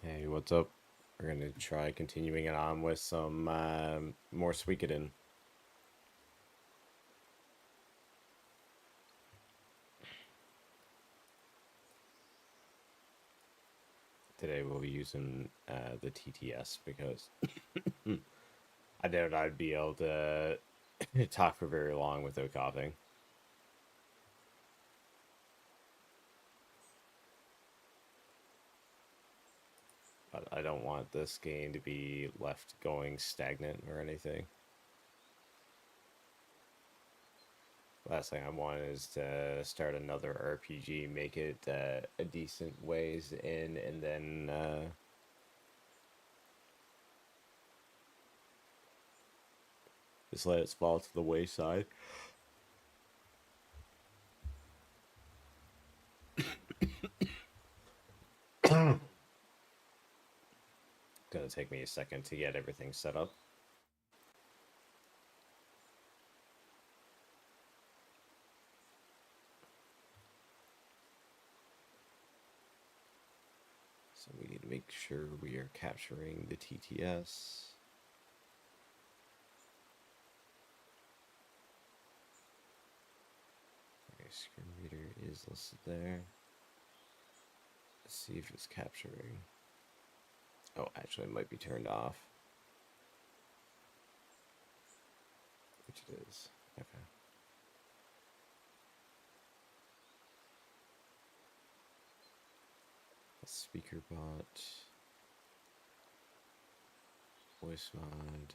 Hey, what's up? We're gonna try continuing it on with some more Suikoden. Today we'll be using the TTS because I doubt I'd be able to talk for very long without coughing. But I don't want this game to be left going stagnant or anything. Last thing I want is to start another RPG, make it a decent ways in, and then just let it fall to the wayside. Gonna take me a second to get everything set up. So we need to make sure we are capturing the TTS. Okay, screen reader is listed there. Let's see if it's capturing. Oh, actually, it might be turned off. Which it is. Okay. Speaker bot. Voice mod.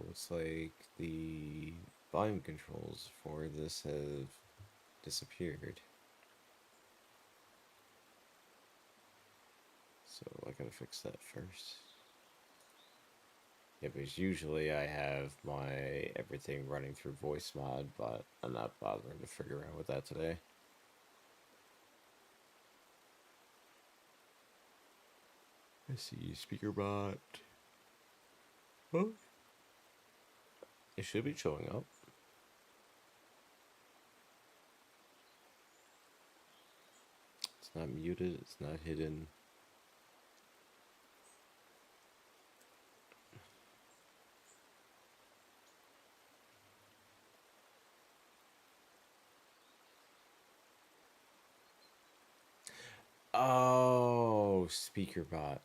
Looks like the volume controls for this have disappeared. So I gotta fix that first. Yeah, because usually I have my everything running through voice mod, but I'm not bothering to figure out with that today. I see speaker bot. Oh, it should be showing up. It's not muted, it's not hidden. Oh, speaker bot.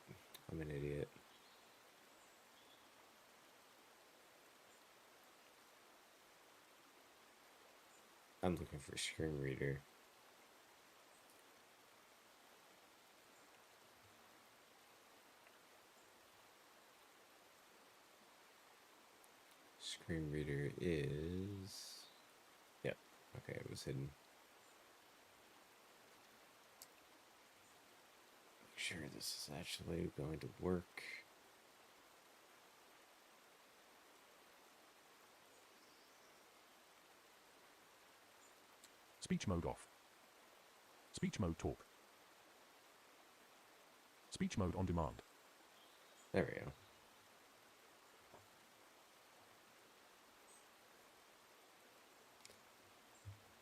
I'm an idiot. I'm looking for screen reader. Screen reader is... Yep. Okay, it was hidden. Make sure this is actually going to work. Speech mode off. Speech mode talk. Speech mode on demand. There we go.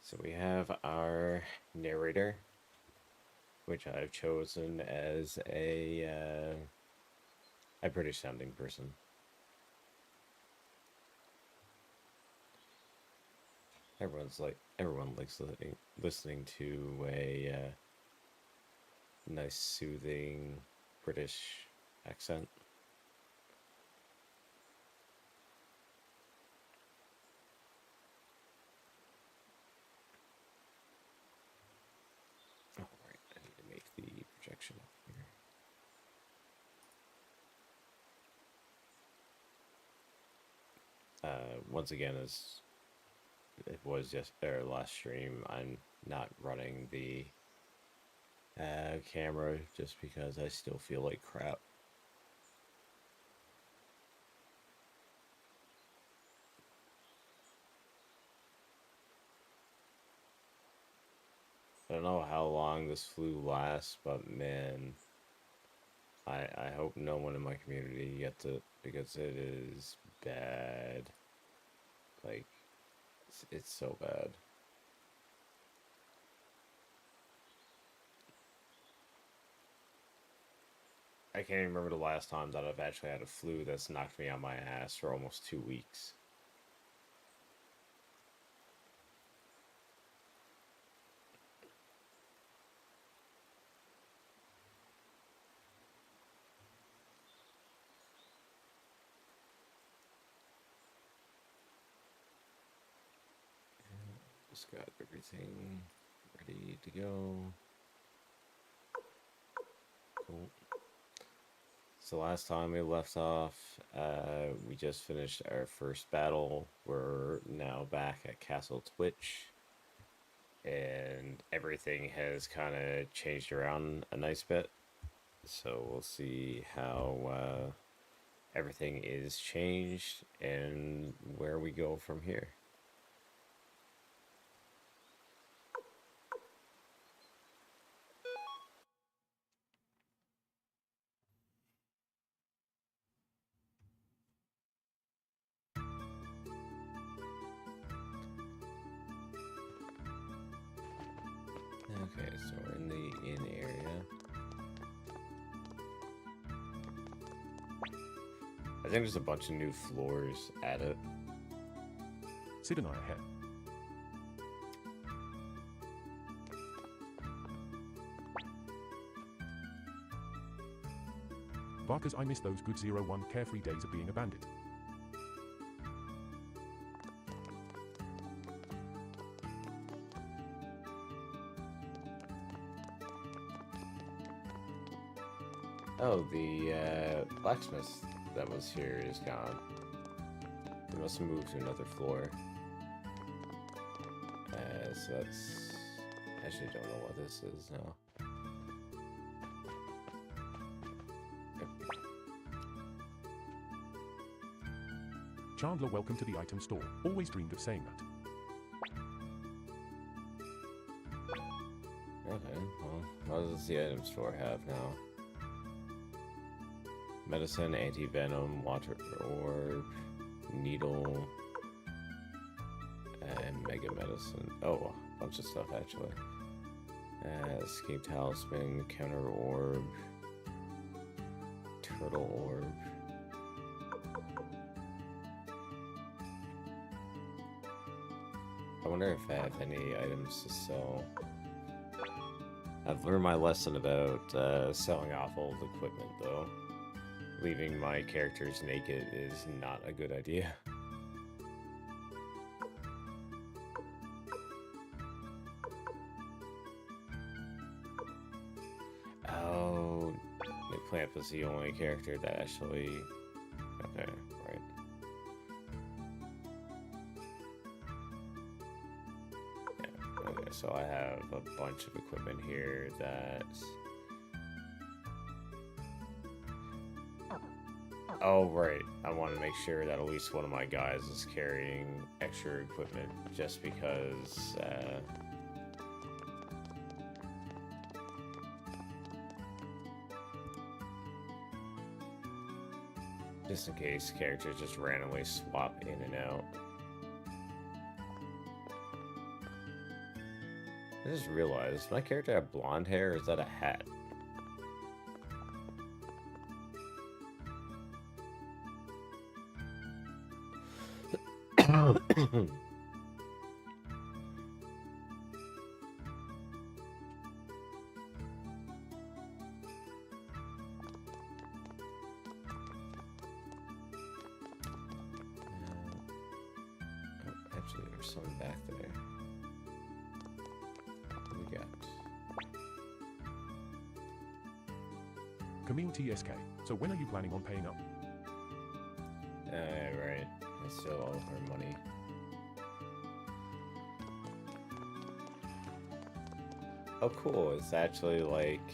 So we have our narrator, which I've chosen as a British sounding person. Everyone likes listening to a nice soothing British accent. Oh, right, I need to make the projection up here. Once again, as it was just our last stream, I'm not running the camera just because I still feel like crap. I don't know how long this flu lasts, but man, I hope no one in my community gets it because it is bad. Like, it's so bad. I can't even remember the last time that I've actually had a flu that's knocked me on my ass for almost 2 weeks. Just got everything ready to go. Cool. So last time we left off, we just finished our first battle. We're now back at Castle Twitch, and everything has kind of changed around a nice bit. So we'll see how everything is changed and where we go from here. Okay, so we're in the inn area. I think there's a bunch of new floors added. Sid and I ahead. Varkas, I miss those good 0-1 carefree days of being a bandit. Oh, the blacksmith that was here is gone. They must have moved to another floor. So that's... I actually don't know what this is now. Chandler, welcome to the item store. Always dreamed of saying that. Okay, well, what does the item store have now? Medicine, anti-venom, water orb, needle, and mega medicine. Oh, a bunch of stuff actually. Escape talisman, counter orb, turtle orb. I wonder if I have any items to sell. I've learned my lesson about selling off old equipment, though. Leaving my characters naked is not a good idea. Oh, McClamp is the only character that actually... Okay, right. Yeah, okay, so I have a bunch of equipment here that... Oh, right. I want to make sure that at least one of my guys is carrying extra equipment just because, just in case characters just randomly swap in and out. I just realized, does my character have blonde hair, or is that a hat? Actually, there's some back there. What do we got? Camille TSK. So when are you planning on paying up? Right. I still owe her money. Oh, cool. It's actually like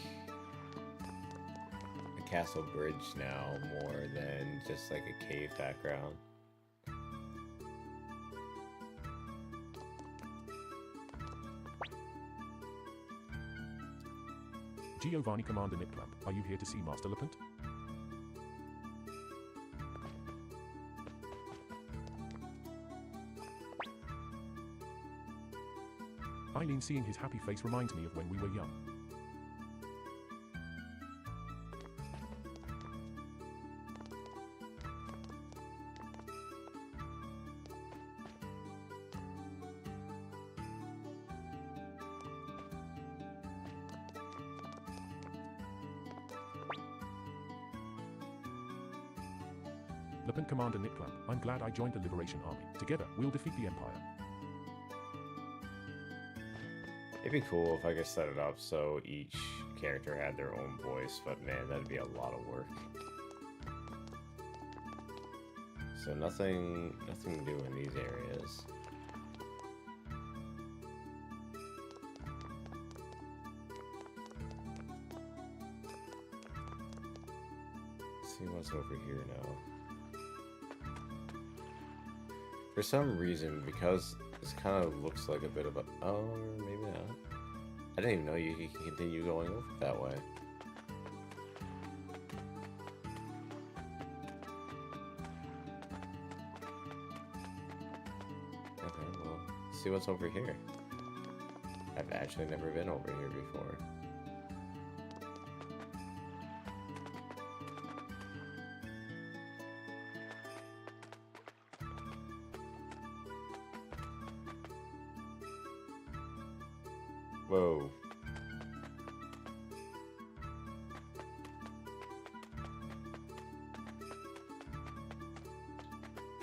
a castle bridge now, more than just like a cave background. Giovanni Commander Nipclamp, are you here to see Master Lepant? Eileen, seeing his happy face reminds me of when we were young. Lieutenant Commander Nicklam, I'm glad I joined the Liberation Army. Together, we'll defeat the Empire. It'd be cool if I could set it up so each character had their own voice, but man, that'd be a lot of work. So nothing new in these areas. Let's see what's over here now. For some reason, because this kind of looks like a bit of a... Oh, maybe not. I didn't even know you could continue going over that way. Okay, well, let's see what's over here. I've actually never been over here before. Whoa.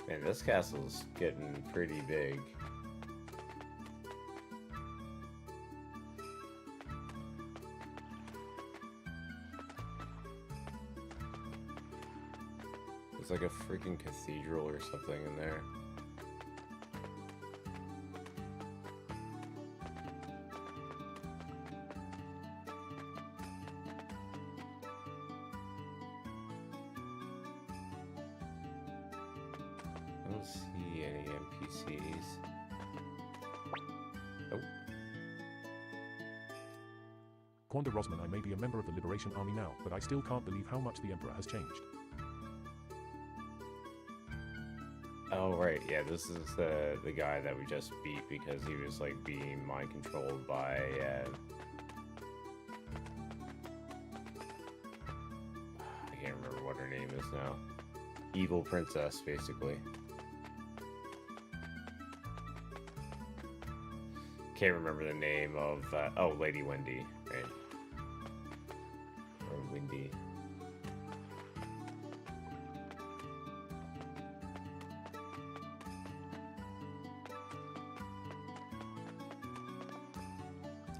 Man, this castle's getting pretty big. It's like a freaking cathedral or something in there. I don't see any NPCs. Nope. Quanda Rosman, I may be a member of the Liberation Army now, but I still can't believe how much the Emperor has changed. Oh right, yeah, this is the guy that we just beat because he was like being mind controlled by I can't remember what her name is now. Evil princess, basically. Can't remember the name of oh, Lady Wendy, right? Or Windy.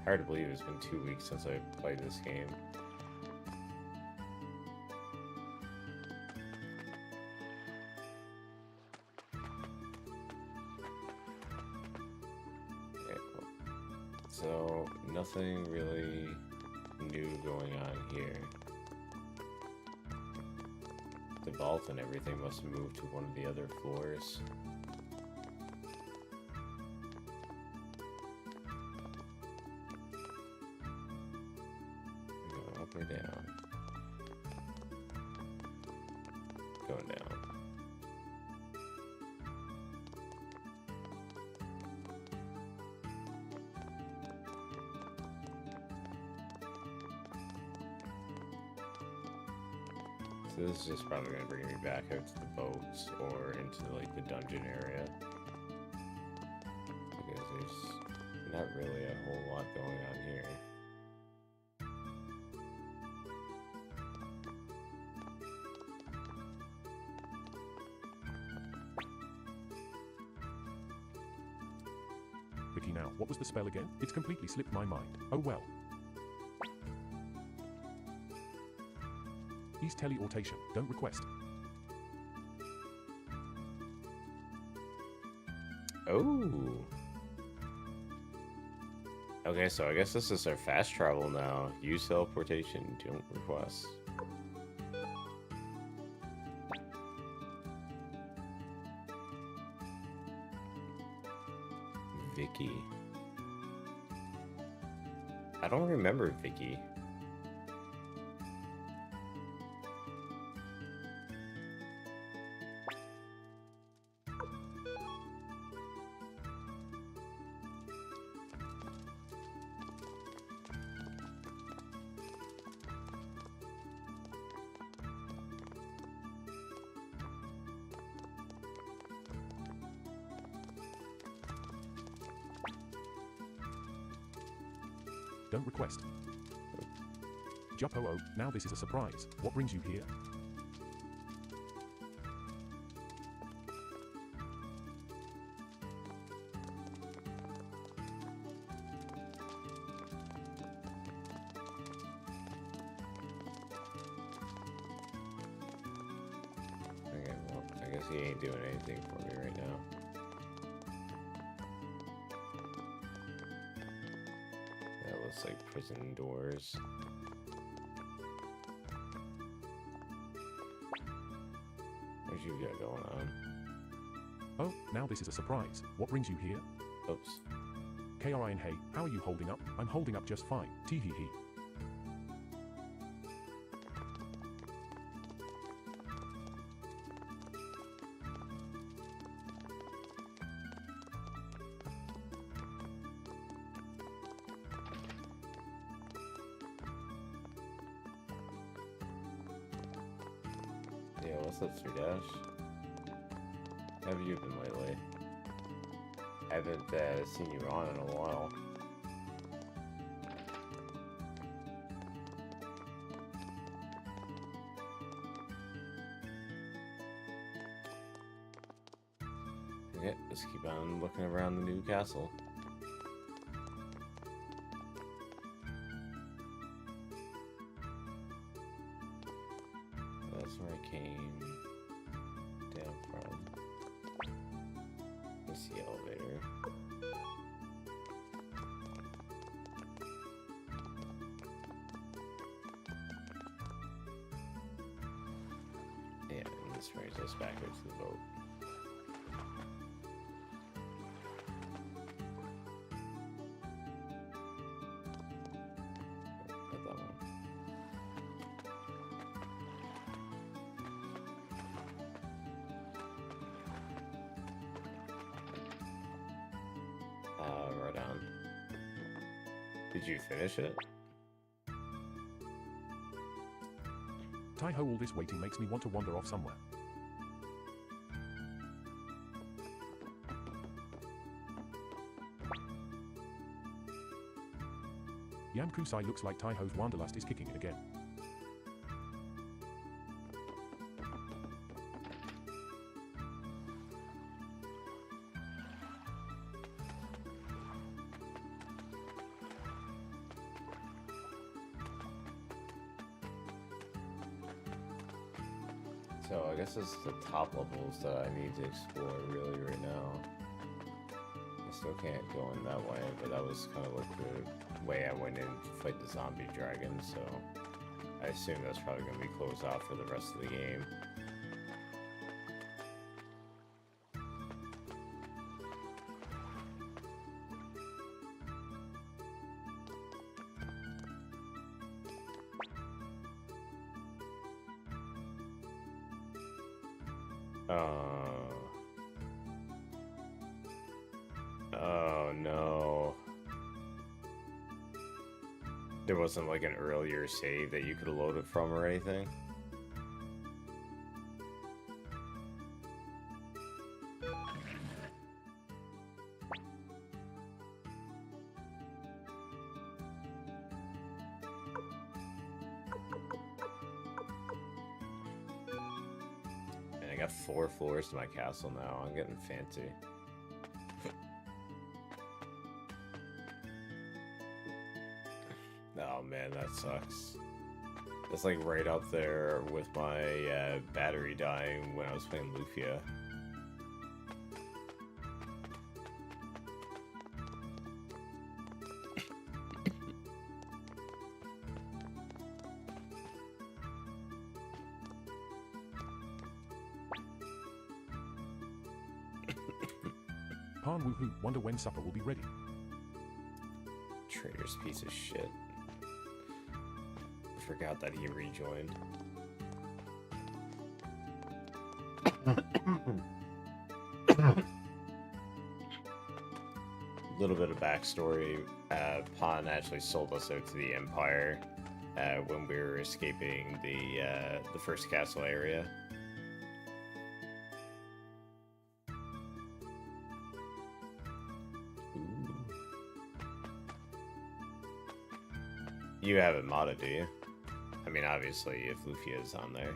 Hard to believe it's been 2 weeks since I played this game. Okay, cool. So, nothing really new going on here. The vault and everything must have moved to one of the other floors. Or down. Going down. So this is just probably going to bring me back out to the boats or into like the dungeon area. Because there's not really a whole lot going on here. Vicky now, what was the spell again? It's completely slipped my mind. Oh well. East teleportation, don't request. Oh. Okay, so I guess this is our fast travel now. Use teleportation, don't request. Vicky. I don't remember Vicky. Don't request. Jup-oh-oh, now this is a surprise. What brings you here? guess he ain't doing anything for me right now. That looks like prison doors. What you got going on? Oh, now this is a surprise. What brings you here? Oops. Krin, hey, how are you holding up? I'm holding up just fine. Tee hee hee. Yeah, what's up, Sir Dash? How have you been lately? I haven't seen you on in a while. Okay, let's keep on looking around the new castle. That's where I came down from. Let's see, elevator. Yeah, and this brings us back up to the boat. Got that one. Right on. Did you finish it? Taiho, all this waiting makes me want to wander off somewhere. Yamkusai looks like Taiho's wanderlust is kicking in again. So I guess it's the top levels that I need to explore really right now. I still can't go in that way, but that was kind of like the way I went in to fight the zombie dragon, so I assume that's probably going to be closed off for the rest of the game. Oh no. There wasn't like an earlier save that you could load it from or anything? And I got 4 floors to my castle now. I'm getting fancy. Oh man, that sucks. That's like right up there with my battery dying when I was playing Lufia. Pan woohoo, wonder when supper will be ready. Traitor's piece of shit. I forgot that he rejoined. Little bit of backstory. Pan actually sold us out to the Empire when we were escaping the first castle area. Ooh. You have it modded, do you? I mean, obviously, if Lufia is on there.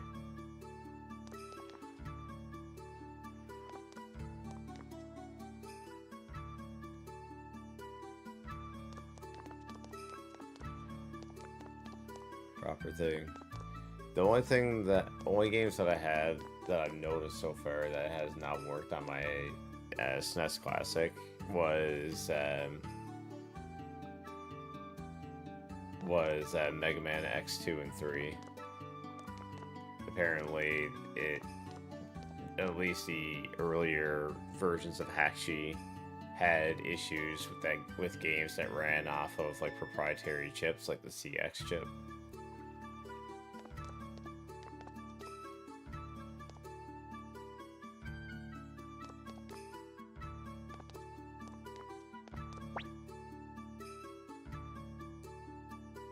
Proper thing. The only games that I have that I've noticed so far that has not worked on my SNES Classic was Mega Man X2 and 3. Apparently, at least the earlier versions of Hakshi had issues with games that ran off of like proprietary chips, like the CX chip.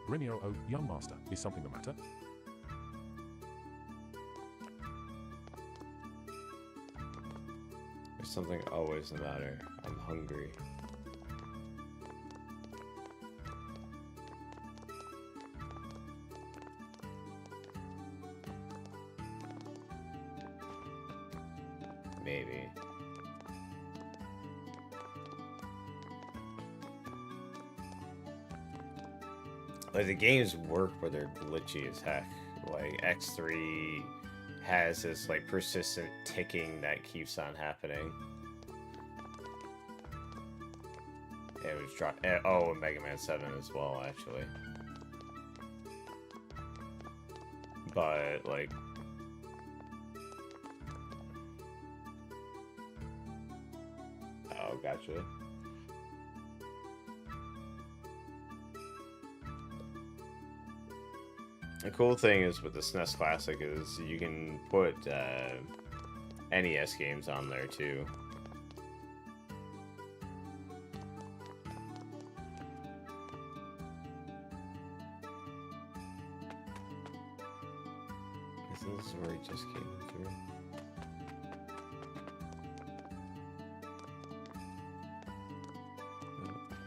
Brimio, oh, young master, is something the matter? There's something always the matter. I'm hungry. Maybe. Like, the games work, but they're glitchy as heck. Like, X3 has this, like, persistent ticking that keeps on happening. It was oh, and Mega Man 7 as well, actually. But, like... Oh, gotcha. The cool thing is with the SNES Classic is you can put NES games on there too. This is where he just came through.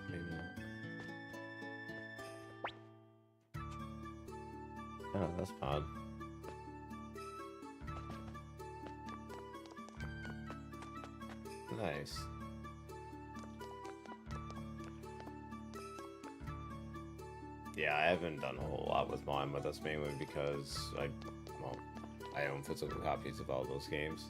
Maybe not. Oh, that's odd. Nice. Yeah, I haven't done a whole lot with mine, but that's mainly because I own physical copies of all those games.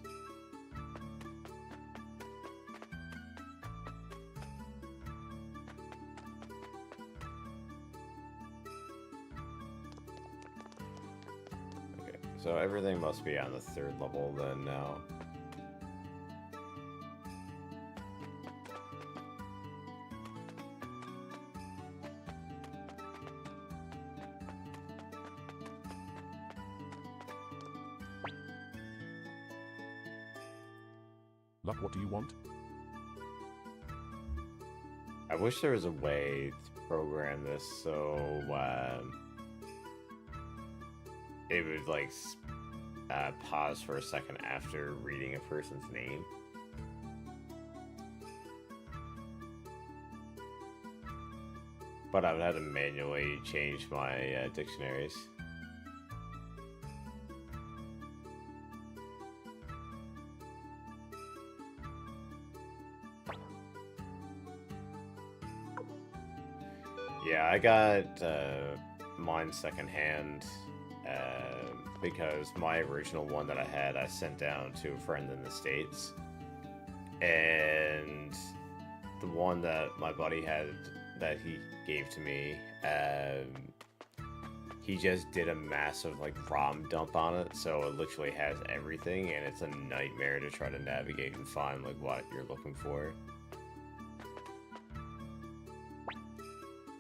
Okay, so everything must be on the 3rd level then now. Luck, what do you want? I wish there was a way to program this so it would like pause for a second after reading a person's name. But I would have to manually change my dictionaries. Yeah, I got mine secondhand because my original one that I had, I sent down to a friend in the States. And the one that my buddy had that he gave to me, he just did a massive like ROM dump on it, so it literally has everything, and it's a nightmare to try to navigate and find like what you're looking for.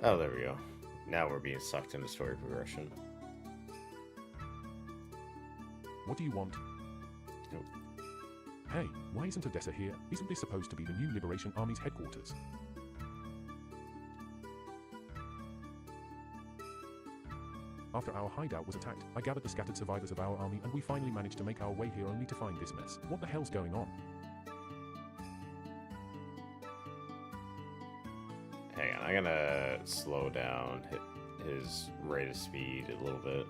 Oh, there we go. Now we're being sucked into story progression. What do you want? Nope. Hey, why isn't Odessa here? Isn't this supposed to be the new Liberation Army's headquarters? After our hideout was attacked, I gathered the scattered survivors of our army and we finally managed to make our way here only to find this mess. What the hell's going on? Hang on, I'm gonna slow down his rate of speed a little bit.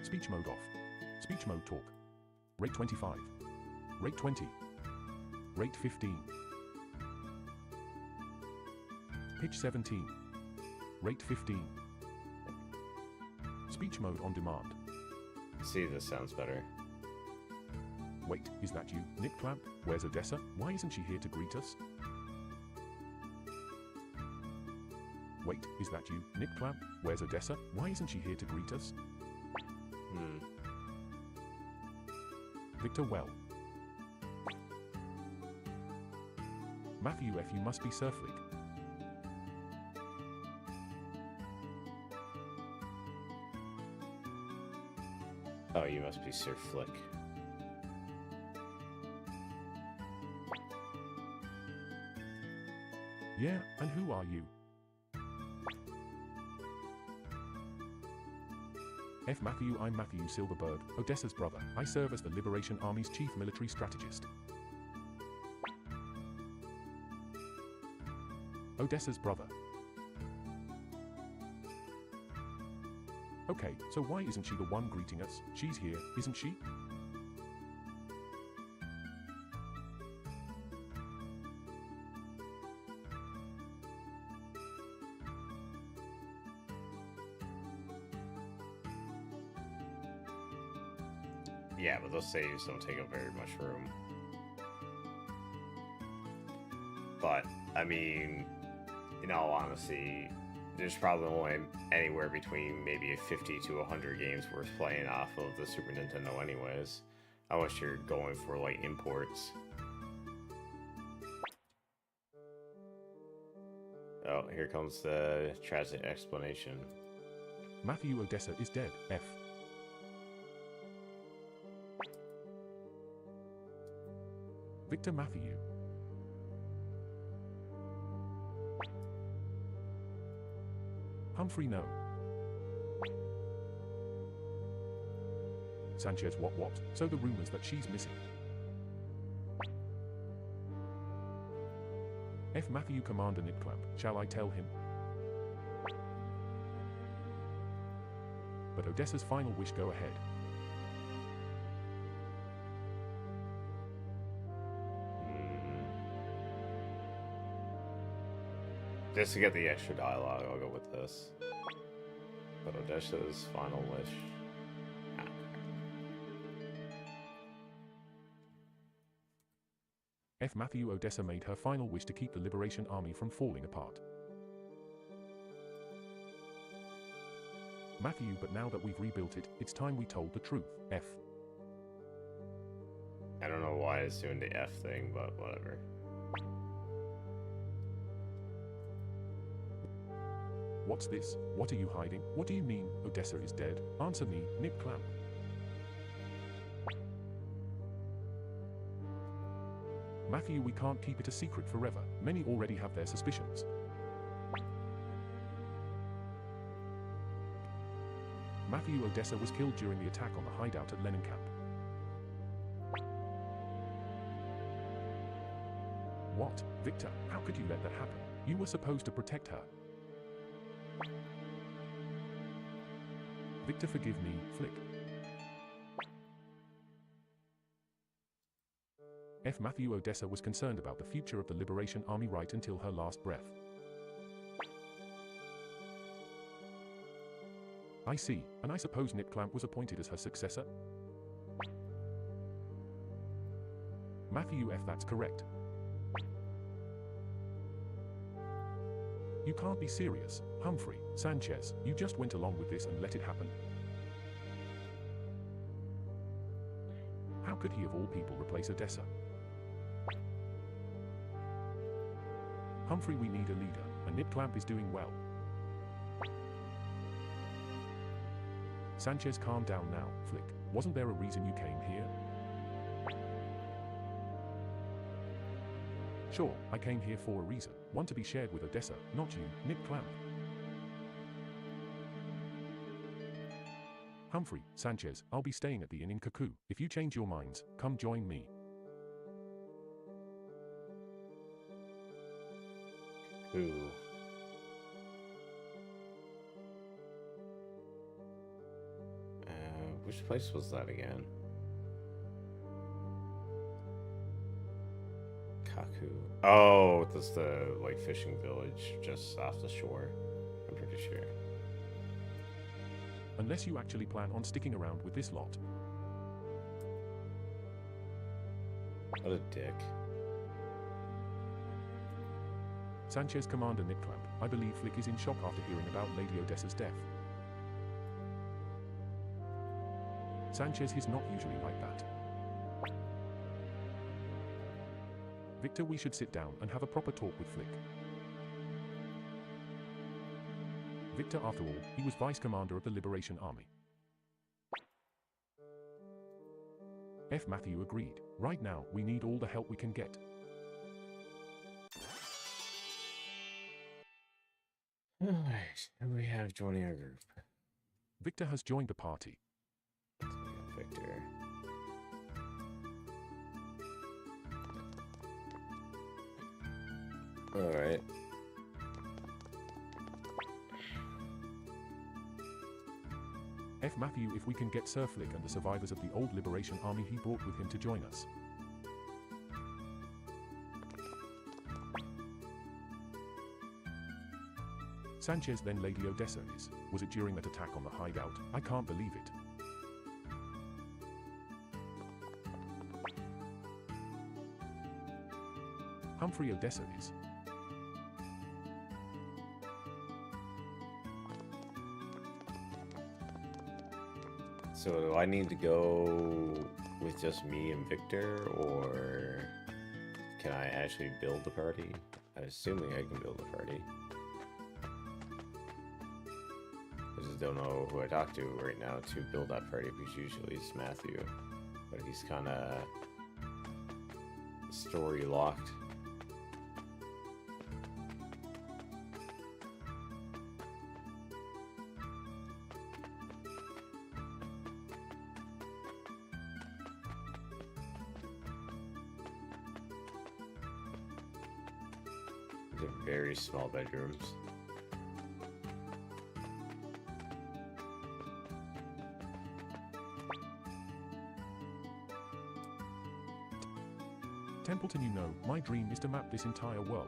Speech mode off. Speech mode talk. Rate 25. Rate 20. Rate 15. Pitch 17. Rate 15. Speech mode on demand. See, this sounds better. Wait, is that you, Nick Clamp? Where's Odessa? Why isn't she here to greet us? Wait, is that you, Nick Clamp? Where's Odessa? Why isn't she here to greet us? Victor Well. Matthew F. You must be Sir Flick. Oh, you must be Sir Flick. Yeah, and who are you? F. Matthew, I'm Matthew Silverberg, Odessa's brother. I serve as the Liberation Army's chief military strategist. Odessa's brother. Okay, so why isn't she the one greeting us? She's here, isn't she? Yeah, but those saves don't take up very much room. But, I mean, in all honesty, there's probably only anywhere between maybe 50 to 100 games worth playing off of the Super Nintendo anyways. Unless you're going for, like, imports. Oh, here comes the tragic explanation. Matthew Odessa is dead, F. Victor Matthew. Humphrey no. Sanchez what? So the rumors that she's missing. F. Matthew Commander Nick Clamp, shall I tell him? But Odessa's final wish, go ahead. Just to get the extra dialogue, I'll go with this. But Odessa's final wish. F. Matthew Odessa made her final wish to keep the Liberation Army from falling apart. Matthew, but now that we've rebuilt it, it's time we told the truth, F. I don't know why it's doing the F thing, but whatever. What's this? What are you hiding? What do you mean, Odessa is dead? Answer me, Nick Clamp. Matthew, we can't keep it a secret forever. Many already have their suspicions. Matthew Odessa was killed during the attack on the hideout at Lenin Camp. What? Victor, how could you let that happen? You were supposed to protect her. Victor, forgive me, Flick. F. Matthew Odessa was concerned about the future of the Liberation Army right until her last breath. I see, and I suppose Nick Clamp was appointed as her successor? Matthew F. That's correct. You can't be serious, Humphrey, Sanchez, you just went along with this and let it happen. How could he of all people replace Odessa? Humphrey, we need a leader, and Nick Clamp is doing well. Sanchez, calm down now, Flick. Wasn't there a reason you came here? Sure, I came here for a reason. One to be shared with Odessa, not you, Nick Clamp. Humphrey, Sanchez, I'll be staying at the inn in Kaku. If you change your minds, come join me. Ooh. Which place was that again? Kaku. Oh, that's the like fishing village just off the shore. I'm pretty sure. unless you actually plan on sticking around with this lot. What a dick. Sanchez Commander Nipclamp, I believe Flick is in shock after hearing about Lady Odessa's death. Sanchez is not usually like that. Victor, we should sit down and have a proper talk with Flick. Victor, after all, he was Vice Commander of the Liberation Army. F. Matthew agreed. Right now, we need all the help we can get. Alright, who we have joining our group? Victor has joined the party. So we got Victor. Alright. F. Matthew, if we can get Sir Flick and the survivors of the old Liberation Army he brought with him to join us. Sanchez, then Lady Odessa is. Was it during that attack on the hideout? I can't believe it. Humphrey, Odessa is. So do I need to go with just me and Victor, or can I actually build the party? I'm assuming I can build the party. I just don't know who I talk to right now to build that party, because usually it's Matthew. But he's kind of story locked. These are very small bedrooms. Templeton, you know, my dream is to map this entire world.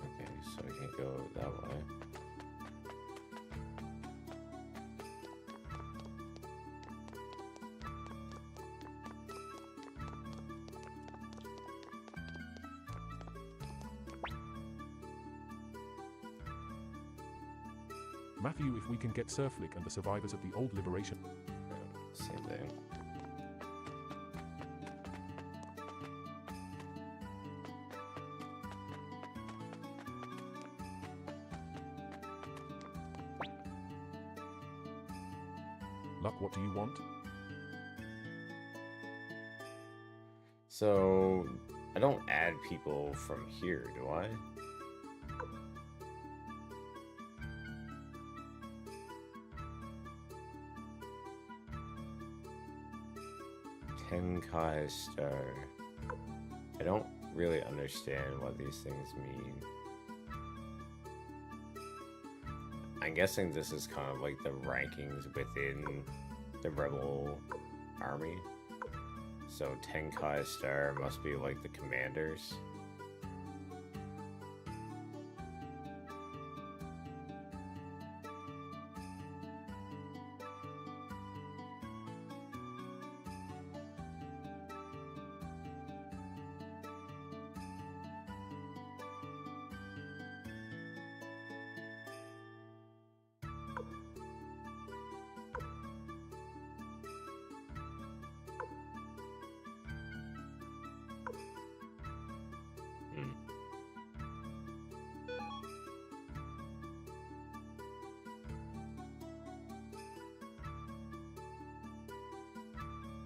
Okay, so I can go that way. Matthew, if we can get Sir Flick and the survivors of the old Liberation... Same thing. Luck, what do you want? So, I don't add people from here, do I? Tenkai Star. I don't really understand what these things mean. I'm guessing this is kind of like the rankings within the Rebel Army. So Tenkai Star must be like the commanders.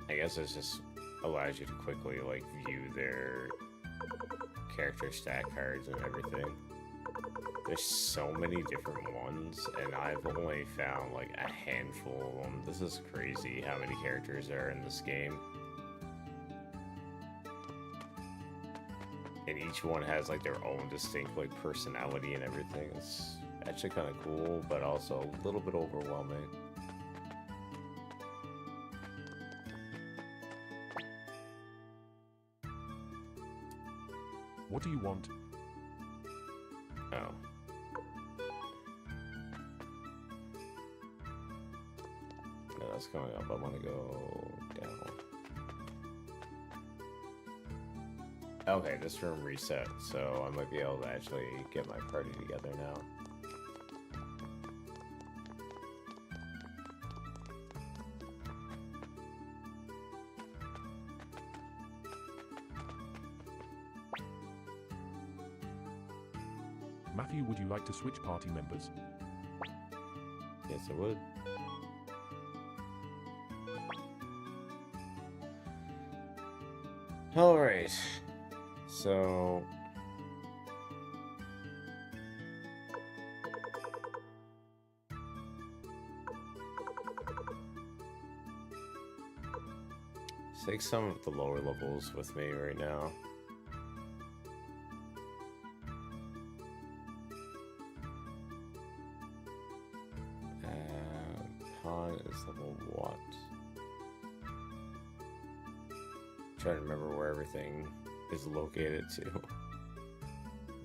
I guess this just allows you to quickly like view their character stat cards and everything. There's so many different ones, and I've only found like a handful of them. This is crazy how many characters are in this game. And each one has like their own distinct like personality and everything. It's actually kind of cool, but also a little bit overwhelming. What do you want? Oh. No, that's going up. I want to go down. Okay, this room reset, so I might be able to actually get my party together now. Matthew, would you like to switch party members? Yes, I would. Alright. So... take some of the lower levels with me right now. Pawn is level what? Trying to remember where everything is located to.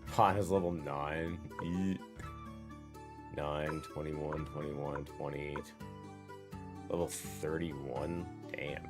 Pawn is level 9. Eat. 9, 21, 21, 20. Level 31? Damn.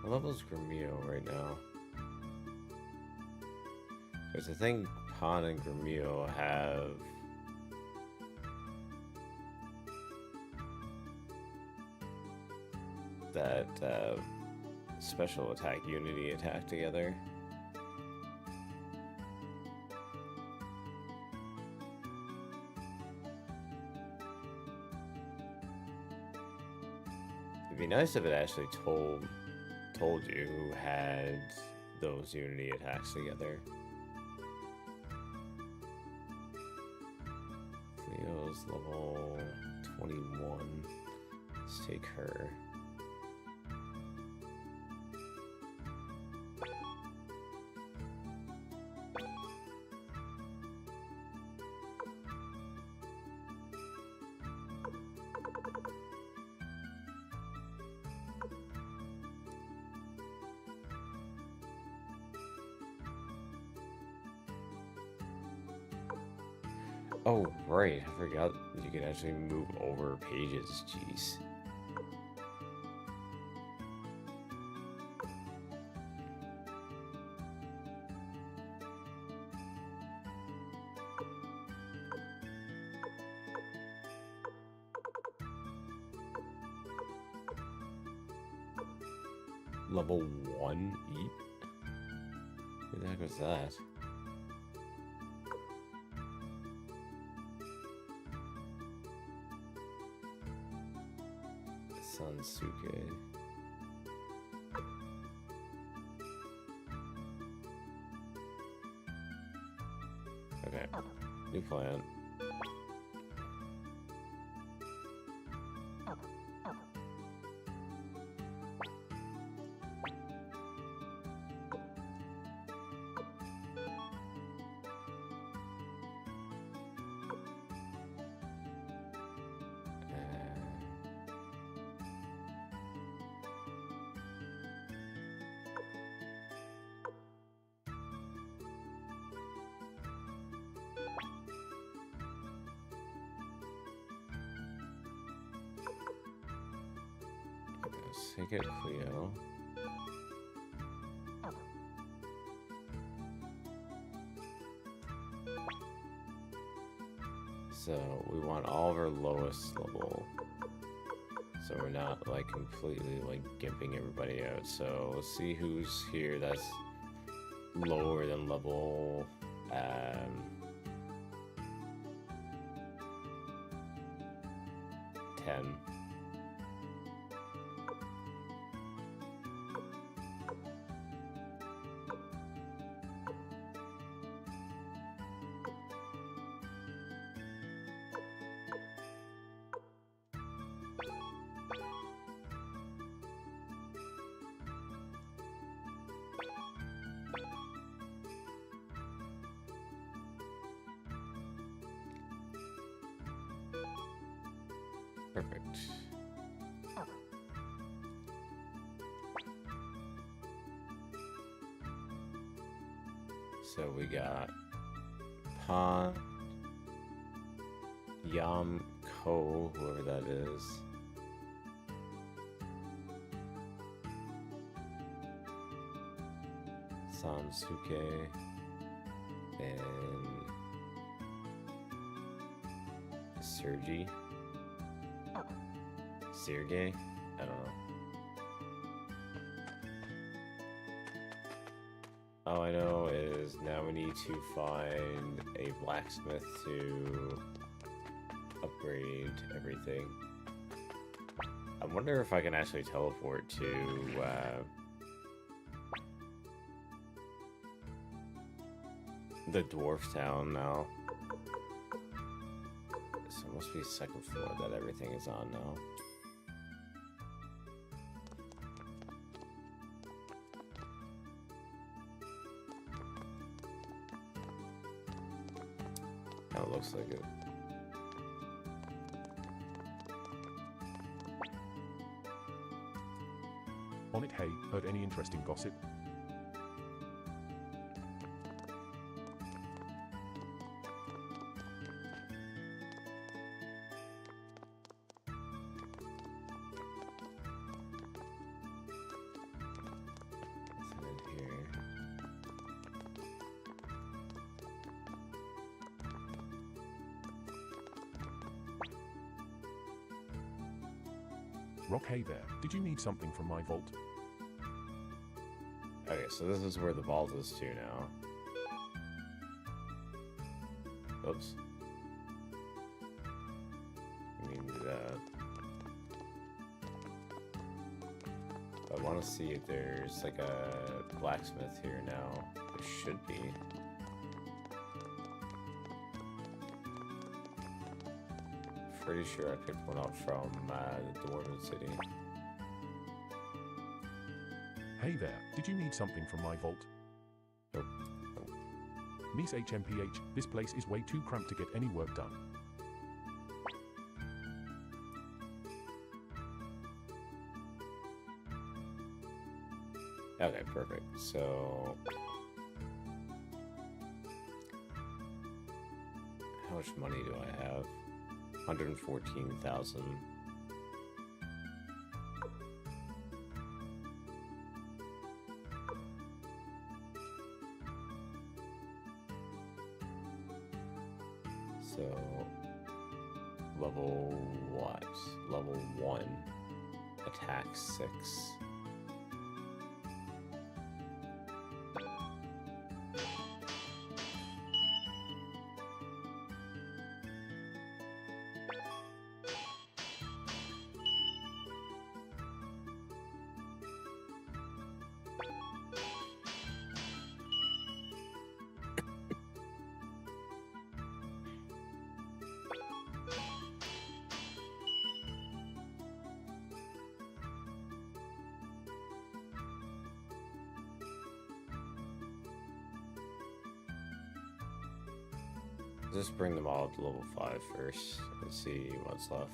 What level's Gramio right now? Because I think Pan and Gramio have that special attack unity attack together. It'd be nice if it actually told you who had those unity attacks together. Cleo's level 21. Let's take her. Oh, right. I forgot you can actually move over pages. Jeez. Level 1 Eep? Who the heck was that? Sansuke. Okay, new plan. Let's take it Cleo. So we want all of our lowest level. So we're not like completely like gimping everybody out. So let's see who's here that's lower than level 10. Perfect. So we got Pond, Yam Ko, whoever that is. Sansuke and Sergi. Sergey? I don't know. All I know is now we need to find a blacksmith to upgrade everything. I wonder if I can actually teleport to the dwarf town now. So it must be second floor that everything is on now. That looks like it. On it, hey, heard any interesting gossip? What's in here? Rock, hey there, did you need something from my vault? Okay, so this is where the vault is to now. Oops. I mean, I want to see if there's like a blacksmith here now. There should be. Pretty sure I picked one up from the Dwarven City. Hey there, did you need something from my vault? Nope. Miss HMPH, this place is way too cramped to get any work done. Okay, perfect. So, how much money do I have? 114,000. So, level what? Level 1. Attack 6. Just bring them all to level 5 first and see what's left.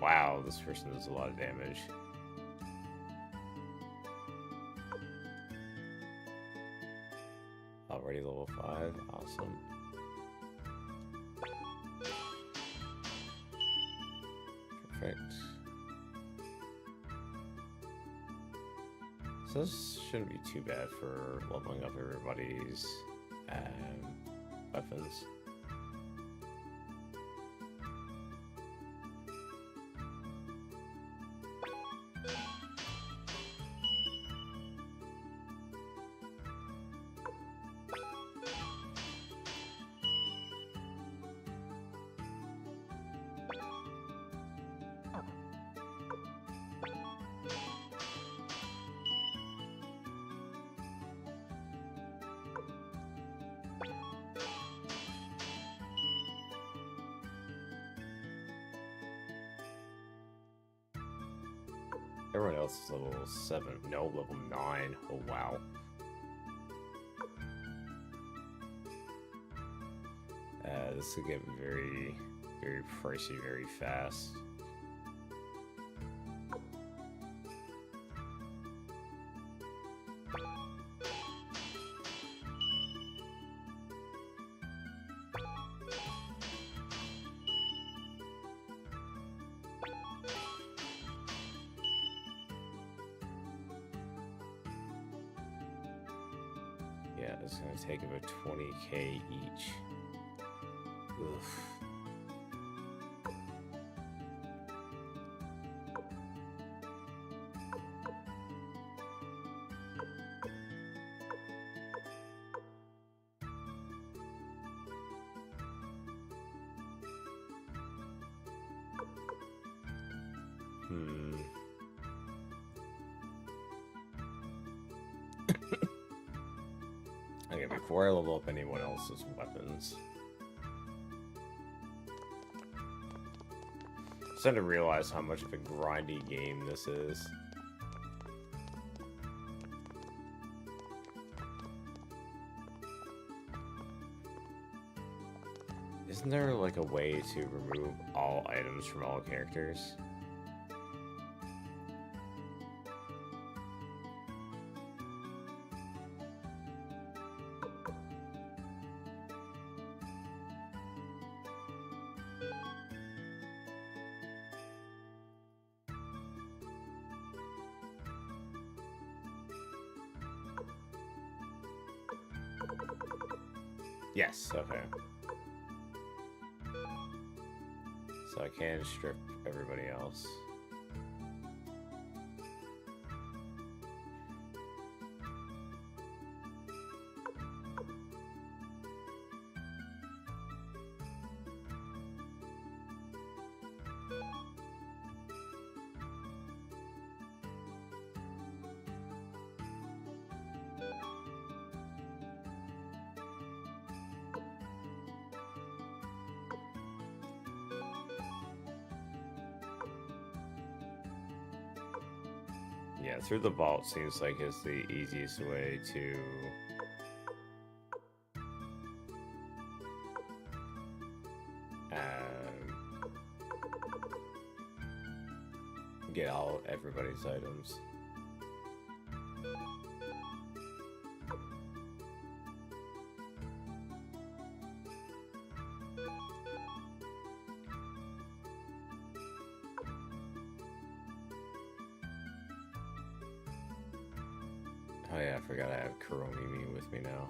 Wow, this person does a lot of damage. Already level 5, awesome. Perfect. So this shouldn't be too bad for leveling up everybody's weapons. Everyone else is level 7. No, level 9. Oh, wow. This will get very, very pricey very fast. Yeah, it's going to take about 20k each. Oof. Okay, before I level up anyone else's weapons, I'm starting to realize how much of a grindy game this is. Isn't there like a way to remove all items from all characters? Yes, okay. So I can strip everybody else. Yeah, through the vault seems like it's the easiest way to get all everybody's items. Oh yeah, I forgot I have Kuromimi with me now.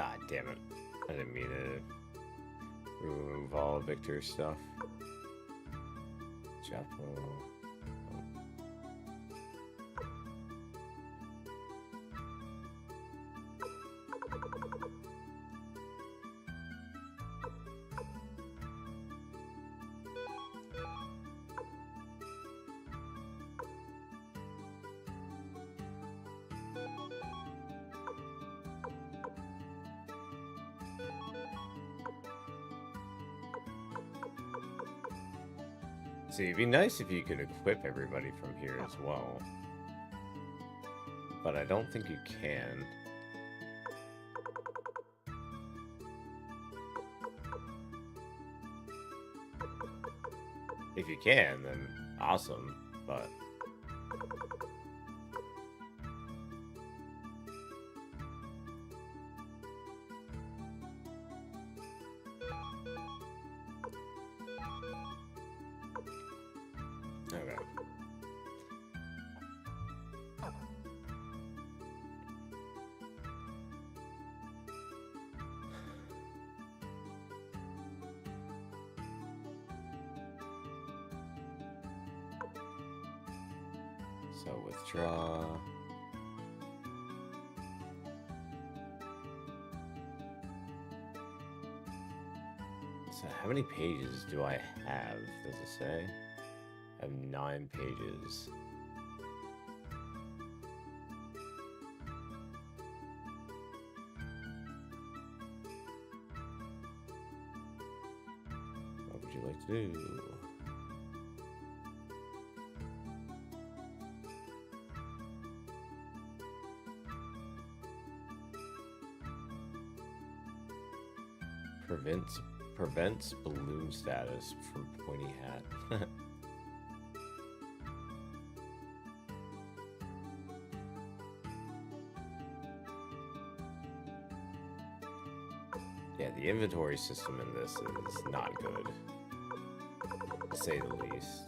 Ah, damn it. I didn't mean to remove all Victor's stuff. Chapo. See, it'd be nice if you could equip everybody from here as well. but I don't think you can. If you can, then awesome, but... Okay. So withdraw. So how many pages do I have? Does it say? I have 9 pages. What would you like to do? Prevents balloon status from pointy hat. Yeah, the inventory system in this is not good, to say the least.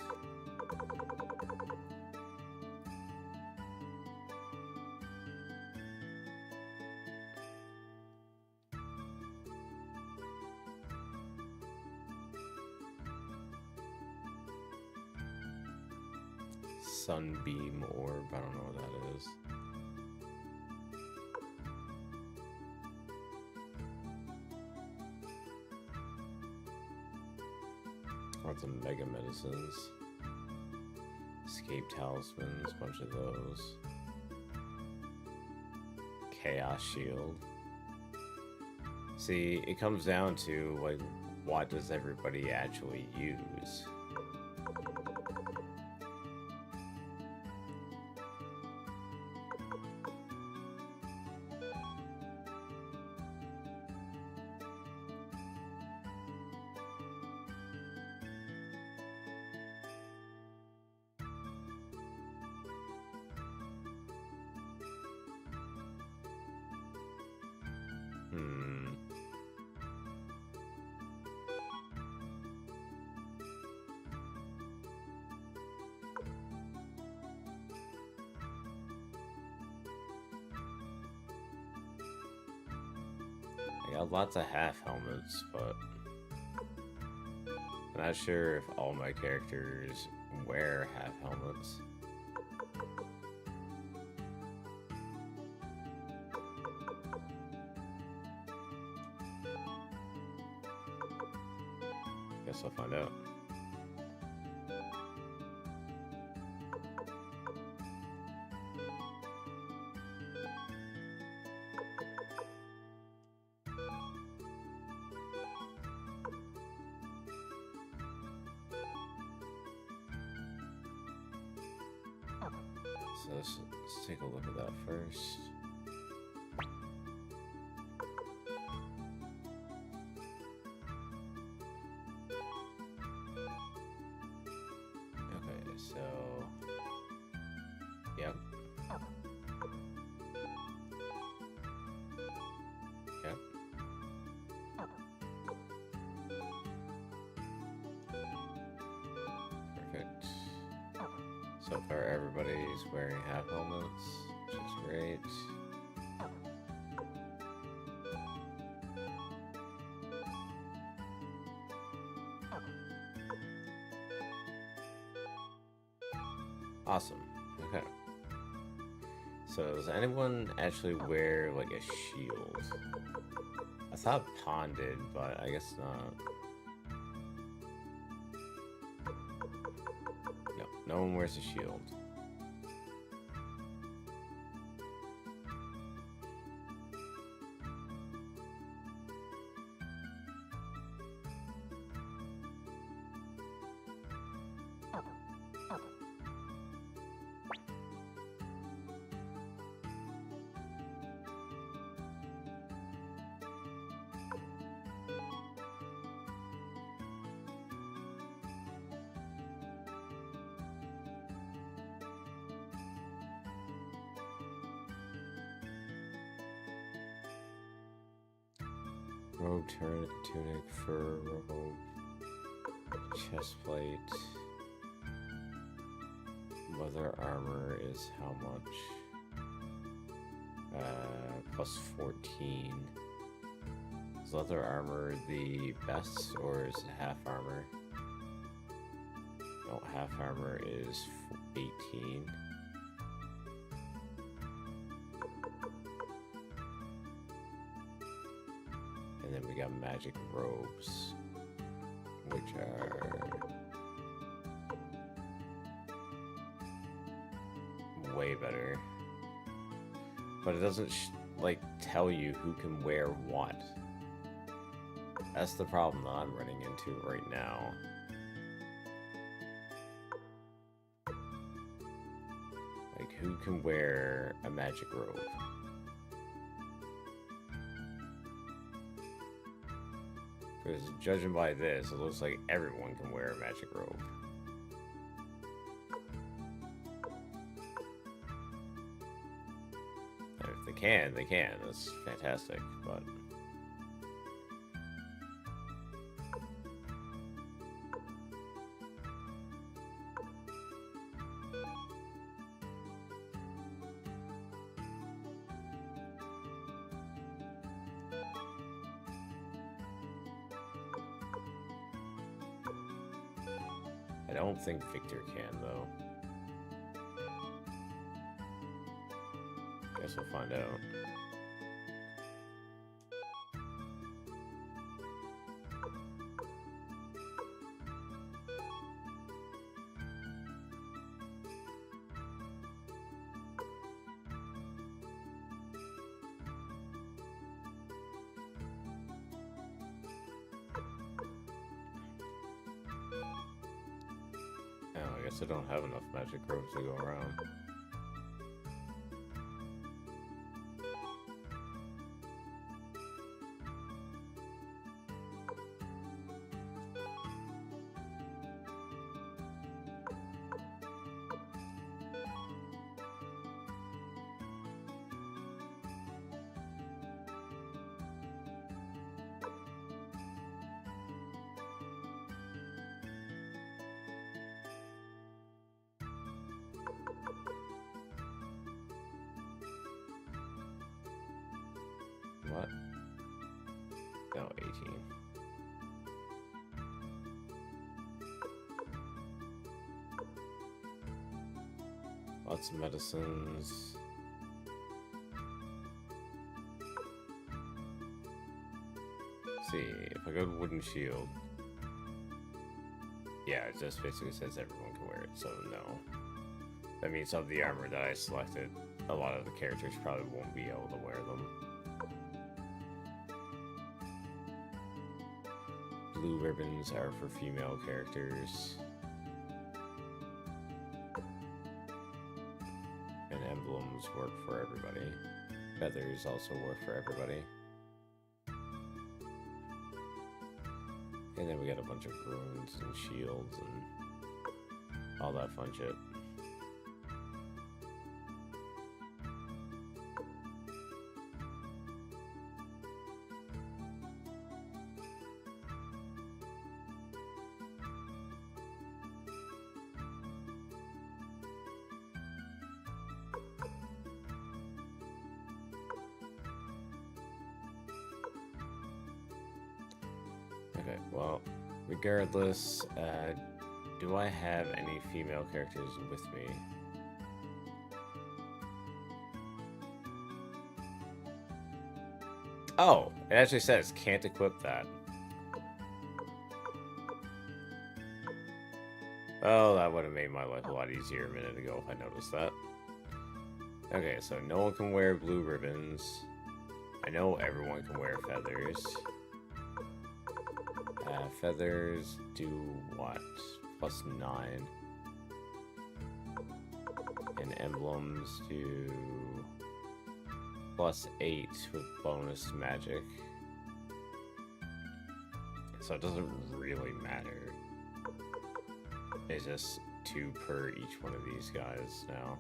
Sunbeam orb, I don't know what that is. Lots of mega medicines. Escape talismans, bunch of those. Chaos shield. See, it comes down to, like, what does everybody actually use? I got lots of half helmets, but I'm not sure if all my characters wear half helmets. Guess I'll find out. So let's take a look at that first. Okay, so yep. Yep. Perfect. So far, everybody's wearing half helmets, which is great. Awesome. Okay. So, does anyone actually wear, like, a shield? I thought Pond did, but I guess not. No, no one wears a shield. Robe, tunic, fur robe, chestplate. Leather armor is how much? Plus 14. Is leather armor the best, or is it half armor? No, half armor is 18. And then we got magic robes, which are way better. But it doesn't like tell you who can wear what. That's the problem that I'm running into right now. Like, who can wear a magic robe? Because judging by this, it looks like everyone can wear a magic robe. And if they can, they can. That's fantastic, but... I don't think Victor can, though. Guess we'll find out. I guess I don't have enough magic robes to go around. What? No, 18. Lots of medicines. Let's see, if I go to Wooden Shield. Yeah, it just basically says everyone can wear it, so no. That means of the armor that I selected, a lot of the characters probably won't be able to wear them. Blue ribbons are for female characters. And emblems work for everybody. Feathers also work for everybody. And then we got a bunch of runes and shields and all that fun shit. Okay, well, regardless, do I have any female characters with me? Oh, it actually says can't equip that. Oh, that would have made my life a lot easier a minute ago if I noticed that. Okay, so no one can wear blue ribbons. I know everyone can wear feathers. Feathers do what? Plus 9. And emblems do plus 8 with bonus magic. So it doesn't really matter. It's just 2 per each one of these guys now.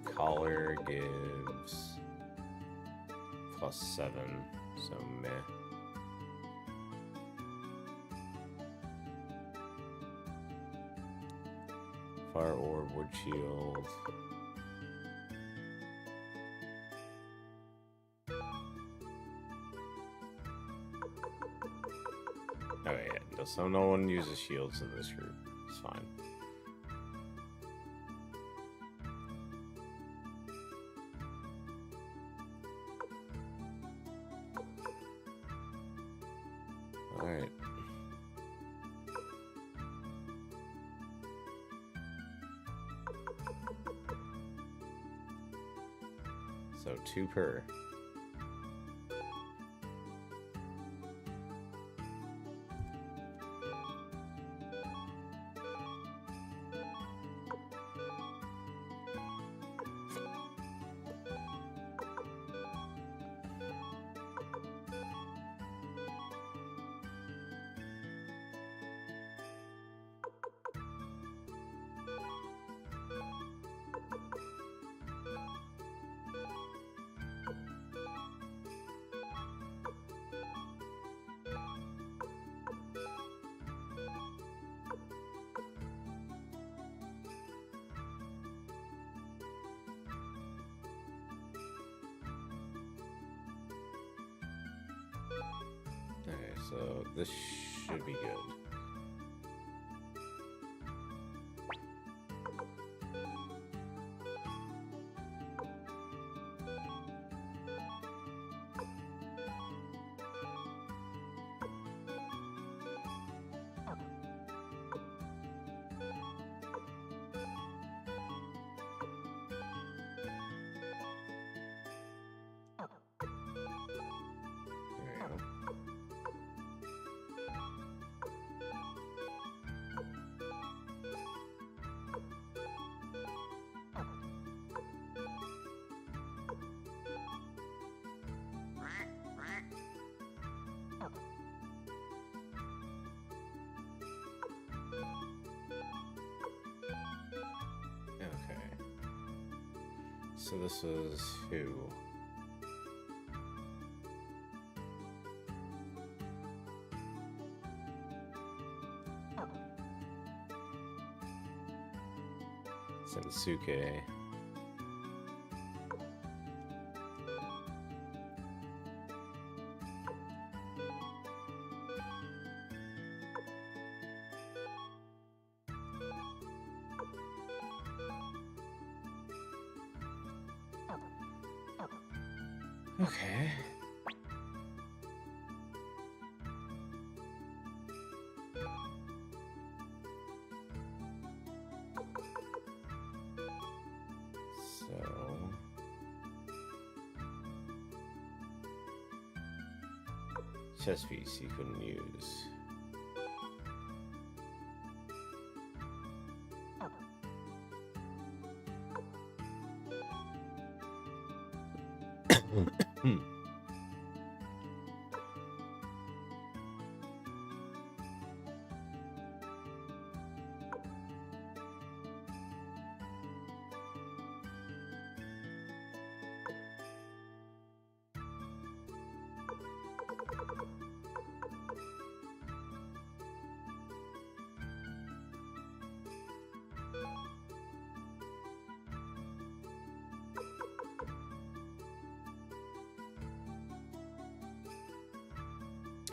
Collar gives +7, so meh. Fire orb, wood shield. Okay, yeah, so no one uses shields in this group. It's fine. Alright. So 2 per. Okay, so this should be good. There we go. Okay. So this was who? Sensuke. Okay. So chess piece you couldn't use.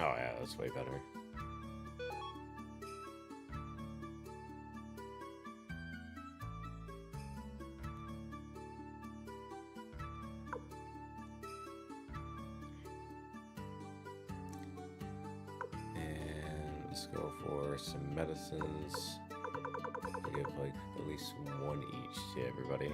Oh yeah, that's way better. And let's go for some medicines. I'll give like at least 1 each to everybody.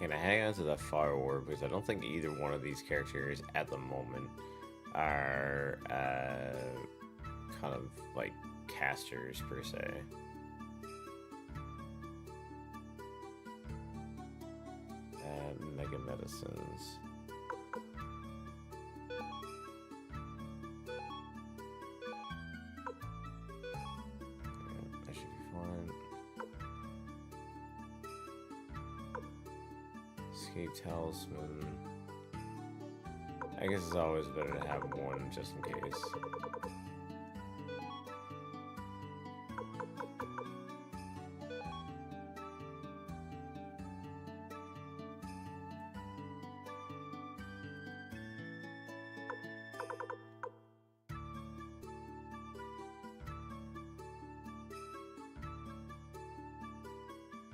I'm gonna hang on to the Fire Orb because I don't think either one of these characters at the moment are kind of like casters per se. Mega medicines. That should be fine. Escape talisman. I guess it's always better to have one just in case.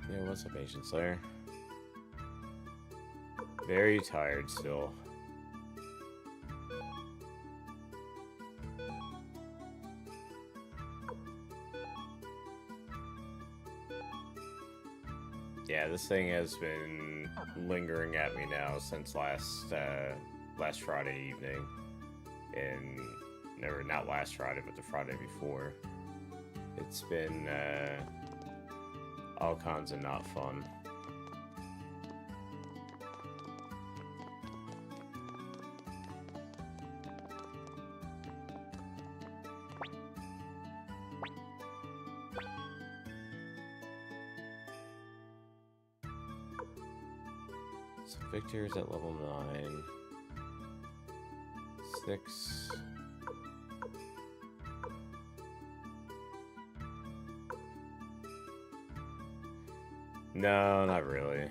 Yeah, what's up, Ancient Slayer? Very tired still. Yeah, this thing has been lingering at me now since last Friday evening. Never, not last Friday, but the Friday before. It's been all kinds of not fun. So Victor's at level 9. 6. No, not really.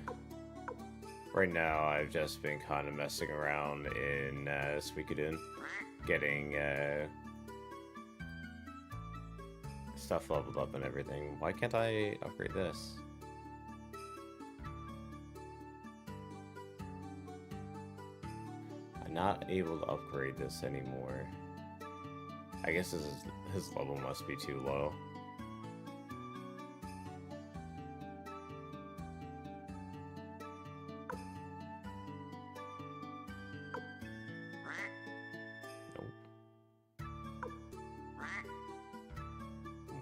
Right now, I've just been kind of messing around in Suikoden, getting stuff leveled up and everything. Why can't I upgrade this? I'm not able to upgrade this anymore. I guess his level must be too low.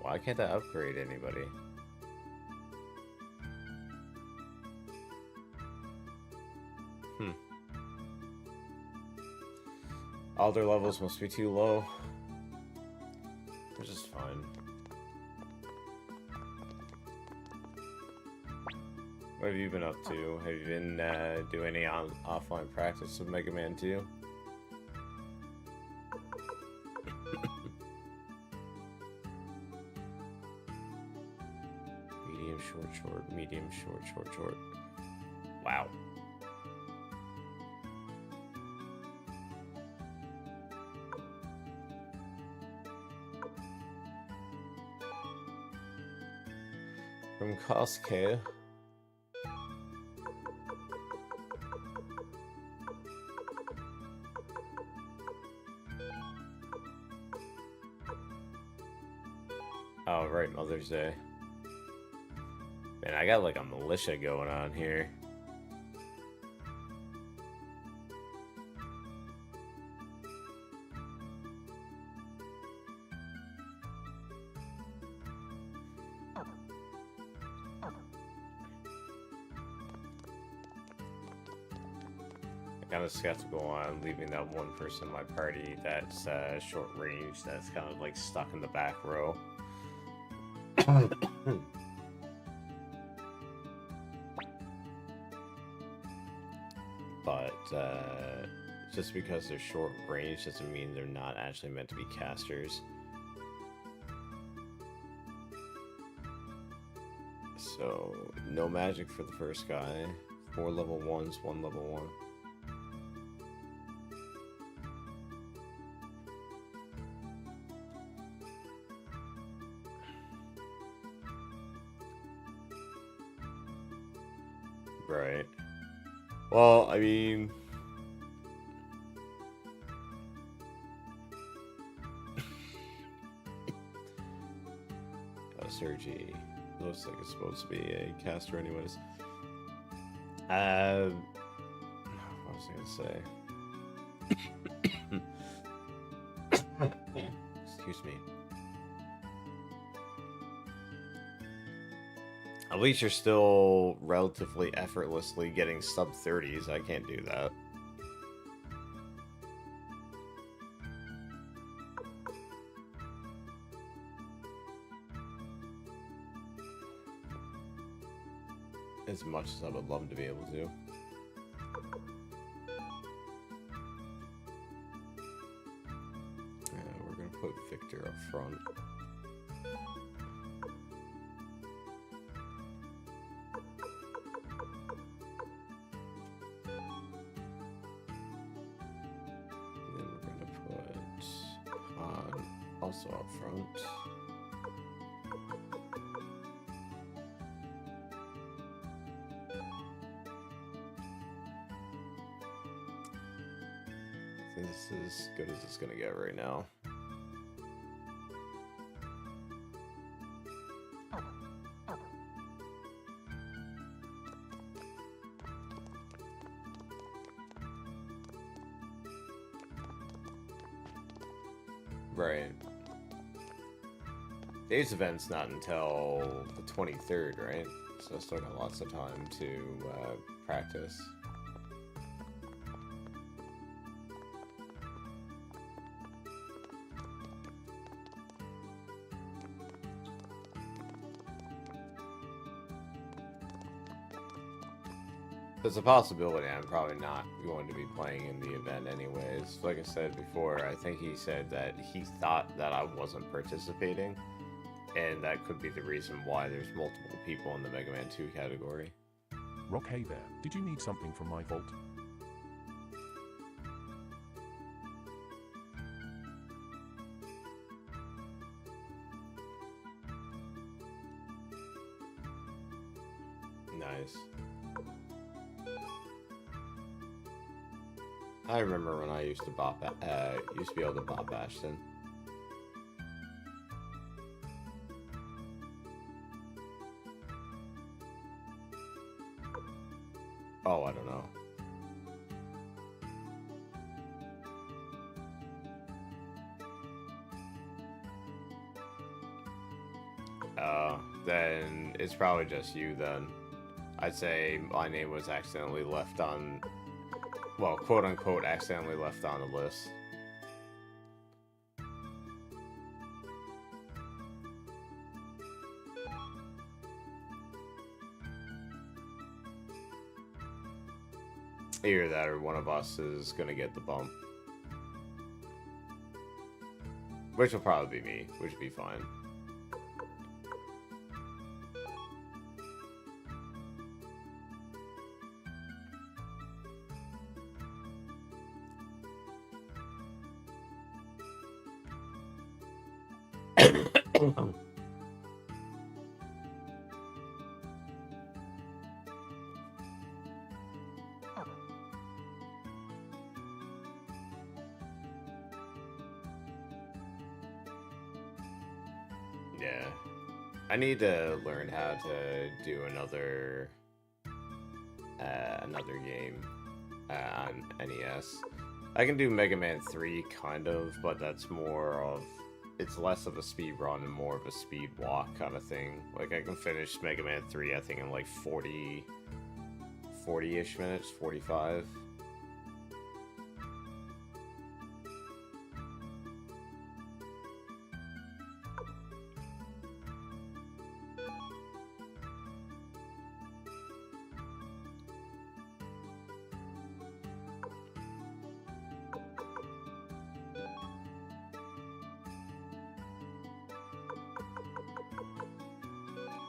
Why can't I upgrade anybody? All their levels must be too low. Which is fine. What have you been up to? Have you been doing any offline practice with Mega Man 2? Medium, short, medium, short. Wow. From Costco. Oh, right, Mother's Day. Man, I got like a militia going on here. Kind of skeptical on leaving that one person in my party that's short range, that's kind of like stuck in the back row. But just because they're short range doesn't mean they're not actually meant to be casters. So no magic for the first guy. 4 level 1s, 1 level 1. Right. Well, I mean... Sergi looks like it's supposed to be a caster anyways. What was I gonna say? Excuse me. At least you're still relatively effortlessly getting sub 30s. I can't do that. As much as I would love to be able to. We're gonna put Victor up front. And then we're gonna put Han also up front. This is as good as it's gonna get right now. Right. Today's event's not until the 23rd, right? So I still got lots of time to practice. There's a possibility I'm probably not going to be playing in the event anyways. Like I said before, I think he said that he thought that I wasn't participating, and that could be the reason why there's multiple people in the Mega Man 2 category. Rock, hey there. Did you need something from my vault? Nice. I remember when I used to be able to bop Ashton. Oh, I don't know. Then it's probably just you then. I'd say my name was accidentally left on, well, quote unquote, accidentally left on the list. Either that or one of us is gonna get the bump. Which will probably be me, which would be fine. Yeah. I need to learn how to do another game on NES. I can do Mega Man 3 kind of, but that's more of, it's less of a speed run and more of a speed walk kind of thing. Like I can finish Mega Man 3 I think in like 40-ish minutes, 45.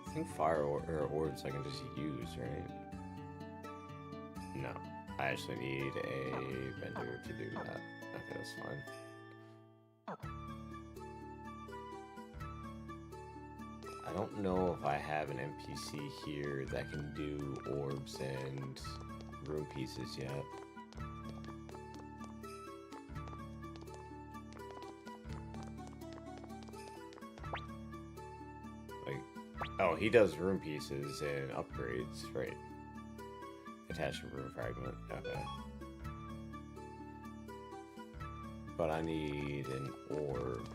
I think fire or orbs I can just use, right? No. I actually need a vendor to do that. Okay, that's fine. I don't know if I have an NPC here that can do orbs and room pieces yet. Oh, he does room pieces and upgrades, right? Attach a rune fragment. Okay. But I need an orb.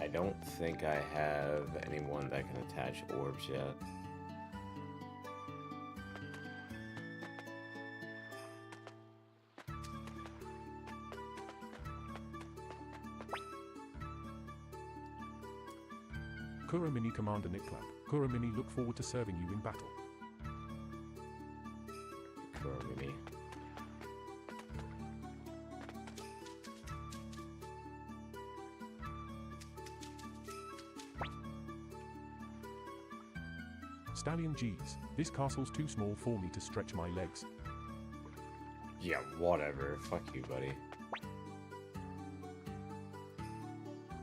I don't think I have anyone that can attach orbs yet. Kuromini Commander Niklab. Kuromini, look forward to serving you in battle. Kuromini. Stallion G's. This castle's too small for me to stretch my legs. Yeah, whatever. Fuck you, buddy.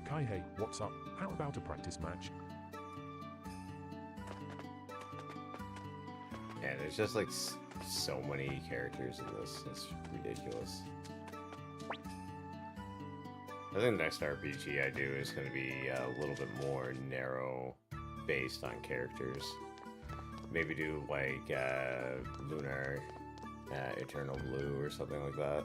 Kaihei, what's up? How about a practice match? Yeah, there's just like so many characters in this. It's ridiculous. I think the next RPG I do is going to be a little bit more narrow based on characters. Maybe do like Lunar Eternal Blue or something like that.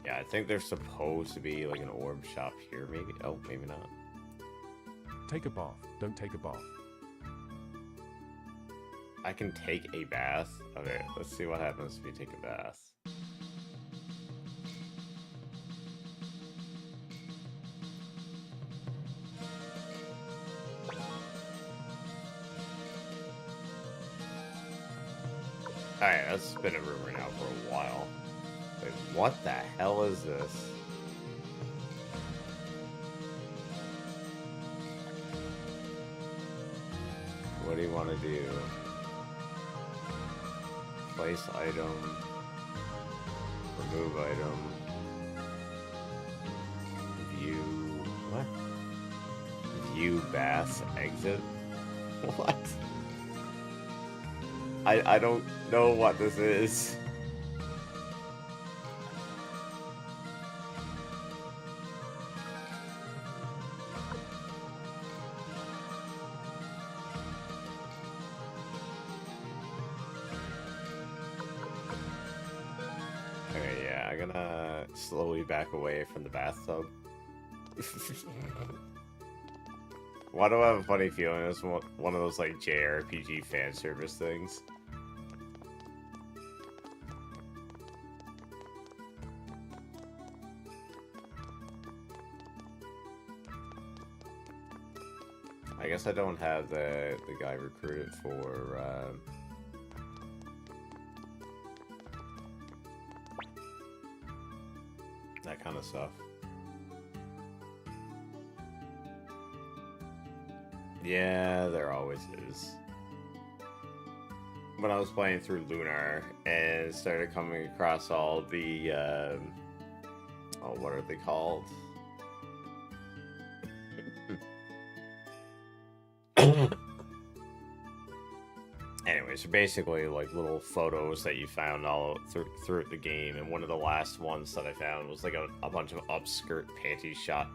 Yeah, I think there's supposed to be like an orb shop here, maybe. Oh, maybe not. Take a bath. Don't take a bath. I can take a bath? Okay, let's see what happens if you take a bath. Alright, that's been a rumor now for a while. Wait, what the hell is this? What do you want to do? Place item. Remove item. View. What? View bath exit? What? I don't know what this is. Okay, yeah, I'm gonna slowly back away from the bathtub. Why do I have a funny feeling it's one of those like JRPG fan service things? I guess I don't have the guy recruited for that kind of stuff. Yeah, there always is. When I was playing through Lunar and started coming across all the, oh, what are they called? Anyways, they're basically like little photos that you found all throughout the game, and one of the last ones that I found was like a bunch of upskirt panty shot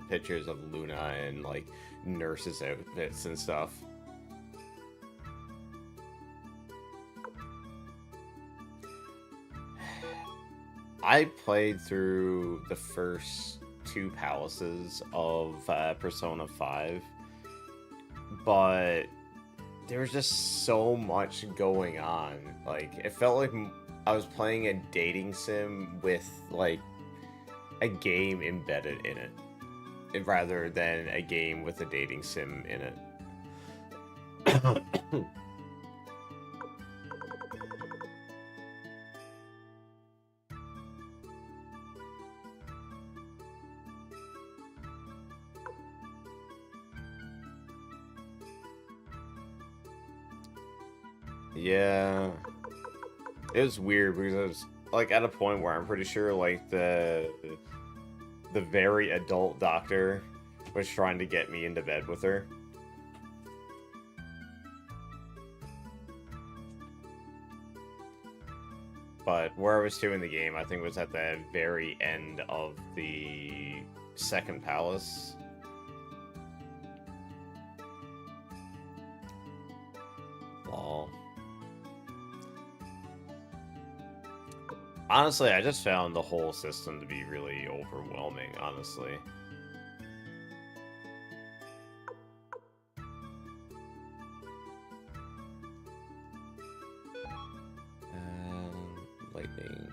pictures of Luna and like nurses outfits and stuff. I played through the first two palaces of Persona 5, but there was just so much going on. Like, it felt like I was playing a dating sim with like a game embedded in it, rather than a game with a dating sim in it. Yeah, it was weird because I was like at a point where I'm pretty sure like the very adult doctor was trying to get me into bed with her. But where I was to in the game, I think was at the very end of the second palace. Lol. Honestly, I just found the whole system to be really overwhelming, honestly. Lightning.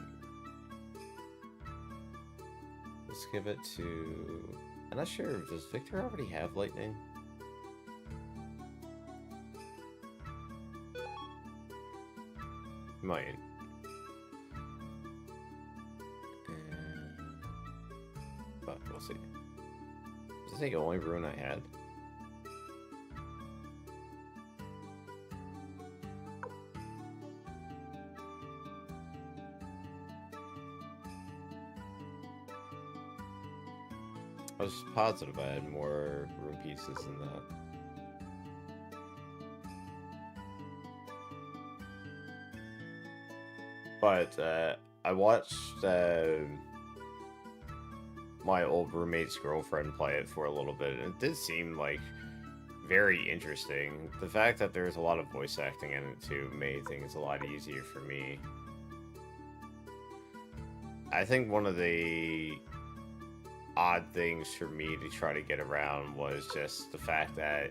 Let's give it to... I'm not sure, does Victor already have lightning? Might. But we'll see. Is this the only rune I had? I was positive I had more rune pieces than that. But I watched my old roommate's girlfriend play it for a little bit, and it did seem like very interesting. The fact that there's a lot of voice acting in it too made things a lot easier for me. I think one of the odd things for me to try to get around was just the fact that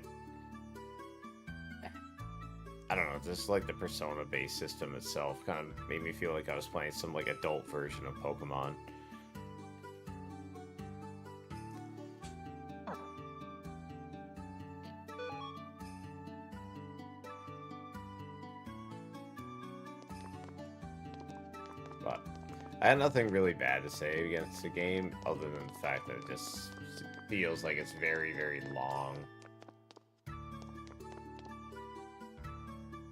I don't know, just like the persona-based system itself kind of made me feel like I was playing some like adult version of Pokemon. But I had nothing really bad to say against the game, other than the fact that it just feels like it's very, very long.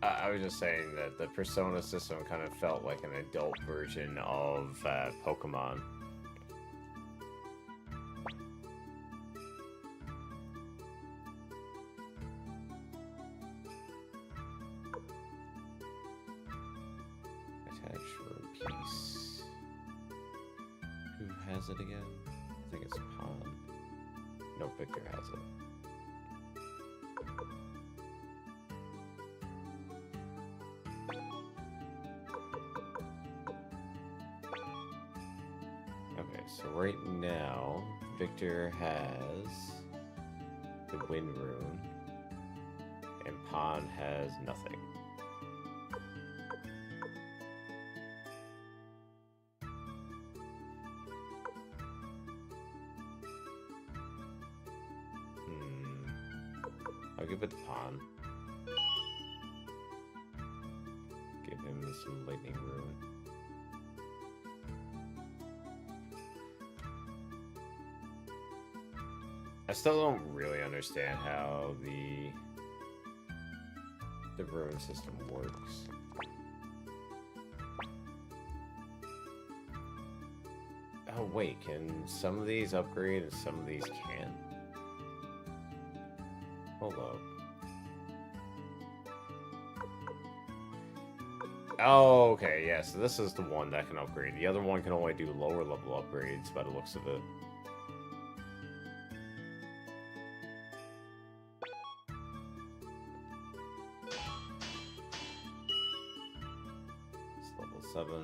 I was just saying that the Persona system kind of felt like an adult version of Pokemon. Attach for a piece. Who has it again? I think it's Pawn. No, Victor has it. Okay, so right now, Victor has the Wind Rune, and Pawn has nothing. I'll give it to Pawn. Give him some Lightning Rune. I still don't really understand how the rune system works. Oh wait, can some of these upgrade and some of these can't? Hold up. Oh, okay, yeah, so this is the one that can upgrade. The other one can only do lower level upgrades by the looks of it. It's level 7.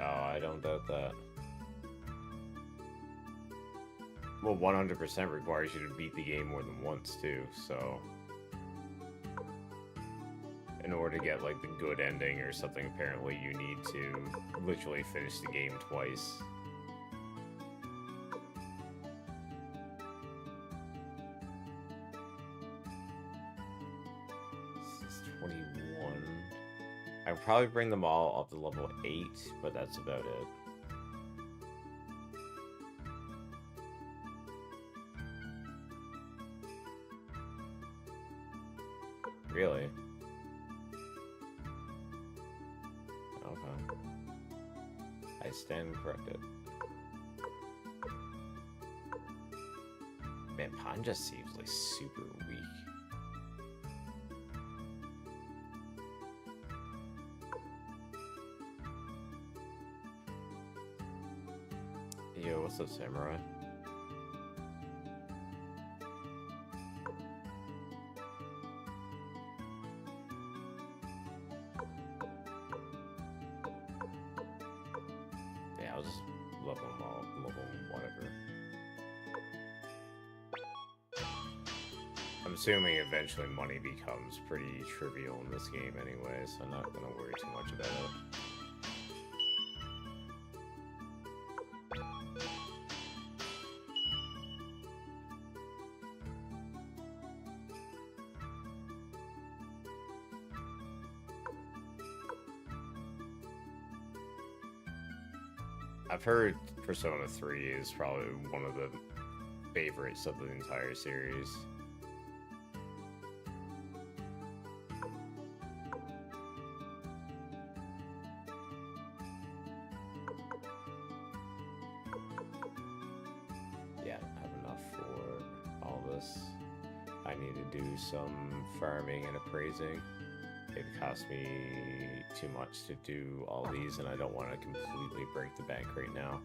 Oh, I don't doubt that. Well, 100% requires you to beat the game more than once, too, so... In order to get, like, the good ending or something, apparently you need to literally finish the game twice. This is 21. I would probably bring them all up to level 8, but that's about it. Really? stand corrected. Man, Pawn just seems like super weak. Yo, what's up, Samurai? Yeah, I'll just level them all, level them, whatever. I'm assuming eventually money becomes pretty trivial in this game anyway, so I'm not gonna worry too much about it. I've heard Persona 3 is probably one of the favorites of the entire series. Yeah, I don't have enough for all this. I need to do some farming and appraising. It costs me too much to do all these, and I don't want to completely break the bank right now.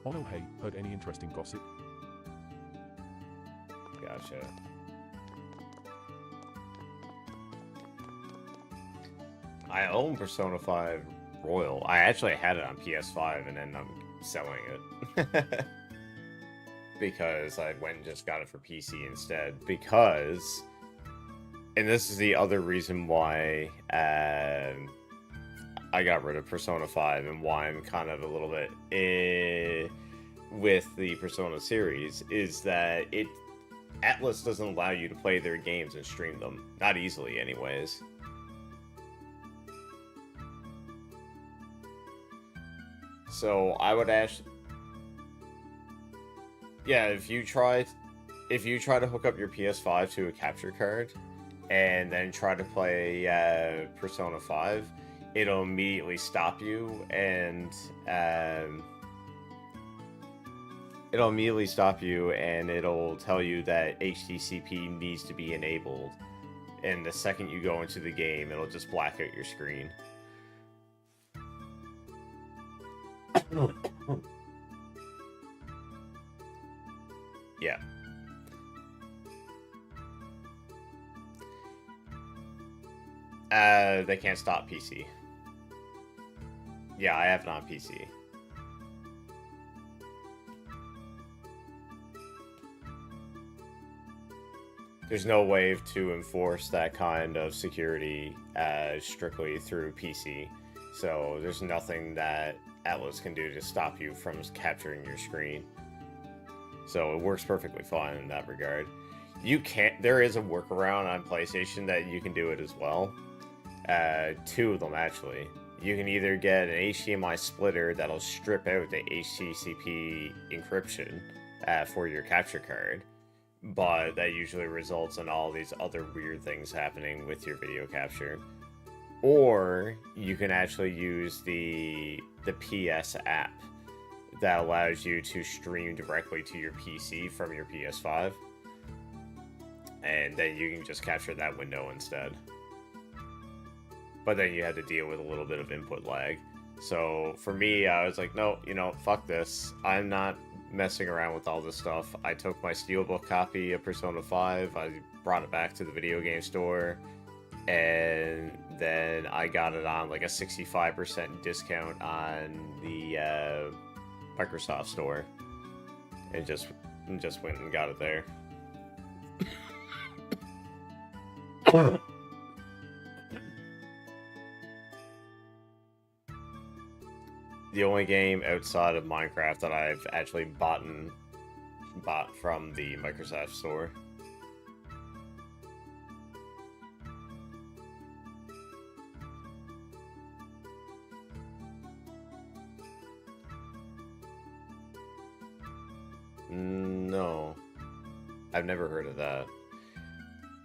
Oh no, hey, heard any interesting gossip? Gotcha. I own Persona 5 Royal. I actually had it on PS5 and then I'm selling it. Because I went and just got it for PC instead. Because, and this is the other reason why I got rid of Persona 5 and why I'm kind of a little bit with the Persona series, is that Atlas doesn't allow you to play their games and stream them. Not easily, anyways. So I would actually, yeah, if you try to hook up your PS5 to a capture card and then try to play Persona 5, it'll immediately stop you and it'll tell you that HTTP needs to be enabled. And the second you go into the game, it'll just black out your screen. Yeah. They can't stop PC. Yeah, I have it on PC. There's no way to enforce that kind of security strictly through PC. So there's nothing that Atlas can do to stop you from capturing your screen. So it works perfectly fine in that regard. There is a workaround on PlayStation that you can do it as well. Two of them, actually. You can either get an HDMI splitter that'll strip out the HTTP encryption for your capture card, but that usually results in all these other weird things happening with your video capture. Or you can actually use the PS app that allows you to stream directly to your PC from your PS5, and then you can just capture that window instead. But then you had to deal with a little bit of input lag. So for me, I was like, no, fuck this. I'm not messing around with all this stuff. I took my Steelbook copy of Persona 5, I brought it back to the video game store, and then I got it on like a 65% discount on the Microsoft store, and just went and got it there. the only game outside of Minecraft that I've actually bought from the Microsoft Store. No, I've never heard of that.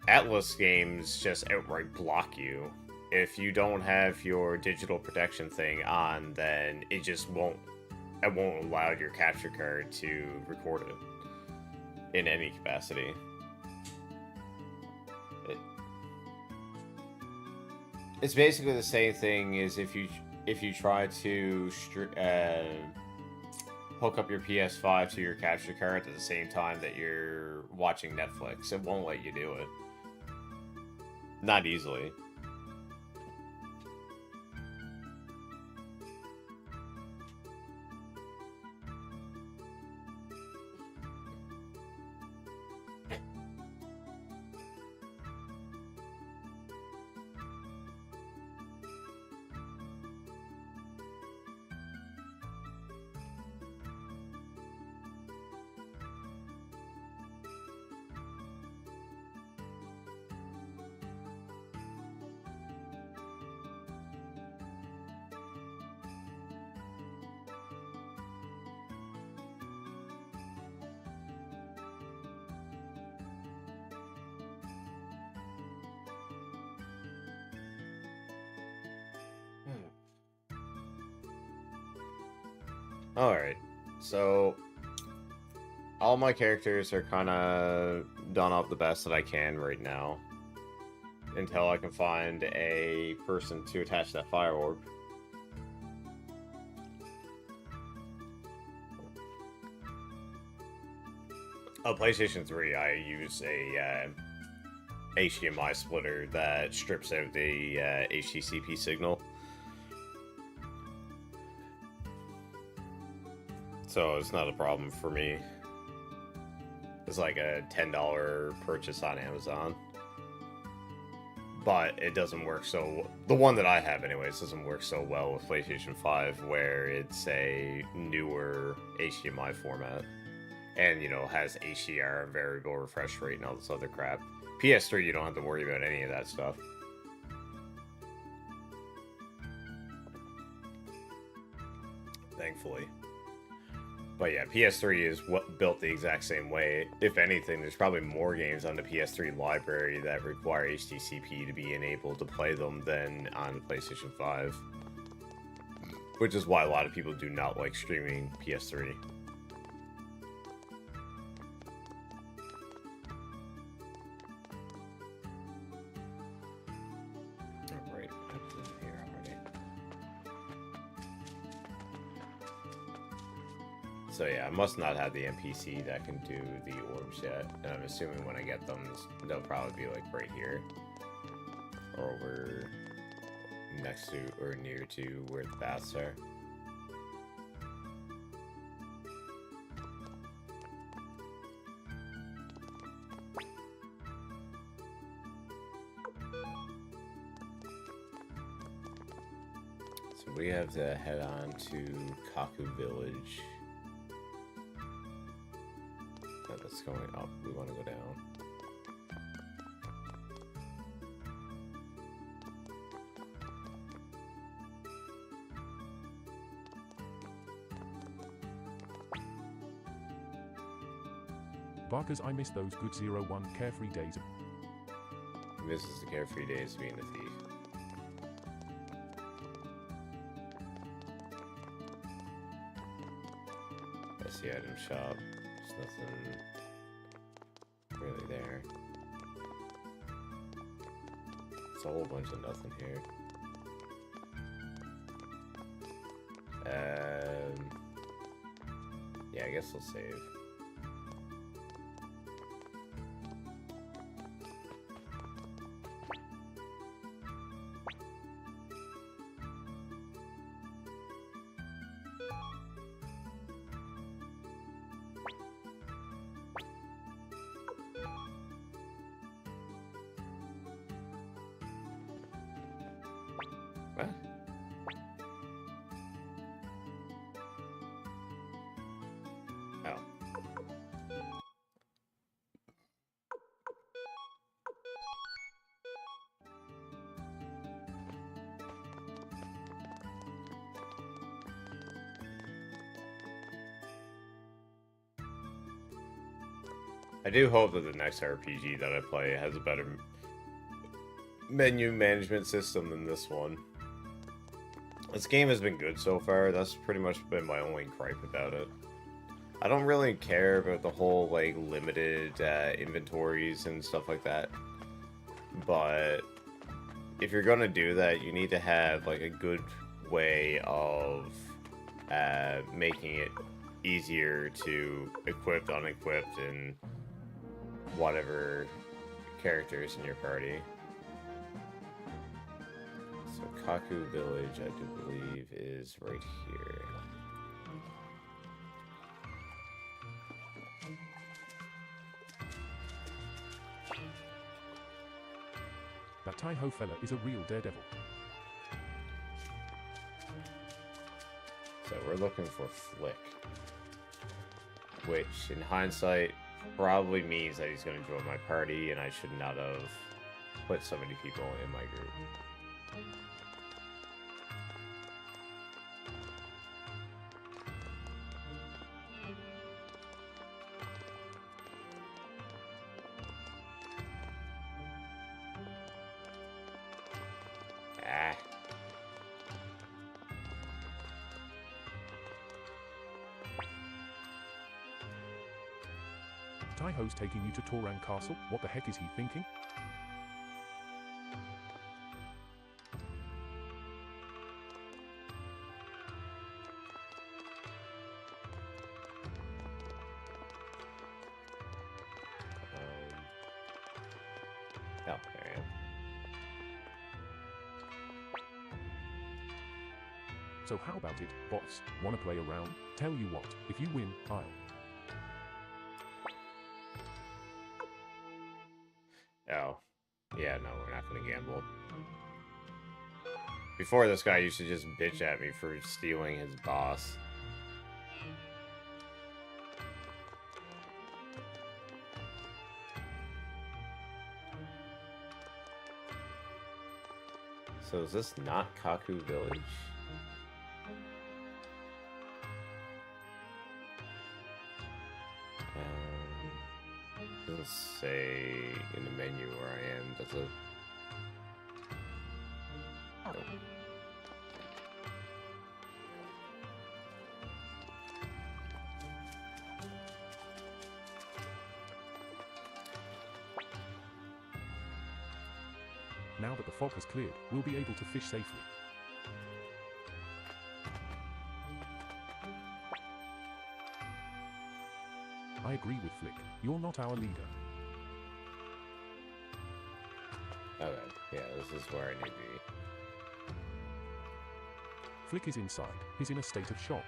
Atlas games just outright block you. If you don't have your digital protection thing on, then it just won't. It won't allow your capture card to record it in any capacity. It's basically the same thing as if you try to hook up your PS5 to your capture card at the same time that you're watching Netflix. It won't let you do it. Not easily. Alright, so all my characters are kind of done up the best that I can right now. Until I can find a person to attach that fire orb. On PlayStation 3, I use a HDMI splitter that strips out the HDCP signal. So it's not a problem for me. It's like a $10 purchase on Amazon. But it doesn't work so... The one that I have anyways doesn't work so well with PlayStation 5, where it's a newer HDMI format. And, you know, has HDR, variable refresh rate, and all this other crap. PS3, you don't have to worry about any of that stuff. Thankfully. But yeah, PS3 is what built the exact same way. If anything, there's probably more games on the PS3 library that require HDCP to be enabled to play them than on the PlayStation 5. Which is why a lot of people do not like streaming PS3. Alright, I've been here already. So yeah, I must not have the NPC that can do the orbs yet. And I'm assuming when I get them, they'll probably be like right here. Or over next to or near to where the baths are. So we have to head on to Kaku Village. Oh, that's going up. We want to go down. Barkers, I miss those good 01 carefree days. This is the carefree days of being a thief. That's the item shop. There's nothing really there. It's a whole bunch of nothing here. Yeah, I guess we'll save. What? I do hope that the next RPG that I play has a better menu management system than this one. This game has been good so far. That's pretty much been my only gripe about it. I don't really care about the whole, like, limited inventories and stuff like that. But if you're gonna do that, you need to have, like, a good way of making it easier to equip, unequipped, and whatever characters in your party. So Kaku Village, I do believe, is right here. That Tai-Ho fella is a real daredevil. So we're looking for Flick. Which, in hindsight, probably means that he's going to join my party, and I should not have put so many people in my group. Ah. Tai-Ho's taking you to Torang Castle? What the heck is he thinking? Oh, there I am. So how about it, boss? Wanna play around? Tell you what, if you win, I'll... Oh. Yeah, no, we're not gonna gamble. Before, this guy used to just bitch at me for stealing his boss. So is this not Kaku Village? Doesn't say in the menu where I am, does it? Nope. Now that the fog has cleared, we'll be able to fish safely. I agree with Flick. You're not our leader. Okay, yeah, this is where I need to be. Flick is inside. He's in a state of shock.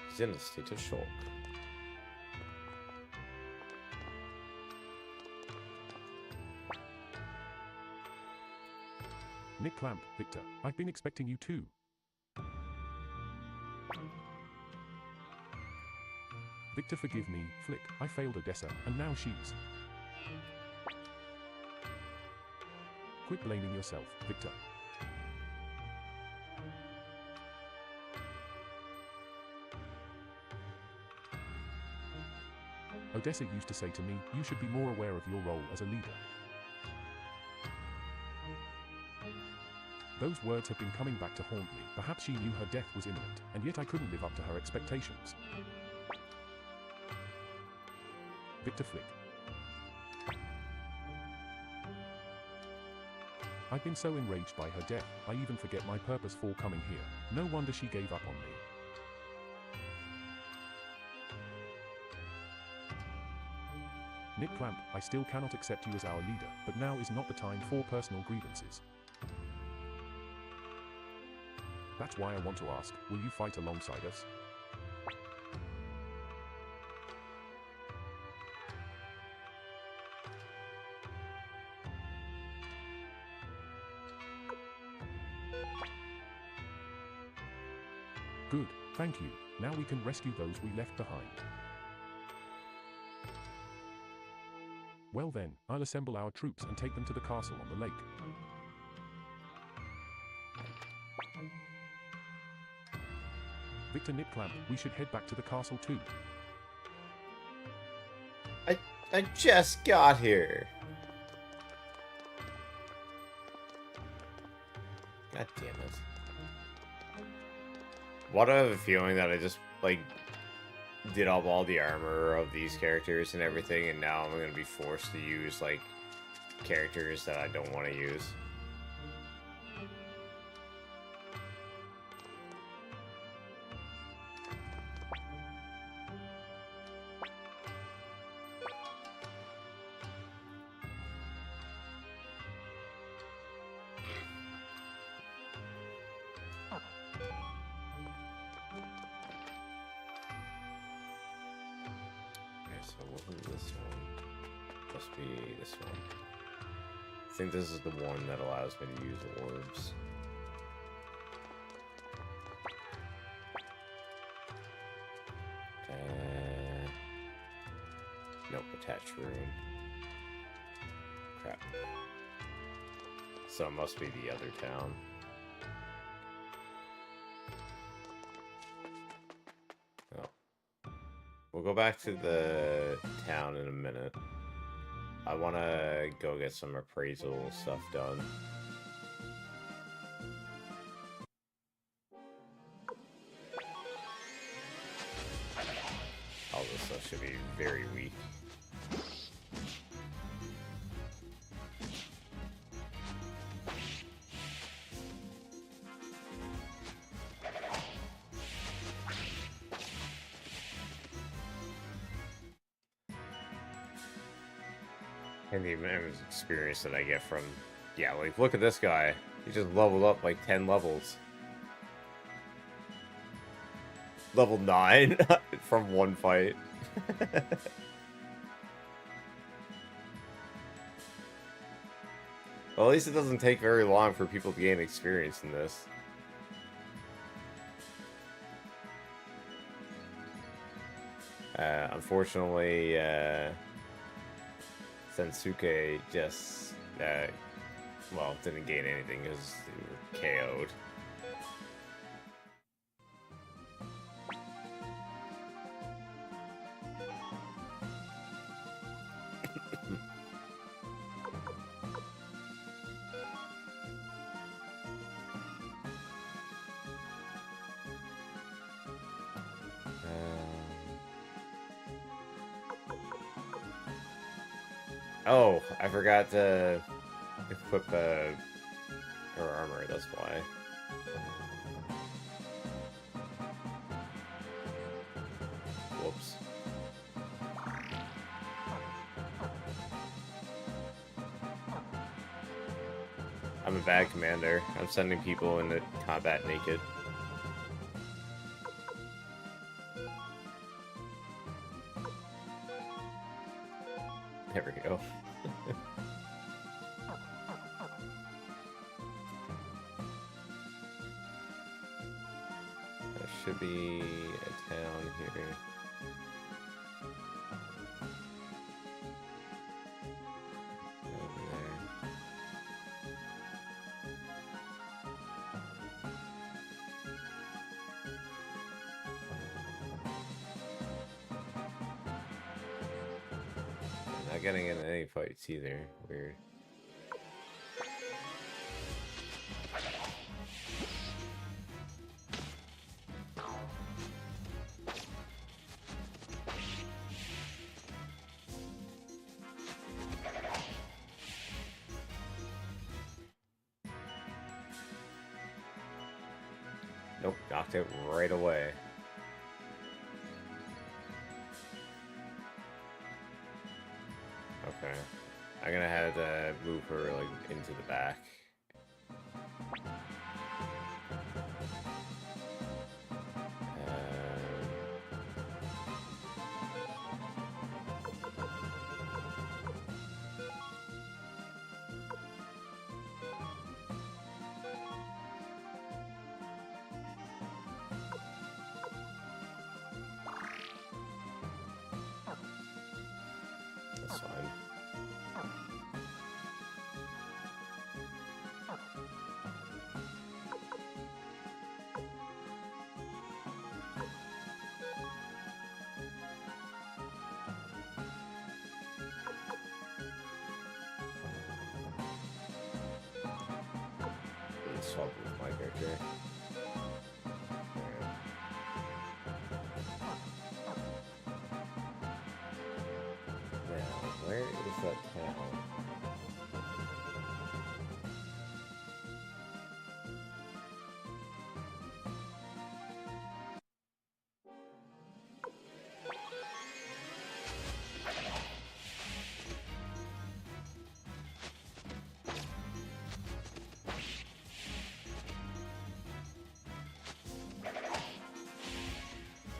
He's in a state of shock. Nick Clamp, Victor, I've been expecting you too. Victor, forgive me, Flick, I failed Odessa, and now she's... Quit blaming yourself, Victor. Odessa used to say to me, you should be more aware of your role as a leader. Those words have been coming back to haunt me. Perhaps she knew her death was imminent, and yet I couldn't live up to her expectations. Victor Flick. I've been so enraged by her death, I even forget my purpose for coming here. No wonder she gave up on me. Nick Clamp, I still cannot accept you as our leader, but now is not the time for personal grievances. That's why I want to ask, will you fight alongside us? Good, thank you. Now we can rescue those we left behind. Well then, I'll assemble our troops and take them to the castle on the lake. Victor Nipclamp, we should head back to the castle too. I just got here. God damn it. Why do I have a feeling that I just, like, did up all the armor of these characters and everything, and now I'm going to be forced to use, like, characters that I don't want to use? So what was this one? Must be this one. I think this is the one that allows me to use orbs. Nope, attach rune. Crap. So it must be the other town. We'll go back to the town in a minute. I want to go get some appraisal stuff done. All this stuff should be very weak. And the amount of experience that I get from... Yeah, like, look at this guy. He just leveled up like 10 levels. Level 9 from one fight. Well, at least it doesn't take very long for people to gain experience in this. Unfortunately, Sensuke just, well, didn't gain anything because they were KO'd. Oh, I forgot to equip her armor, that's why. Whoops. I'm a bad commander. I'm sending people into combat naked. There we go. There should be a town here. Over there. Not getting in any fights either. Weird. Nope, knocked it right away. Okay. I'm gonna have to move her like into the back. That's fine. swap with my character. Now, where is that town?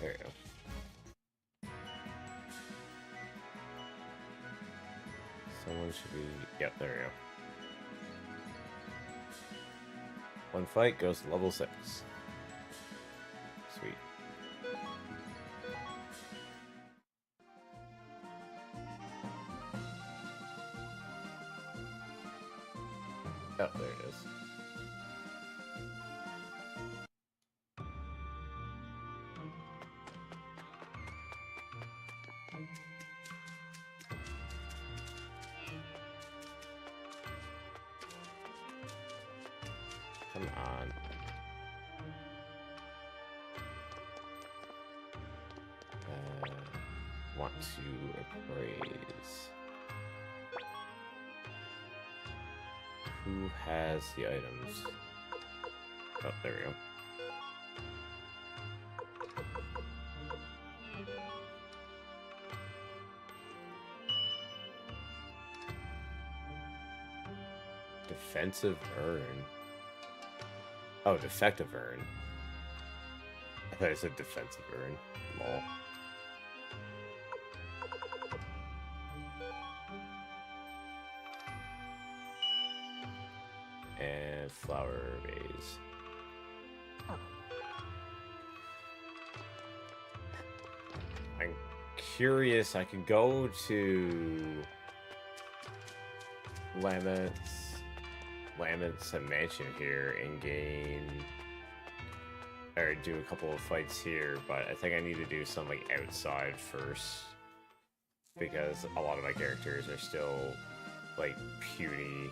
There we go. Someone should be... Yep, there we go. One fight goes to level 6. Sweet. Oh, there it is. Come on. Want to appraise. Who has the items? Oh, there we go. Defensive urn. Oh, defective urn. I thought it said defensive urn. Lol. And flower vase. I'm curious. I can go to Lamet's mansion here and gain, or do a couple of fights here, but I think I need to do some like outside first because a lot of my characters are still like puny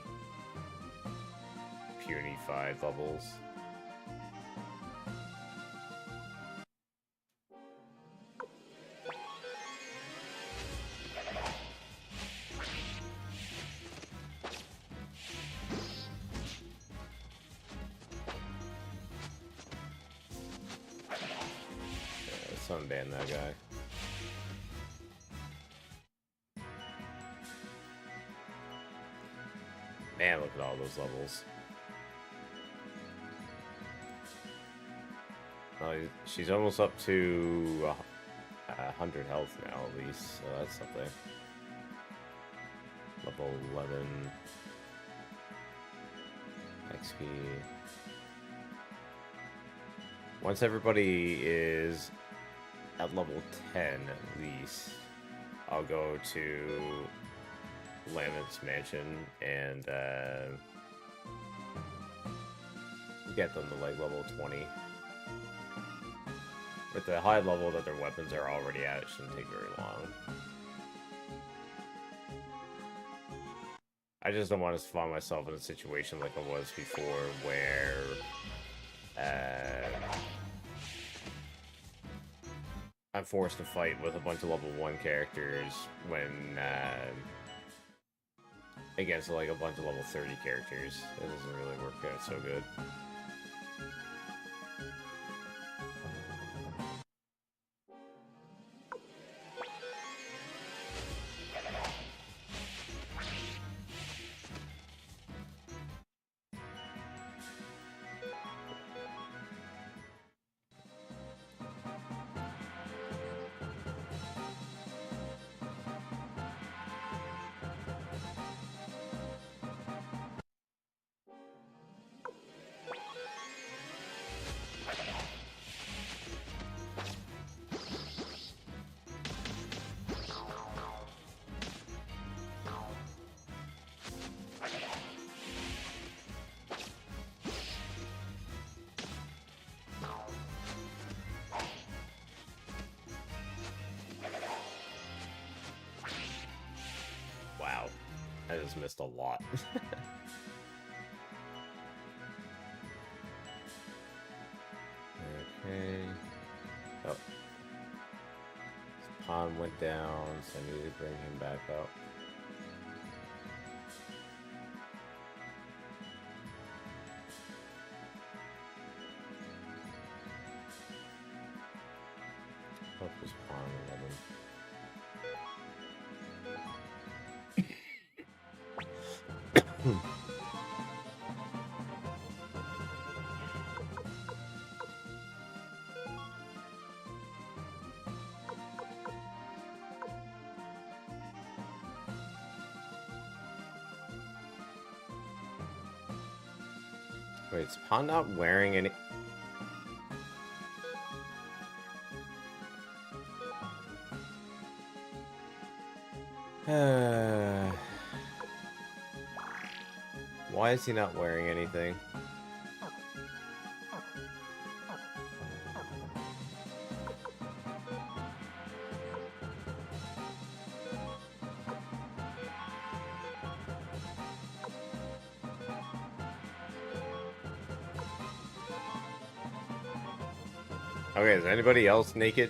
5 levels. Sunban that guy. Man, look at all those levels. She's almost up to 100 health now, at least, so that's something. Level 11 XP. Once everybody is at level 10 at least, I'll go to Lamet's mansion and get them to like level 20. With the high level that their weapons are already at, it shouldn't take very long. I just don't want to find myself in a situation like I was before where I'm forced to fight with a bunch of level 1 characters when against like a bunch of level 30 characters. It doesn't really work out so good. I just missed a lot. Okay. Oh. His pawn went down, so I need to bring him back up. Up his pawn 11. Wait, is pawn not wearing any... Why is he not wearing anything? Okay, is anybody else naked?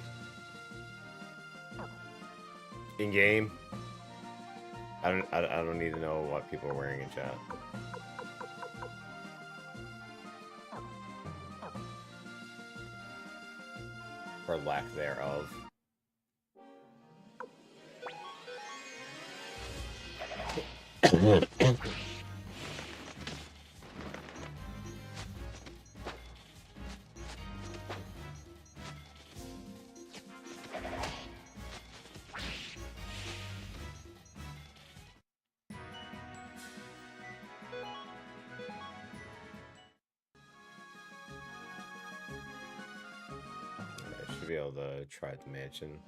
In game? I don't need to know what people are wearing in chat. Or lack thereof. I should be able to try the mansion.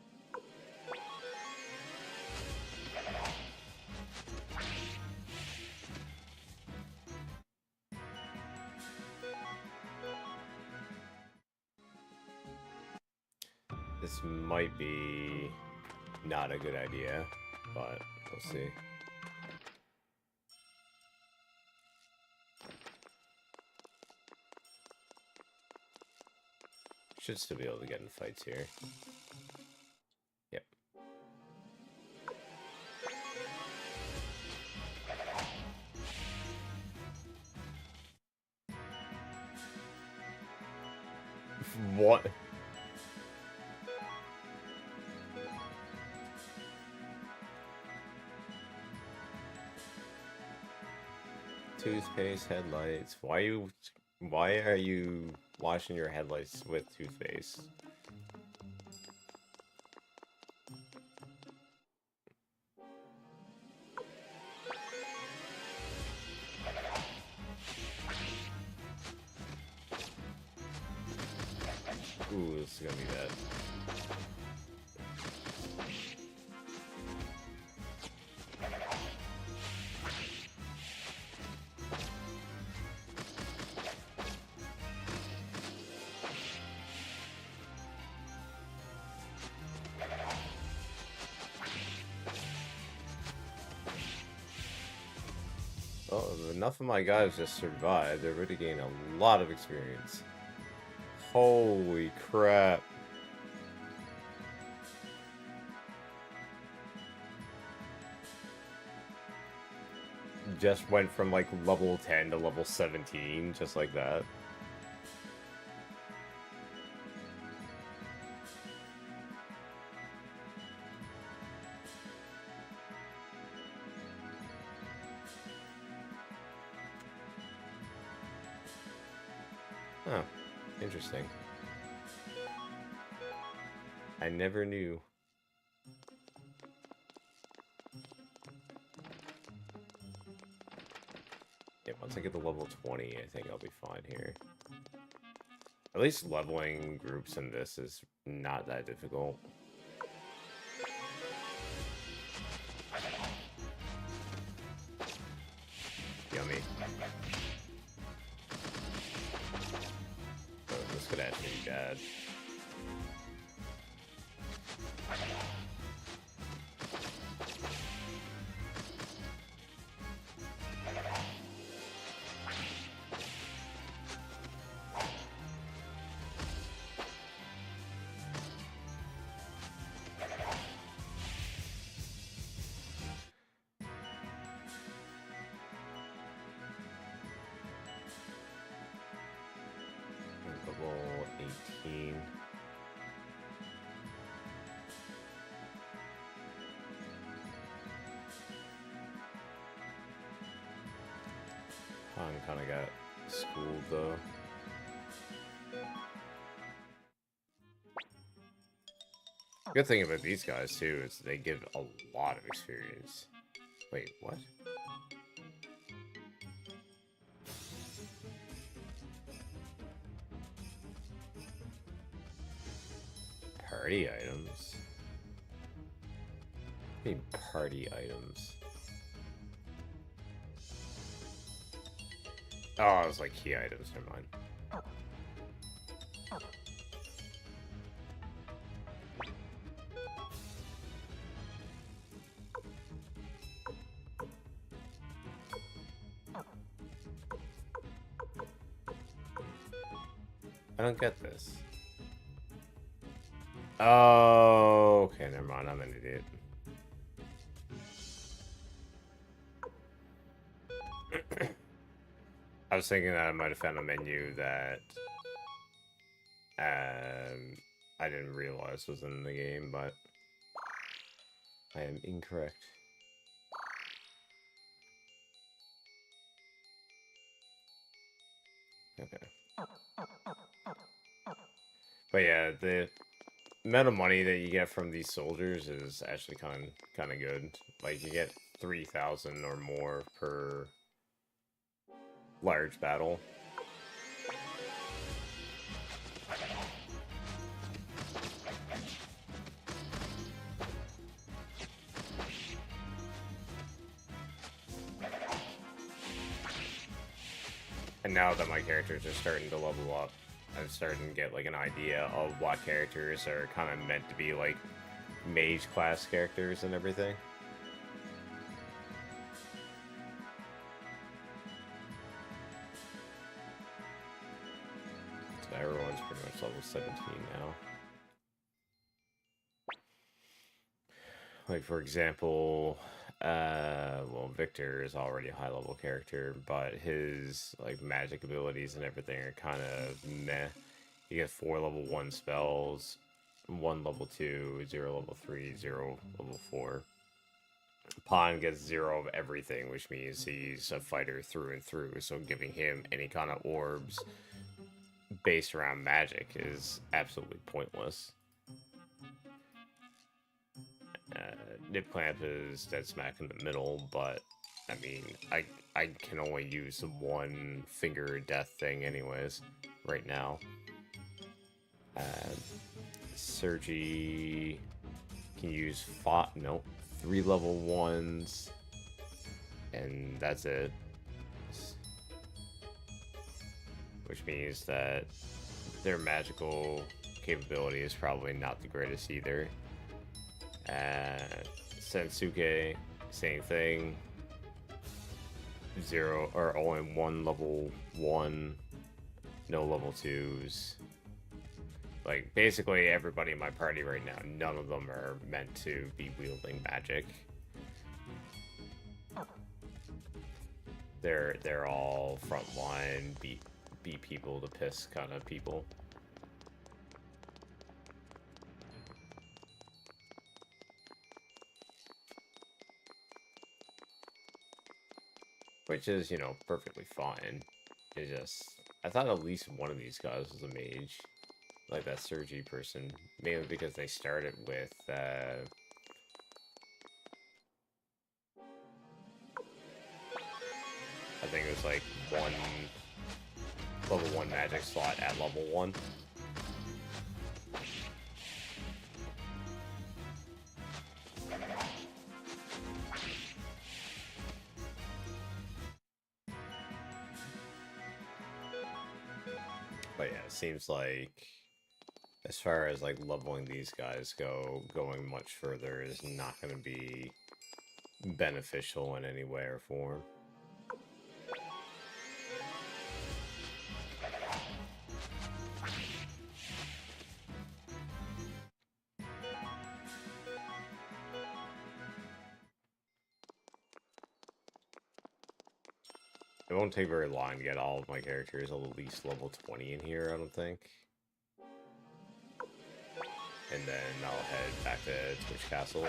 This might be not a good idea, but we'll see. Should still be able to get in fights here. Yep. What? Toothpaste, headlights. Why are you washing your headlights with toothpaste? Ooh, this is gonna be bad. Well, enough of my guys just survived. They're ready to gain a lot of experience. Holy crap. Just went from like level 10 to level 17, just like that. Oh, interesting. I never knew. Yeah, once I get to level 20, I think I'll be fine here. At least leveling groups in this is not that difficult. Yummy. Oh, this could actually be bad. Han kind of got schooled though. Good thing about these guys too is they give a lot of experience. Wait, what? Party items? What do you mean party items? Oh, it was like key items, never mind. I don't get this. Oh, okay, never mind. I'm an idiot. I was thinking that I might have found a menu that I didn't realize was in the game, but I am incorrect. Okay. But yeah, the amount of money that you get from these soldiers is actually kind of good. Like you get 3,000 or more per large battle. And now that my characters are starting to level up, I'm starting to get like an idea of what characters are kind of meant to be like mage class characters and everything. So everyone's pretty much level 17 now. Like for example, well, Victor is already a high level character, but his like magic abilities and everything are kind of meh. You get 4 level 1 spells, 1 level 2, 0 level 3, 0 level 4. Pawn gets 0 of everything, which means he's a fighter through and through, so giving him any kind of orbs based around magic is absolutely pointless. Nip Clamp is dead smack in the middle, but I mean, I can only use the one finger death thing anyways, right now. Sergi can use 3 level 1s, and that's it. Which means that their magical capability is probably not the greatest either. Sensuke, same thing. 0 or only 1 level 1, no level 2s. Like basically everybody in my party right now, none of them are meant to be wielding magic. They're all frontline beat people to piss kind of people. Which is, you know, perfectly fine. It's just, I thought at least one of these guys was a mage. Like that Sergi person. Mainly because they started with, I think it was like level 1 magic slot at level 1. But yeah, it seems like as far as like leveling these guys going much further is not going to be beneficial in any way or form. It won't take very long to get all of my characters at least level 20 in here, I don't think. And then I'll head back to Twitch Castle.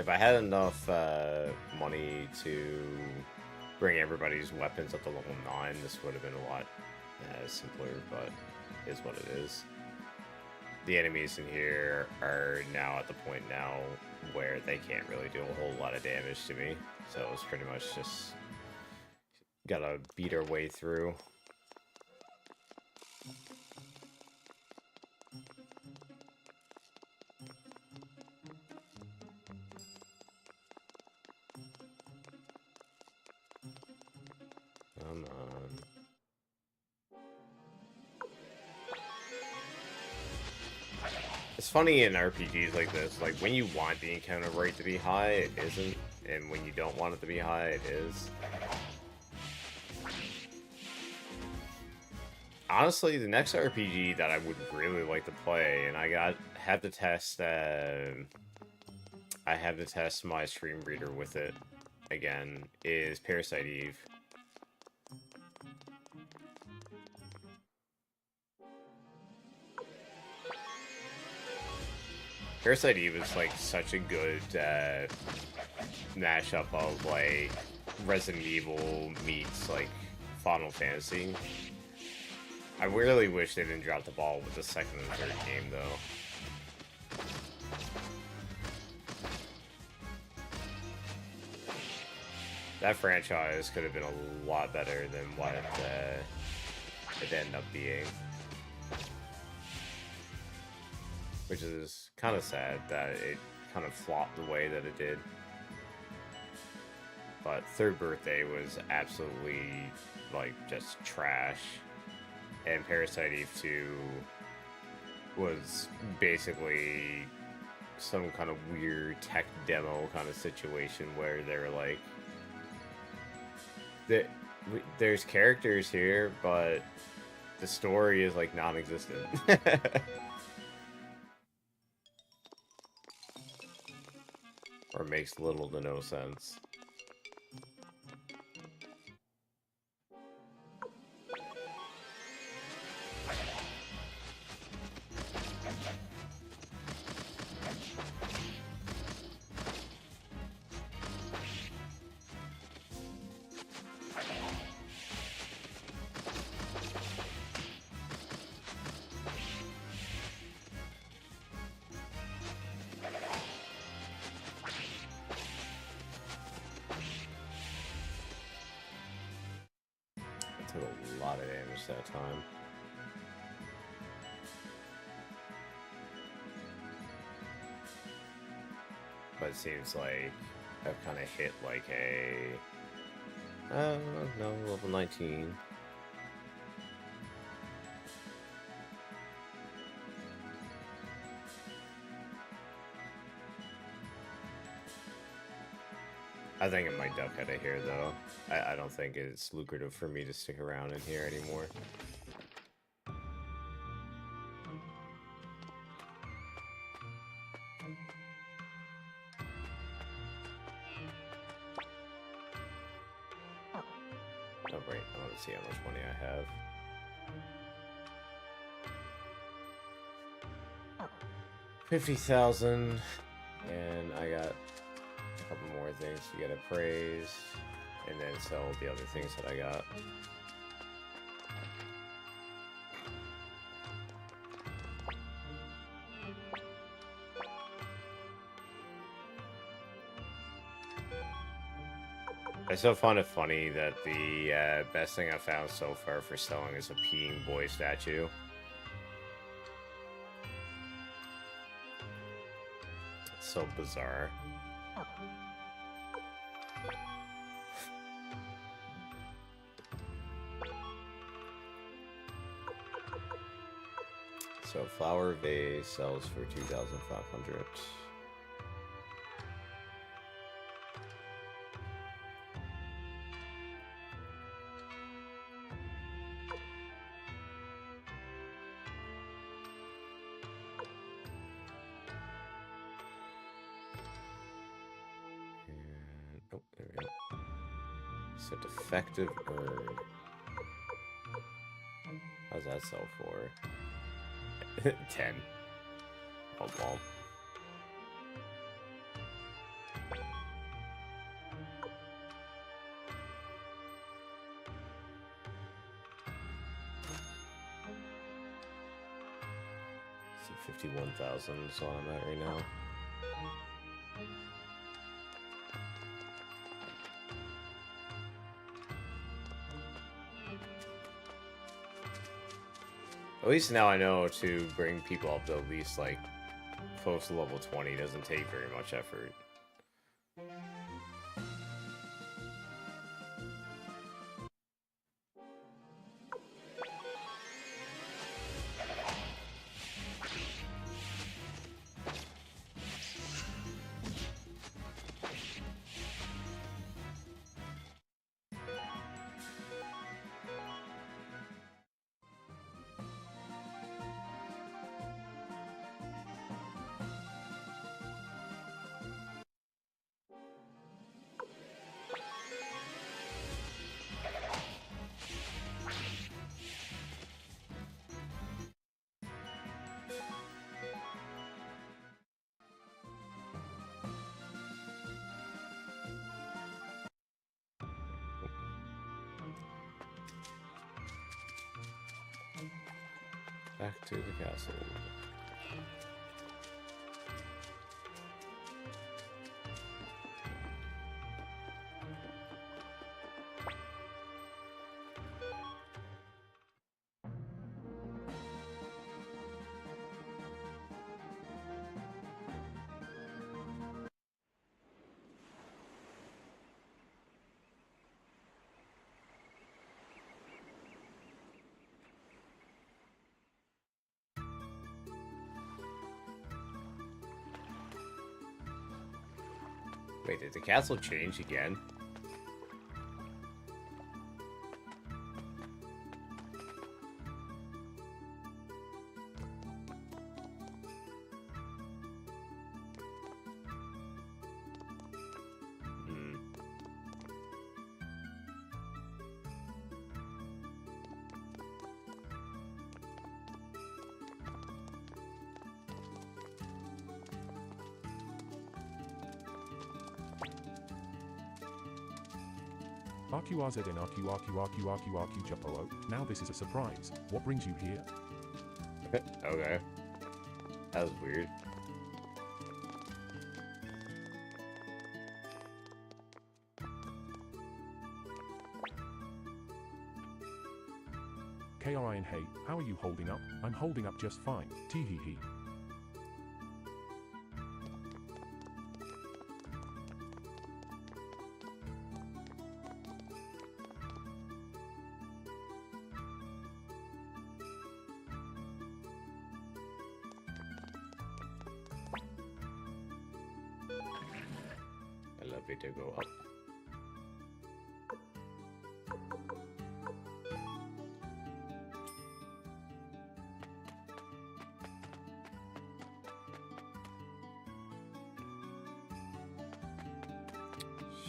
If I had enough money to bring everybody's weapons up to level 9, this would have been a lot simpler, but it is what it is. The enemies in here are now at the point now where they can't really do a whole lot of damage to me, so it's pretty much just gotta beat our way through. Come on. It's funny in RPGs like this, like when you want the encounter rate to be high, it isn't, and when you don't want it to be high, it is. Honestly, the next RPG that I would really like to play, and I have to test my stream reader with it again, is Parasite Eve. Parasite Eve is like such a good mashup of like Resident Evil meets like Final Fantasy. I really wish they didn't drop the ball with the second and third game though. That franchise could have been a lot better than what it ended up being. Which is kind of sad that it kind of flopped the way that it did. But Third Birthday was absolutely, like, just trash. And Parasite Eve 2 was basically some kind of weird tech demo kind of situation where they were like, there's characters here, but the story is like non-existent. Or makes little to no sense. Took a lot of damage that time. But it seems like I've kind of hit like a... no, level 19. I think it might duck out of here, though. I don't think it's lucrative for me to stick around in here anymore. Oh, great. I want to see how much money I have. $50,000, and I got a couple more things to get appraised, and then sell the other things that I got. I still find it funny that the best thing I've found so far for selling is a peeing boy statue. It's so bizarre. So flower vase sells for 2,500. Oh, there we go. So defective urn. How's that sell for? 10. Oh, well. 51,000 is what I'm at right now. At least now I know to bring people up to at least, like, close to level 20 doesn't take very much effort. Back to the castle. Wait, did the castle change again? RQRZN RQ Japolo. Now this is a surprise. What brings you here? Okay. That was weird. KRI and hey, how are you holding up? I'm holding up just fine. Tee hee hee. Elevator go up.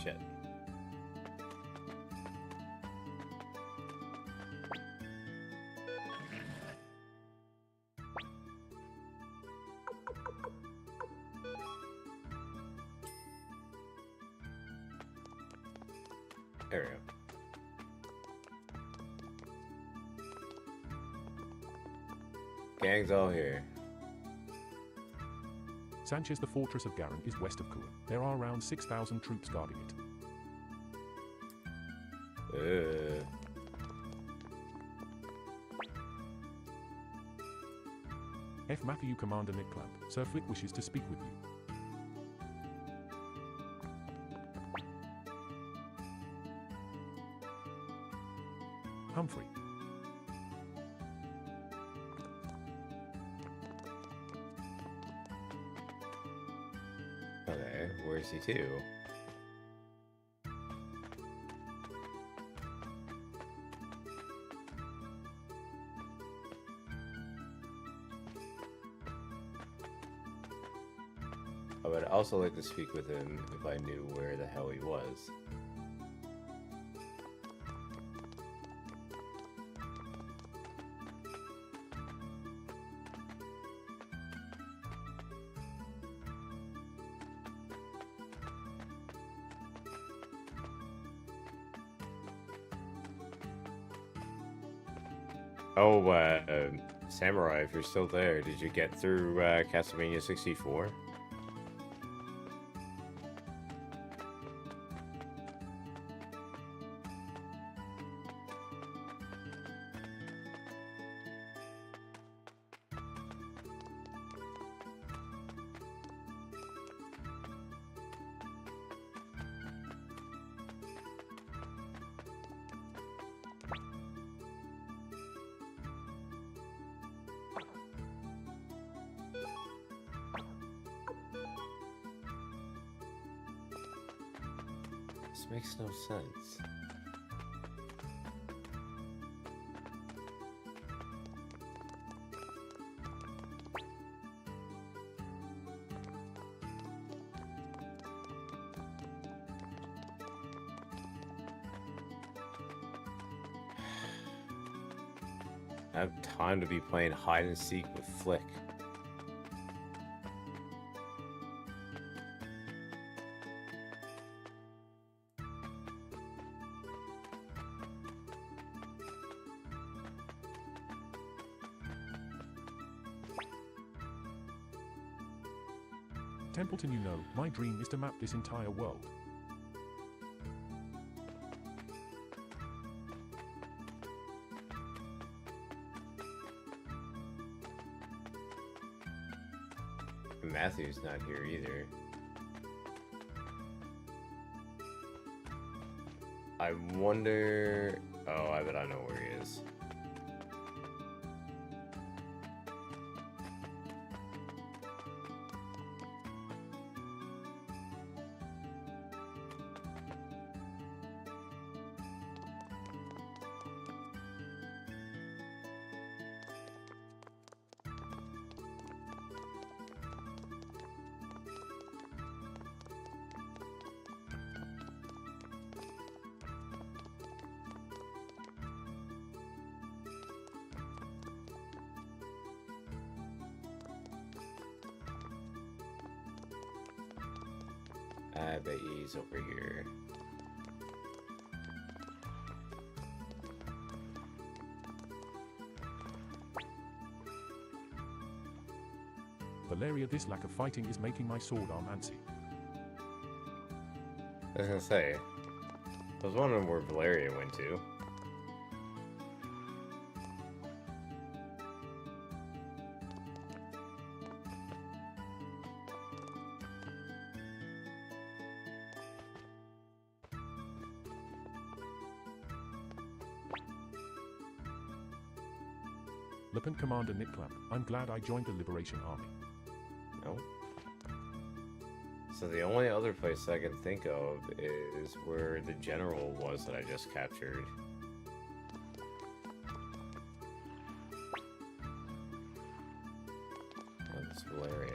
Shit. There we go. Gang's all here. Sanchez, the fortress of Garin, is west of Kuan. There are around 6,000 troops guarding it. F. Matthew, Commander Nick Clamp. Sir Flick wishes to speak with you. Humphrey. Okay, where's he to? I would also like to speak with him if I knew where the hell he was. Oh, Samurai, if you're still there, did you get through Castlevania 64? This makes no sense. I have time to be playing hide and seek with Flick. Templeton, you know, my dream is to map this entire world. Matthew's not here either. I wonder... Oh, I bet I know where he is. I bet he's over here. Valeria, this lack of fighting is making my sword arm antsy. I was gonna say, I was wondering where Valeria went to. Lieutenant Commander Nick Clamp, I'm glad I joined the Liberation Army. No. So the only other place I can think of is where the general was that I just captured. Oh, that's Valeria.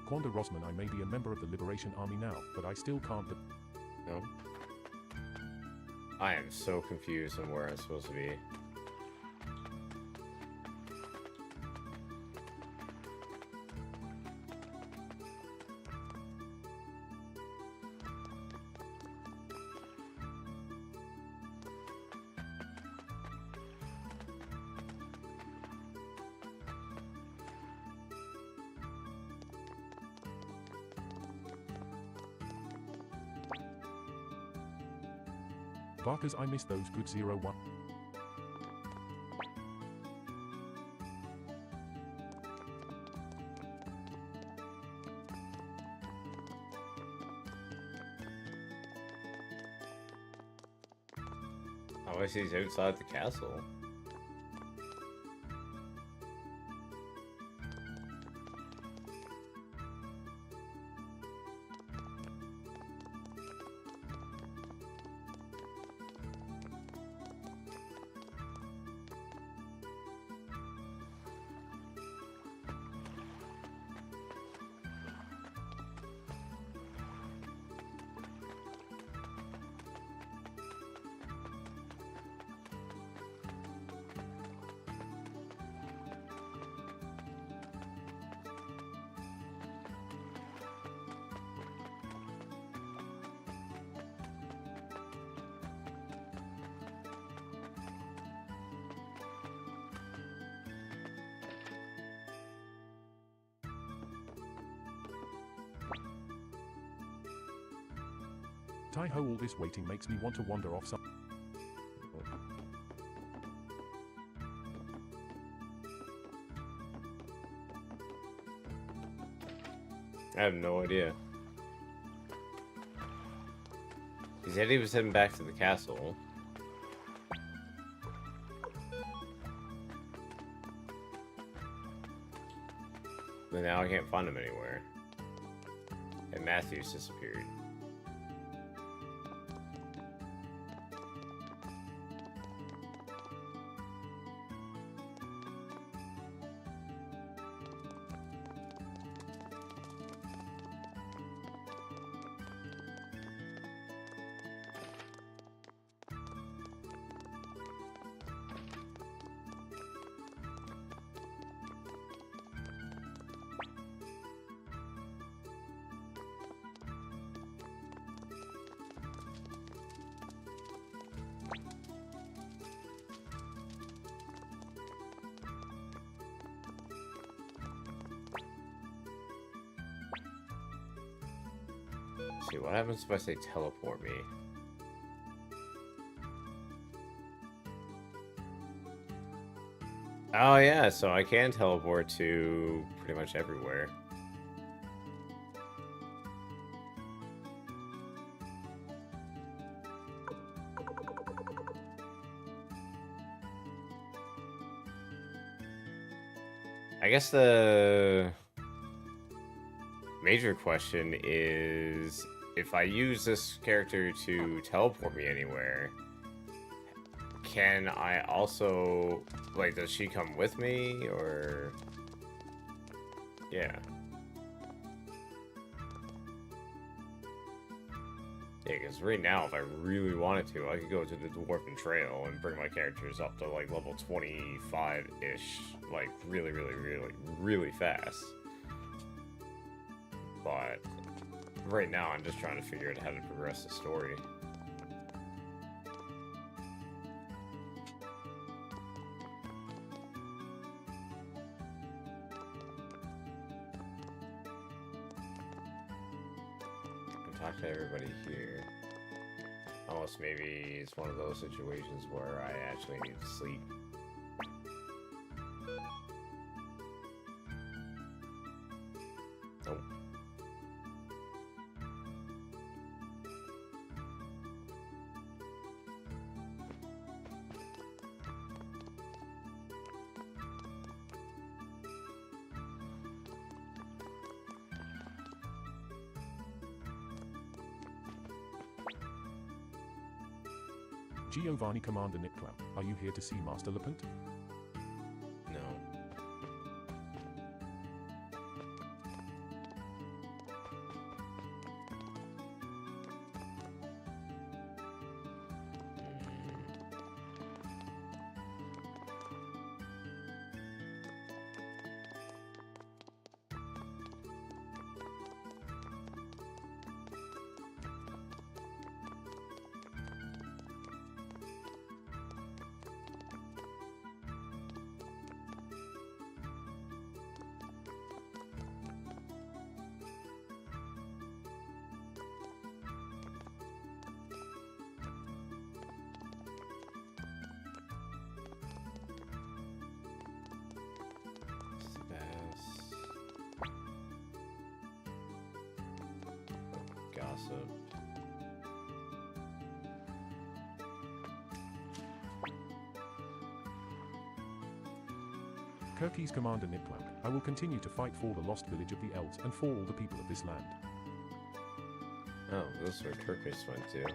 Quanda Rossman, I may be a member of the Liberation Army now, but I still can't. No. I am so confused on where I'm supposed to be. Barkers, I miss those good 01. Oh, I see he's outside the castle. Tai-ho, all this waiting makes me want to wander off some... I have no idea. He said he was heading back to the castle. But now I can't find him anywhere. And Matthew's disappeared. Let's see, what happens if I say teleport me? Oh yeah, so I can teleport to pretty much everywhere. I guess the major question is, if I use this character to teleport me anywhere, can I also, like, does she come with me, or... Yeah. Yeah, because right now, if I really wanted to, I could go to the Dwarven Trail and bring my characters up to, like, level 25-ish, like, really, really, really, really fast. But right now, I'm just trying to figure out how to progress the story. Talk to everybody here. Unless maybe it's one of those situations where I actually need to sleep. Nope. Giovanni, Commander Niclam, are you here to see Master Lepant? No. Gossip. Kirky's Commander Niclam, I will continue to fight for the lost village of the elves and for all the people of this land. Oh, this is where Turkish went to.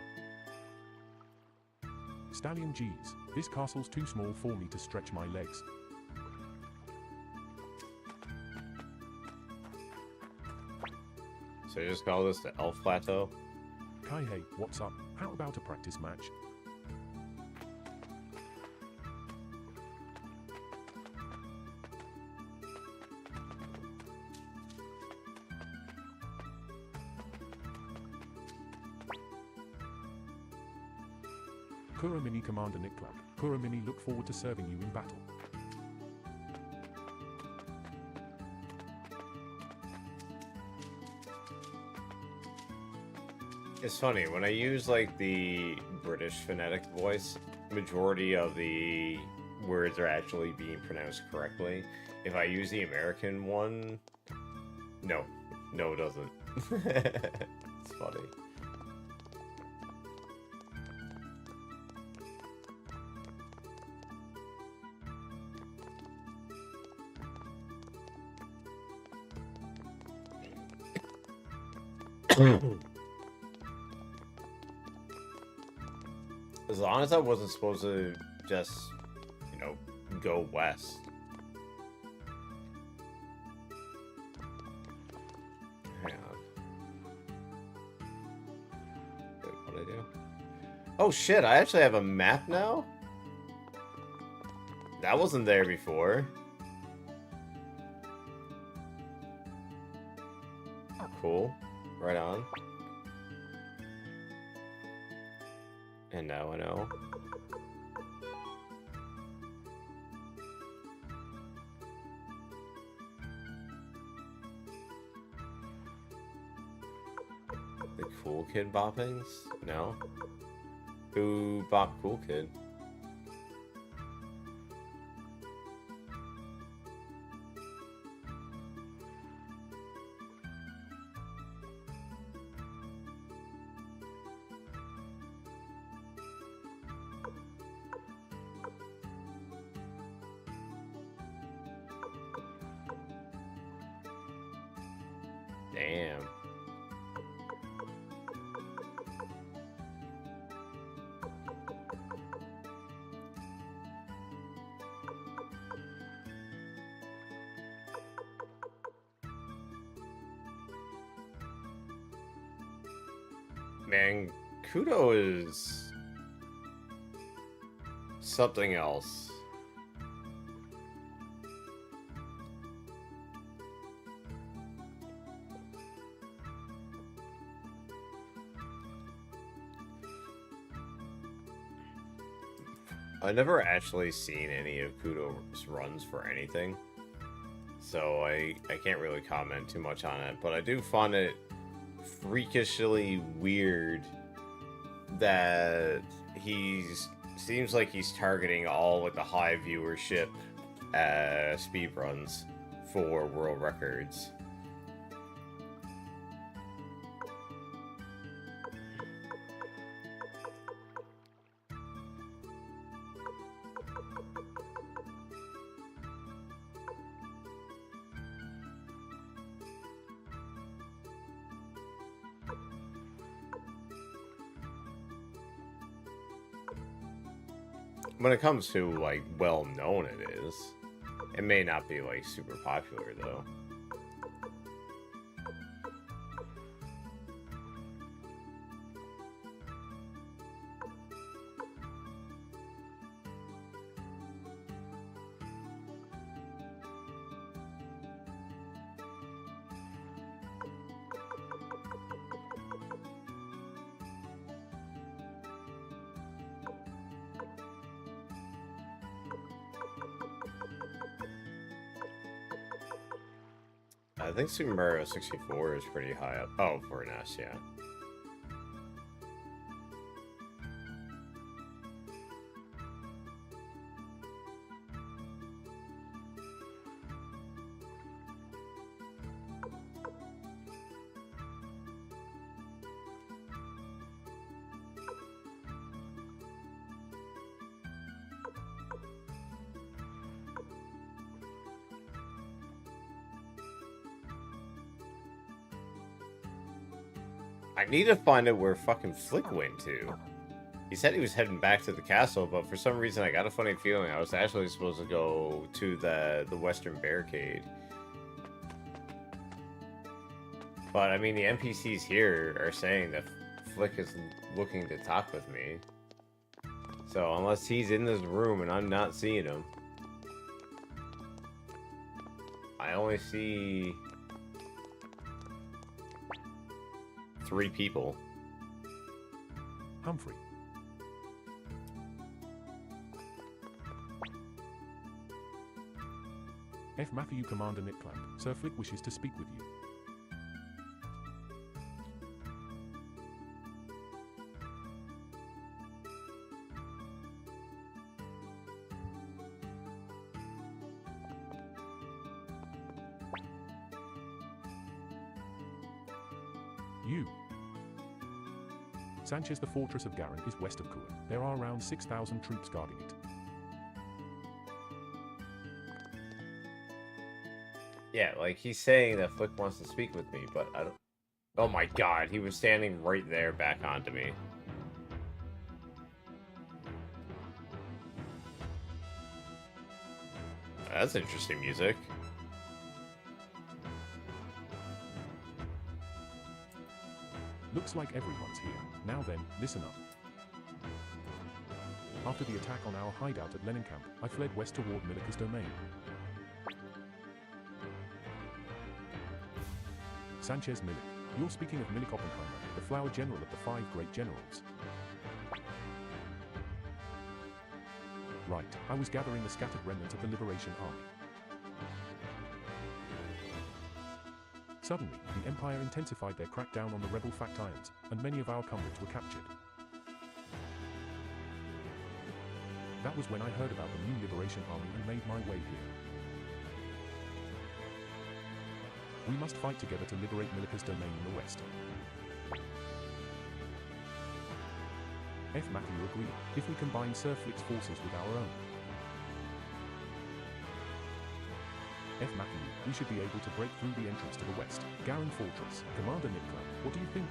Stallion G's, this castle's too small for me to stretch my legs. So you just call this the Elf Plateau? Kai, hey, what's up? How about a practice match? Kuramini, Commander Niclam. Kuramini, look forward to serving you in battle. It's funny, when I use like the British phonetic voice, majority of the words are actually being pronounced correctly. If I use the American one, no. No, it doesn't. It's funny. As long as I wasn't supposed to just, you know, go west. Hang on. Wait, what'd I do? Oh shit, I actually have a map now? That wasn't there before. Cool. Right on. And now I know. The Cool Kid boppings? No. Who bopped Cool Kid? Damn. Man, Kudo is something else. I've never actually seen any of Kudo's runs for anything, so I can't really comment too much on it, but I do find it freakishly weird that seems like he's targeting all with the high viewership speedruns for world records. When it comes to, like, well-known it is. It may not be, like, super popular, though. I think Super Mario 64 is pretty high up. Oh, for NES, yeah. I need to find out where fucking Flick went to. He said he was heading back to the castle, but for some reason I got a funny feeling I was actually supposed to go to the Western Barricade. But, I mean, the NPCs here are saying that Flick is looking to talk with me. So, unless he's in this room and I'm not seeing him, I only see 3 people. Humphrey. F. Matthew Commander Nitclamp. Sir Flick wishes to speak with you. You. Sanchez, the fortress of Garin is west of Kua. There are around 6,000 troops guarding it. Yeah, like he's saying that Flick wants to speak with me, but I don't... Oh my god, he was standing right there back onto me. That's interesting music. Looks like everyone's here. Now then, listen up. After the attack on our hideout at Lenincamp, I fled west toward Milika's domain. Sanchez Milik. You're speaking of Milik Oppenheimer, the flower general of the 5 great generals. Right, I was gathering the scattered remnants of the Liberation Army. Suddenly, the Empire intensified their crackdown on the rebel factions, and many of our comrades were captured. That was when I heard about the new Liberation Army and made my way here. We must fight together to liberate Milika's domain in the west. F. Matthew agreed, if we combine Sir Flick's forces with our own. F. Matthew, we should be able to break through the entrance to the west. Garin Fortress, Commander Nikla, what do you think?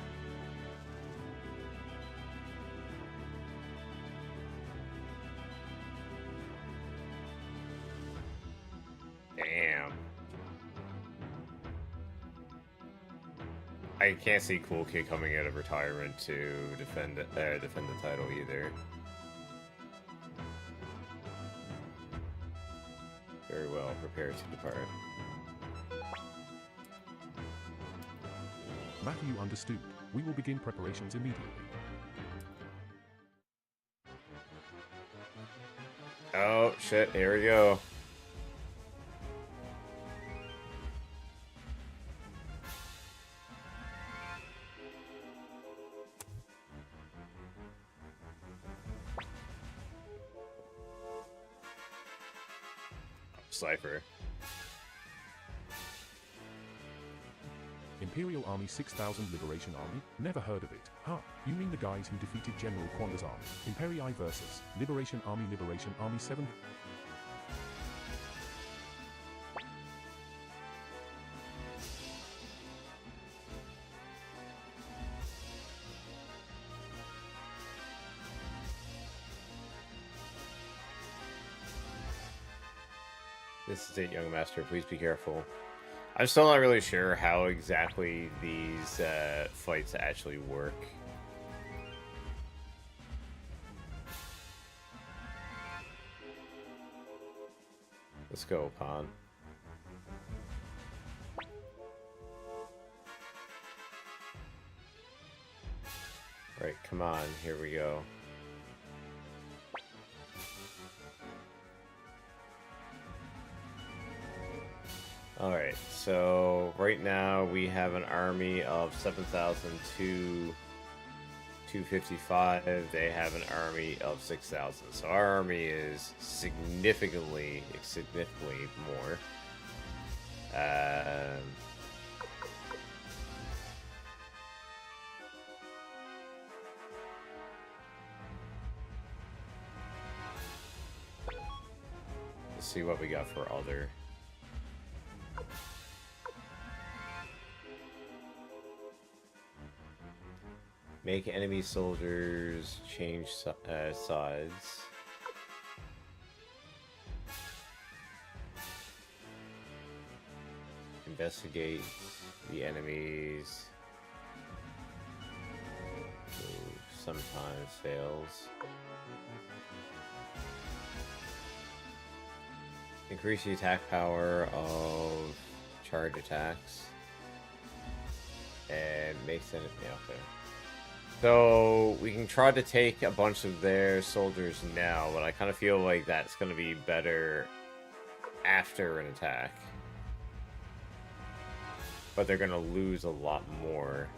Damn. I can't see Cool Kid coming out of retirement to defend the title either. Very well, prepare to depart. Matthew understood. We will begin preparations immediately. Oh shit, here we go. Cypher. Imperial Army 6,000 Liberation Army? Never heard of it. Huh, you mean the guys who defeated General Kwanda's army? Imperii versus Liberation Army 7? This is it, young master. Please be careful. I'm still not really sure how exactly these fights actually work. Let's go, Pawn. Right, come on. Here we go. Alright, so right now we have an army of 7,255. They have an army of 6,000. So our army is significantly more. Let's see what we got for other. Make enemy soldiers change sides. Investigate the enemies. Ooh, sometimes fails. Increase the attack power of charge attacks. And makes it... Yeah, okay. So, we can try to take a bunch of their soldiers now, but I kind of feel like that's going to be better after an attack. But they're going to lose a lot more.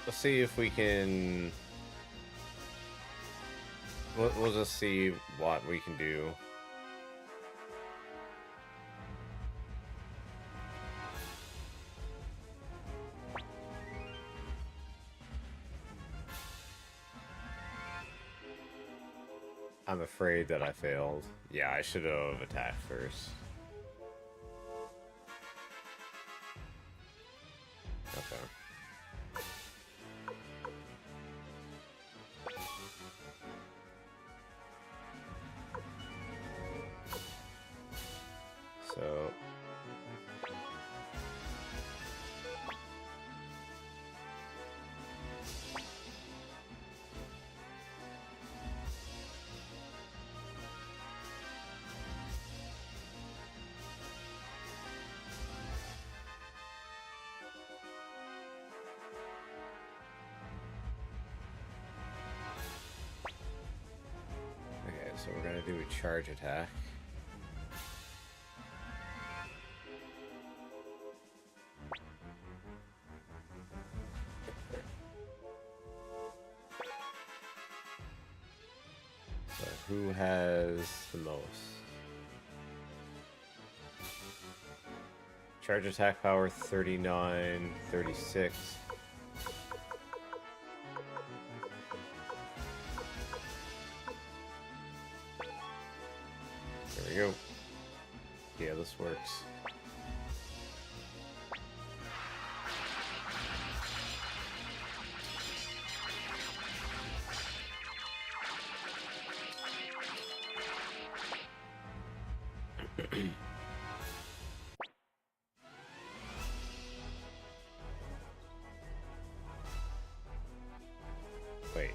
Let's see if we can. We'll just see what we can do. I'm afraid that I failed. Yeah, I should have attacked first. Okay. So... Okay, so we're gonna do a charge attack. So who has the most? Charge attack power 39, 36. There we go. Yeah, this works. Wait.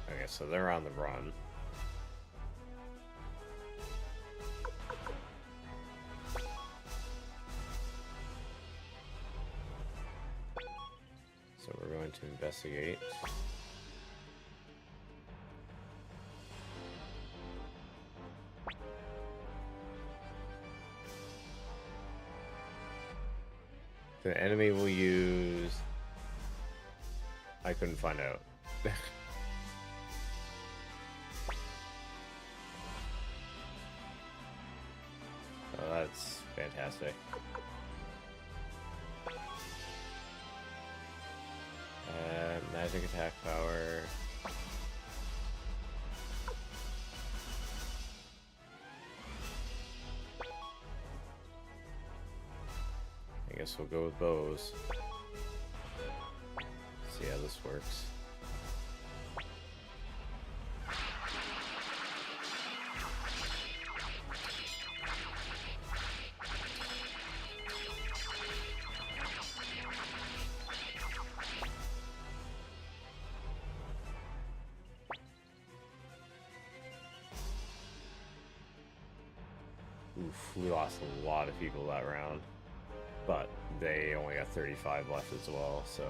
Okay, so they're on the run. So we're going to investigate. The enemy will use... I couldn't find out. Oh, that's fantastic. Magic attack power. I guess we'll go with bows. See how this works. Oof, we lost a lot of people that round. But they only got 35 left as well, so...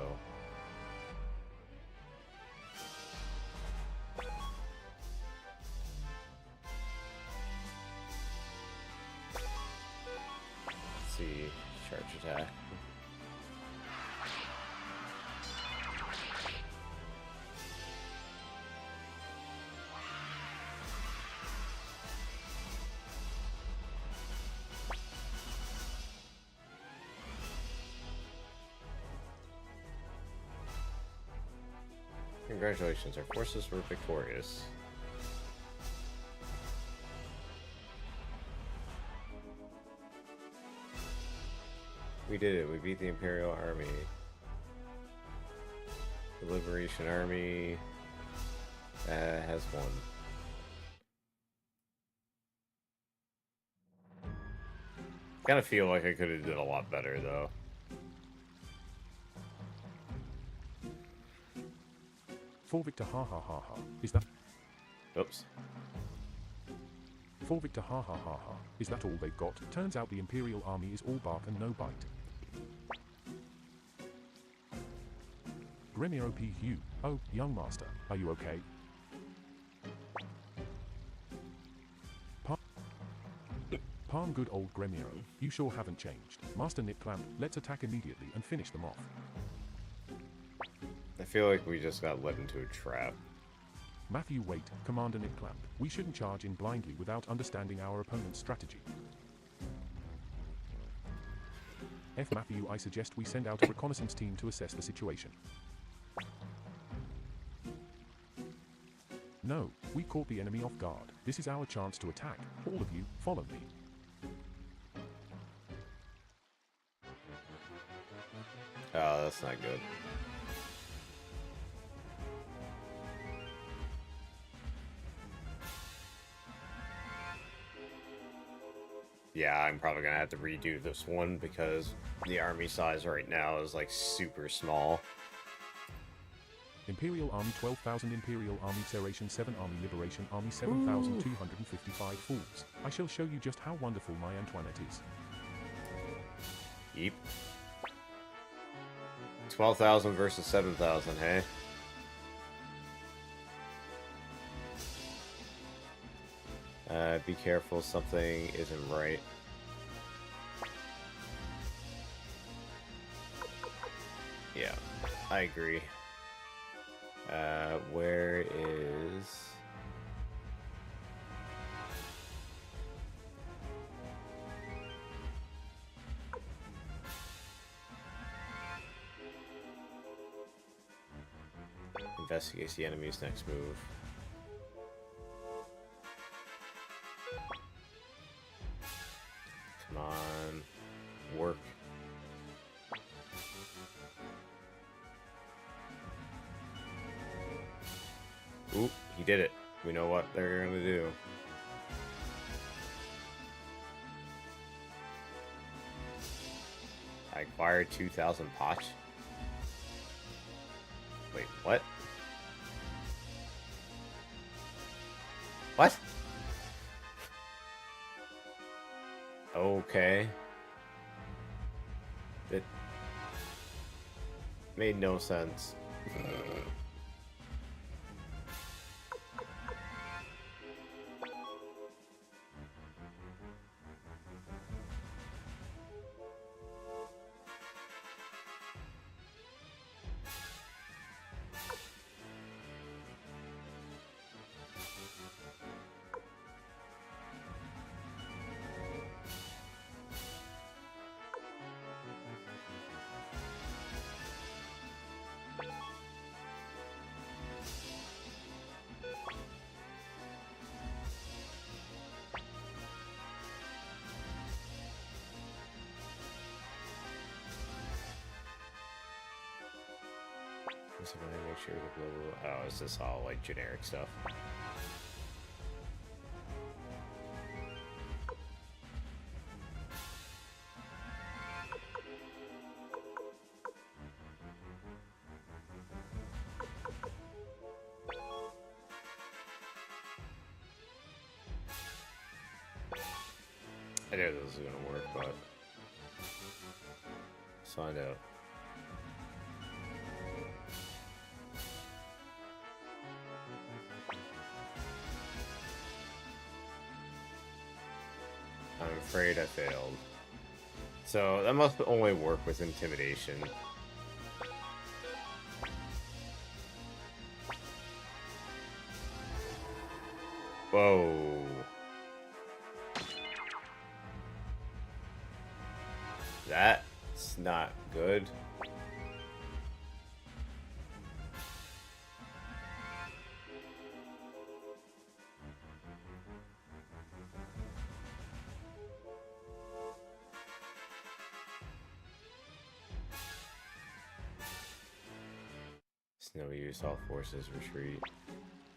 Let's see, charge attack. Congratulations, our forces were victorious. We did it, we beat the Imperial Army. The Liberation Army has won. Kind of feel like I could have did a lot better though. For Victor, ha ha ha ha. Is that? Oops. For Victor, ha ha ha ha. Is that all they've got? Turns out the Imperial Army is all bark and no bite. Gremio P. Hugh. Oh, young master, are you okay? Palm good old Gremiro, you sure haven't changed. Master Nip Clamp, let's attack immediately and finish them off. I feel like we just got led into a trap. Matthew wait, Commander Nip Clamp, we shouldn't charge in blindly without understanding our opponent's strategy. F. Matthew, I suggest we send out a reconnaissance team to assess the situation. No, we caught the enemy off guard. This is our chance to attack. All of you, follow me. Oh, that's not good. Yeah, I'm probably gonna have to redo this one because the army size right now is like super small. Imperial Army 12,000 Imperial Army Serration 7 Army Liberation Army 7,255 fools. I shall show you just how wonderful my Antoinette is. Yeep. 12,000 versus 7,000, hey? Be careful, something isn't right. Yeah, I agree. Where is... Investigate the enemy's next move. Come on, work. Oop, he did it. We know what they're gonna do. I acquired 2,000 pots. Wait, what? What? Okay. It made no sense. So I make sure the global. Oh, is this all like generic stuff? I knew this was gonna work, but let's find out. I'm afraid I failed. So that must only work with intimidation. Whoa. That's not good. It's no use, all forces retreat.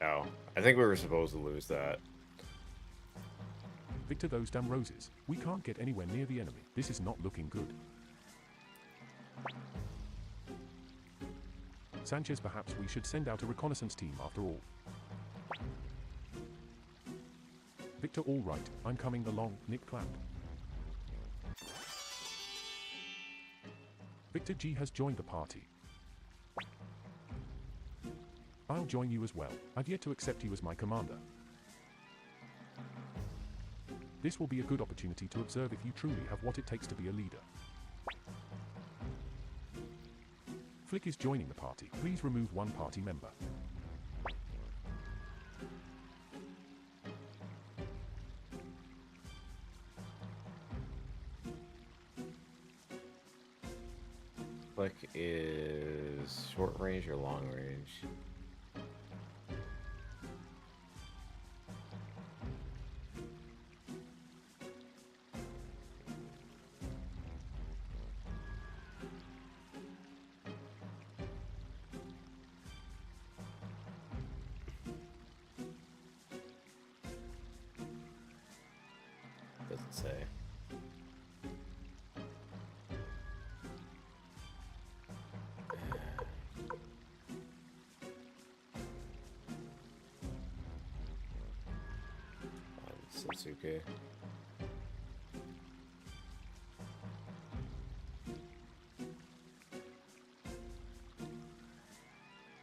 Oh, I think we were supposed to lose that. Victor, those damn roses. We can't get anywhere near the enemy. This is not looking good. Sanchez, perhaps we should send out a reconnaissance team after all. Victor, all right. I'm coming along, Nip Clamp. Victor G has joined the party. I'll join you as well. I've yet to accept you as my commander. This will be a good opportunity to observe if you truly have what it takes to be a leader. Flick is joining the party. Please remove one party member. Flick is short range or long range? Doesn't say. Sensuke.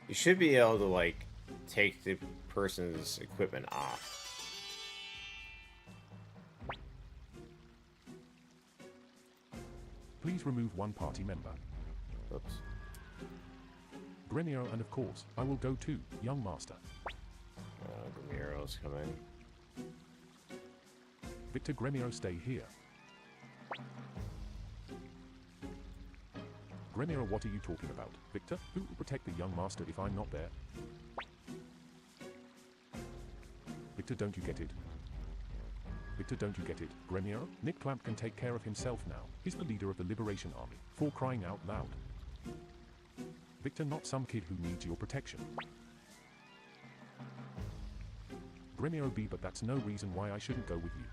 You should be able to, like, take the person's equipment off. Please remove one party member. Oops. Gremio, and of course, I will go too, young master. Gremio's coming. Victor Gremio, stay here. Gremio, what are you talking about? Victor, who will protect the young master if I'm not there? Victor, don't you get it? Victor, don't you get it? Gremio, Nick Clamp can take care of himself now. He's the leader of the Liberation Army, for crying out loud. Victor, not some kid who needs your protection. Gremio B, but that's no reason why I shouldn't go with you.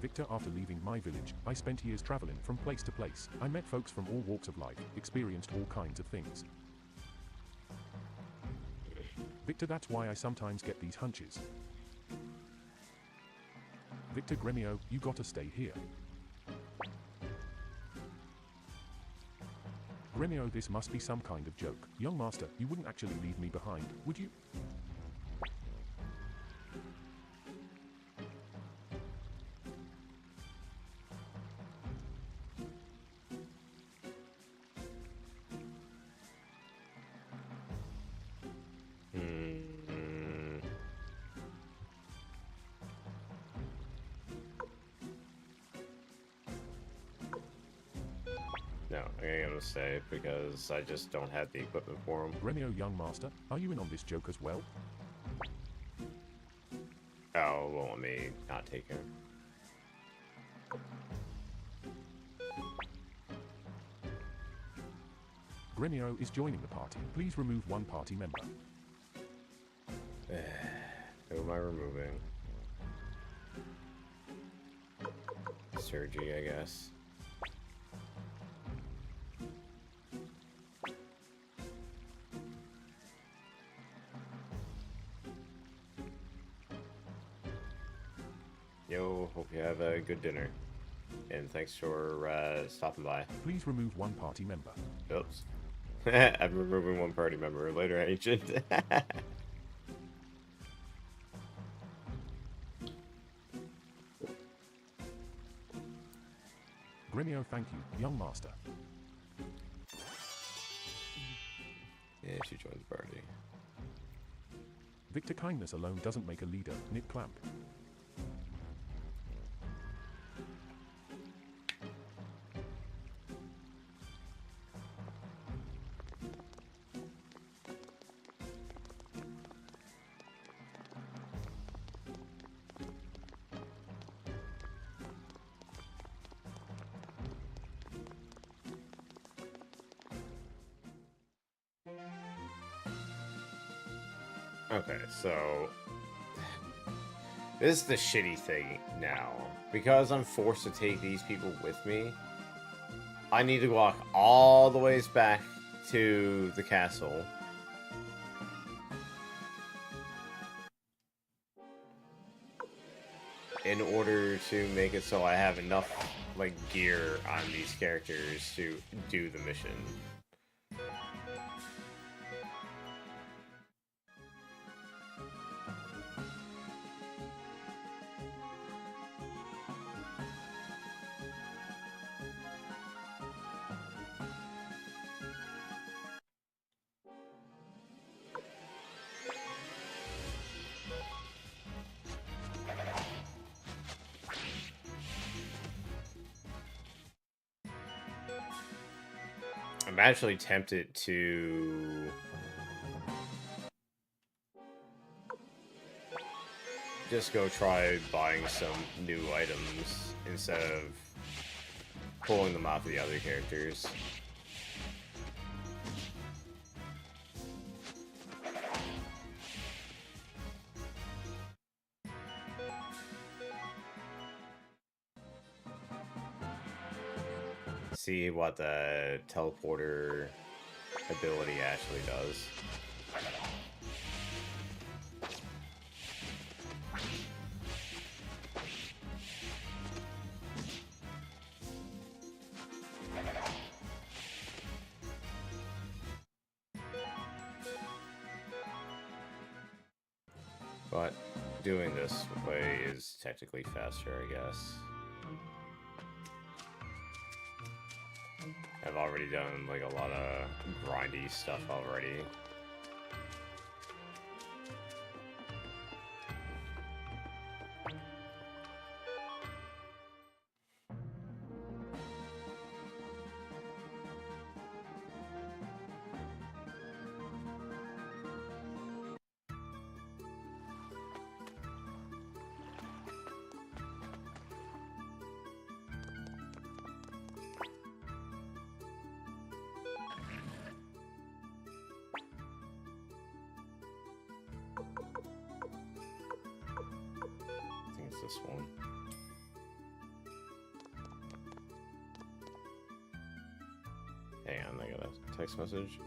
Victor, after leaving my village, I spent years traveling from place to place. I met folks from all walks of life, experienced all kinds of things. Victor, that's why I sometimes get these hunches. Victor Gremio, you gotta stay here. Gremio, this must be some kind of joke. Young master, you wouldn't actually leave me behind, would you? No, I'm gonna stay because I just don't have the equipment for him. Gremio, young master, are you in on this joke as well? Oh, won't let me not take him. Gremio is joining the party. Please remove one party member. Who am I removing? Sergi, I guess. Yo, hope you have a good dinner. And thanks for stopping by. Please remove one party member. Oops. I'm removing one party member. Later, Ancient. Gremio, thank you, young master. Yeah, she joined the party. Victor, kindness alone doesn't make a leader. Nick Clamp. Okay, so this is the shitty thing now. Because I'm forced to take these people with me, I need to walk all the ways back to the castle. In order to make it so I have enough, like, gear on these characters to do the mission. I'm actually tempted to just go try buying some new items instead of pulling them off of the other characters. See what the teleporter ability actually does. But doing this way is technically faster, I guess. I've already done like a lot of grindy stuff already. This one. Hang on, I got a text message.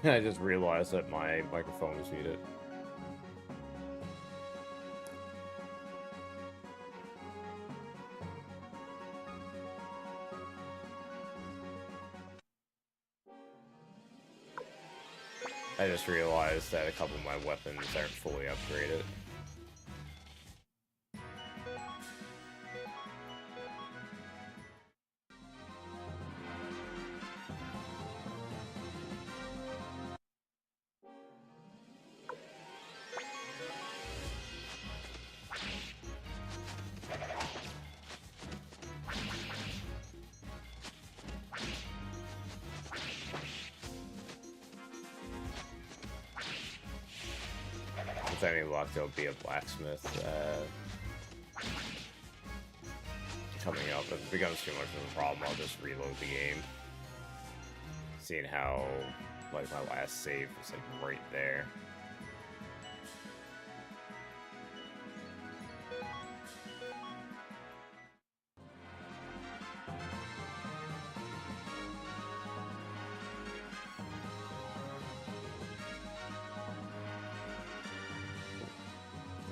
I just realized that my microphone was muted. I just realized that a couple of my weapons aren't fully upgraded. With any luck, there'll be a blacksmith coming up. If it becomes too much of a problem, I'll just reload the game. Seeing how, like, my last save was, like, right there.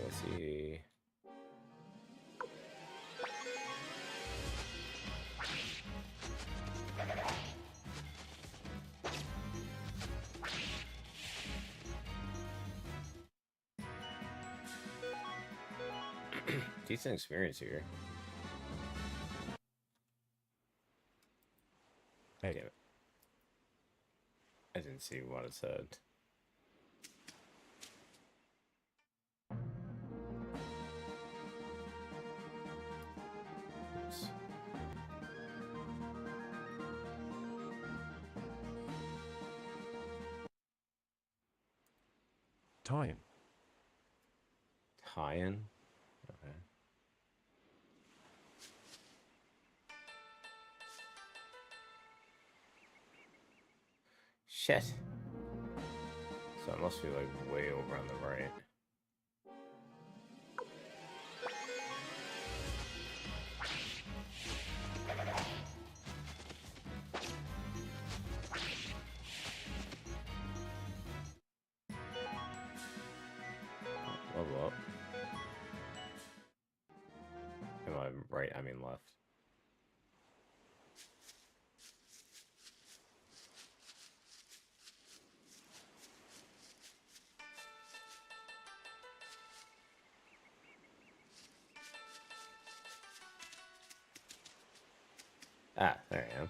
Let's see. Decent experience here. Hey. Damn it. I didn't see what it said. Oops. Tie-in. Tie-in? Okay. Shit. So it must be like way over on the right. Level up. Am I right? I mean left. Ah, there I am.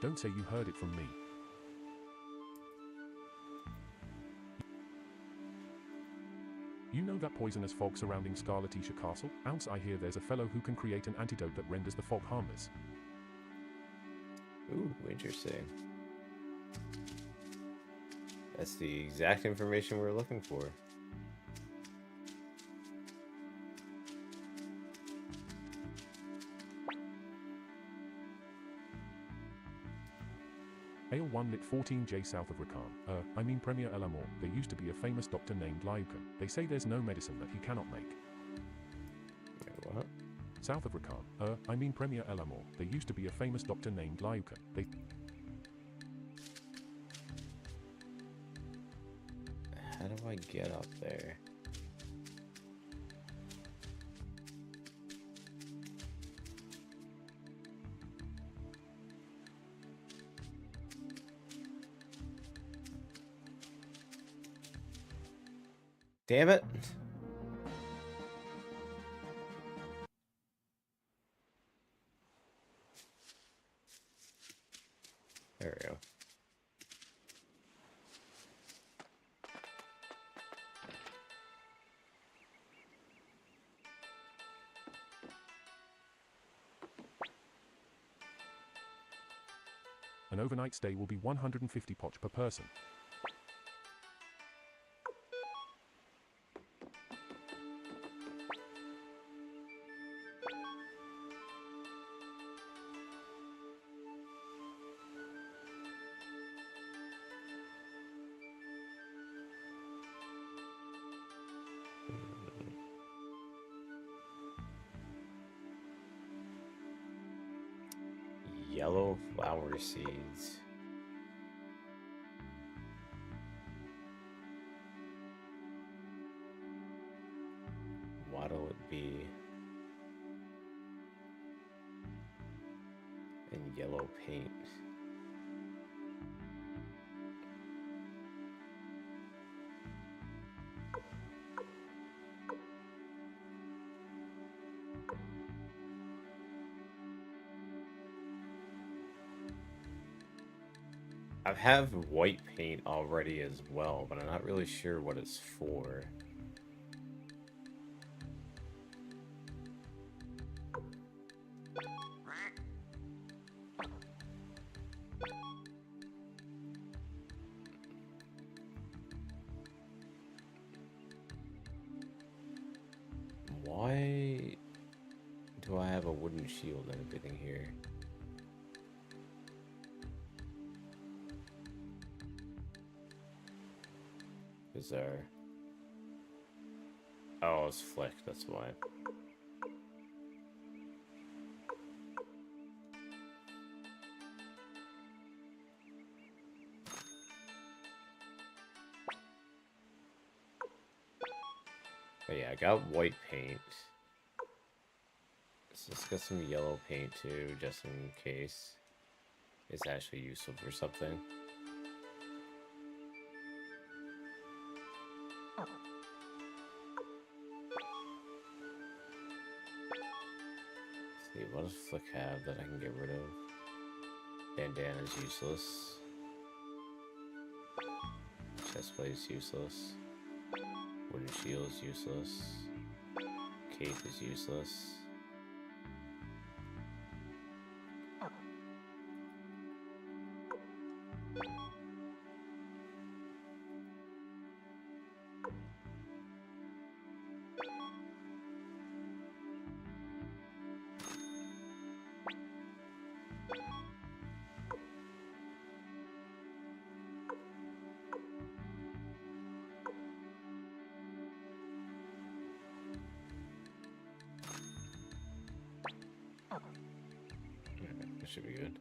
Don't say you heard it from me. You know that poisonous fog surrounding Scarlatisha Castle? Ounce, I hear there's a fellow who can create an antidote that renders the fog harmless. Ooh, interesting. That's the exact information we're looking for. Ale 1 lit 14J south of Rakan. I mean Premier El Amor. There used to be a famous doctor named Liukan. They say there's no medicine that he cannot make. Wait, what? South of Rakan. I mean Premier El Amor. There used to be a famous doctor named Liukan. They... How do I get up there? Damn it! There we go. An overnight stay will be 150 poch per person. Yellow flower seeds. What'll it be? And yellow paint. I have white paint already as well, but I'm not really sure what it's for. Why do I have a wooden shield and everything here? Bizarre. Oh, it's flicked, that's why. But yeah, I got white paint. So let's get some yellow paint too, just in case it's actually useful for something. Let's see, what does Flick have that I can get rid of? Bandana's useless. Chestplate's useless. Wooden shield's useless. Cape is useless. That should be good.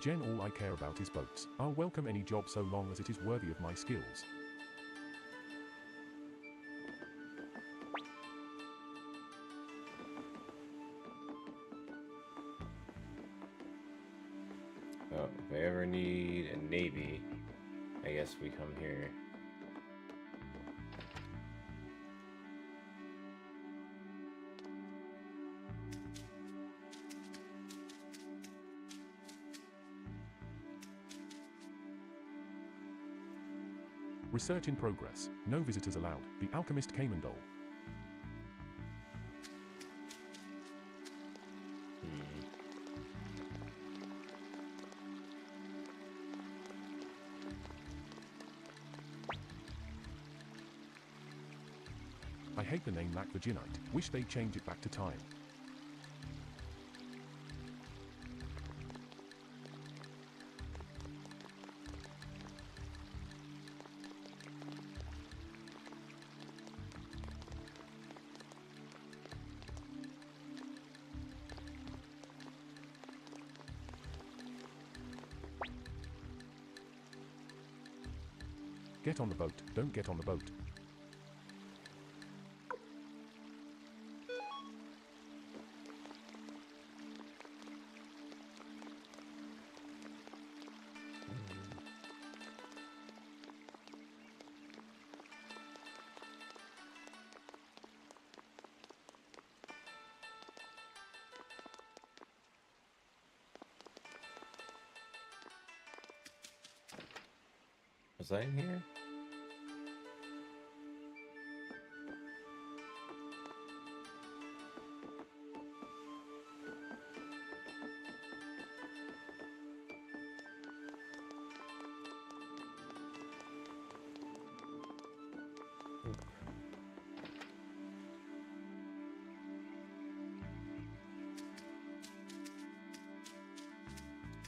Jen, all I care about is boats. I'll welcome any job so long as it is worthy of my skills. Oh, if I ever need a navy, I guess we come here. Research in progress. No visitors allowed. The alchemist Kamendol. I hate the name Lac Virginite. Wish they'd change it back to time. Get on the boat. Don't get on the boat. Was I in here?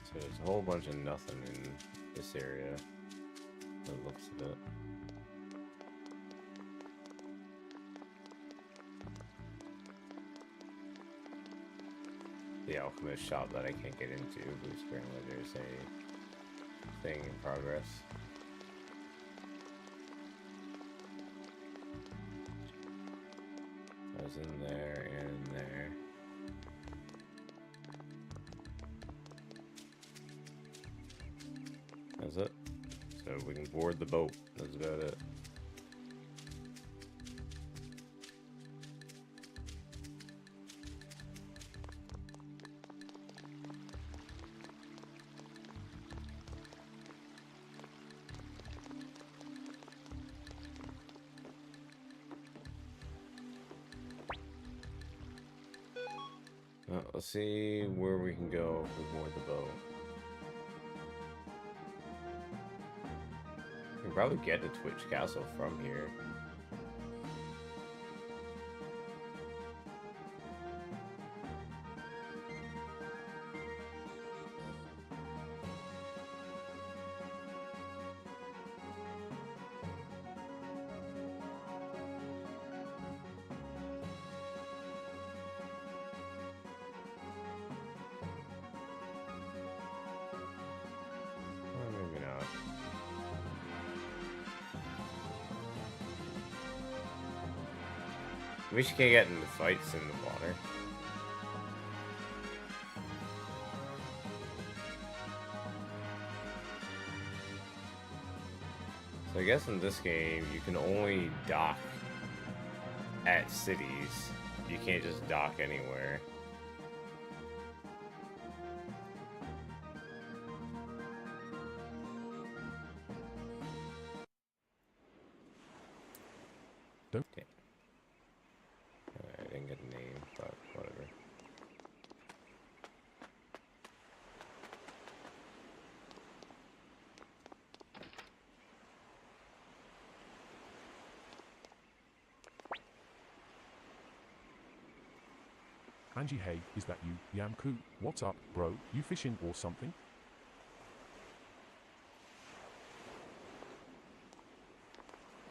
So there's a whole bunch of nothing in this area. It looks of it. The alchemist shop that I can't get into, because apparently there's a thing in progress. I was in there and in there. That's it. So we can board the boat. That's about it. Well, let's see where we can go if we board the boat. We can probably get to Twitch Castle from here. Or maybe not. I wish you can't get into fights in the water. So I guess in this game, you can only dock at cities. You can't just dock anywhere. Don't. Yeah. I didn't get a name, but whatever. Angie, hey, is that you, Yamku? What's up, bro? You fishing or something?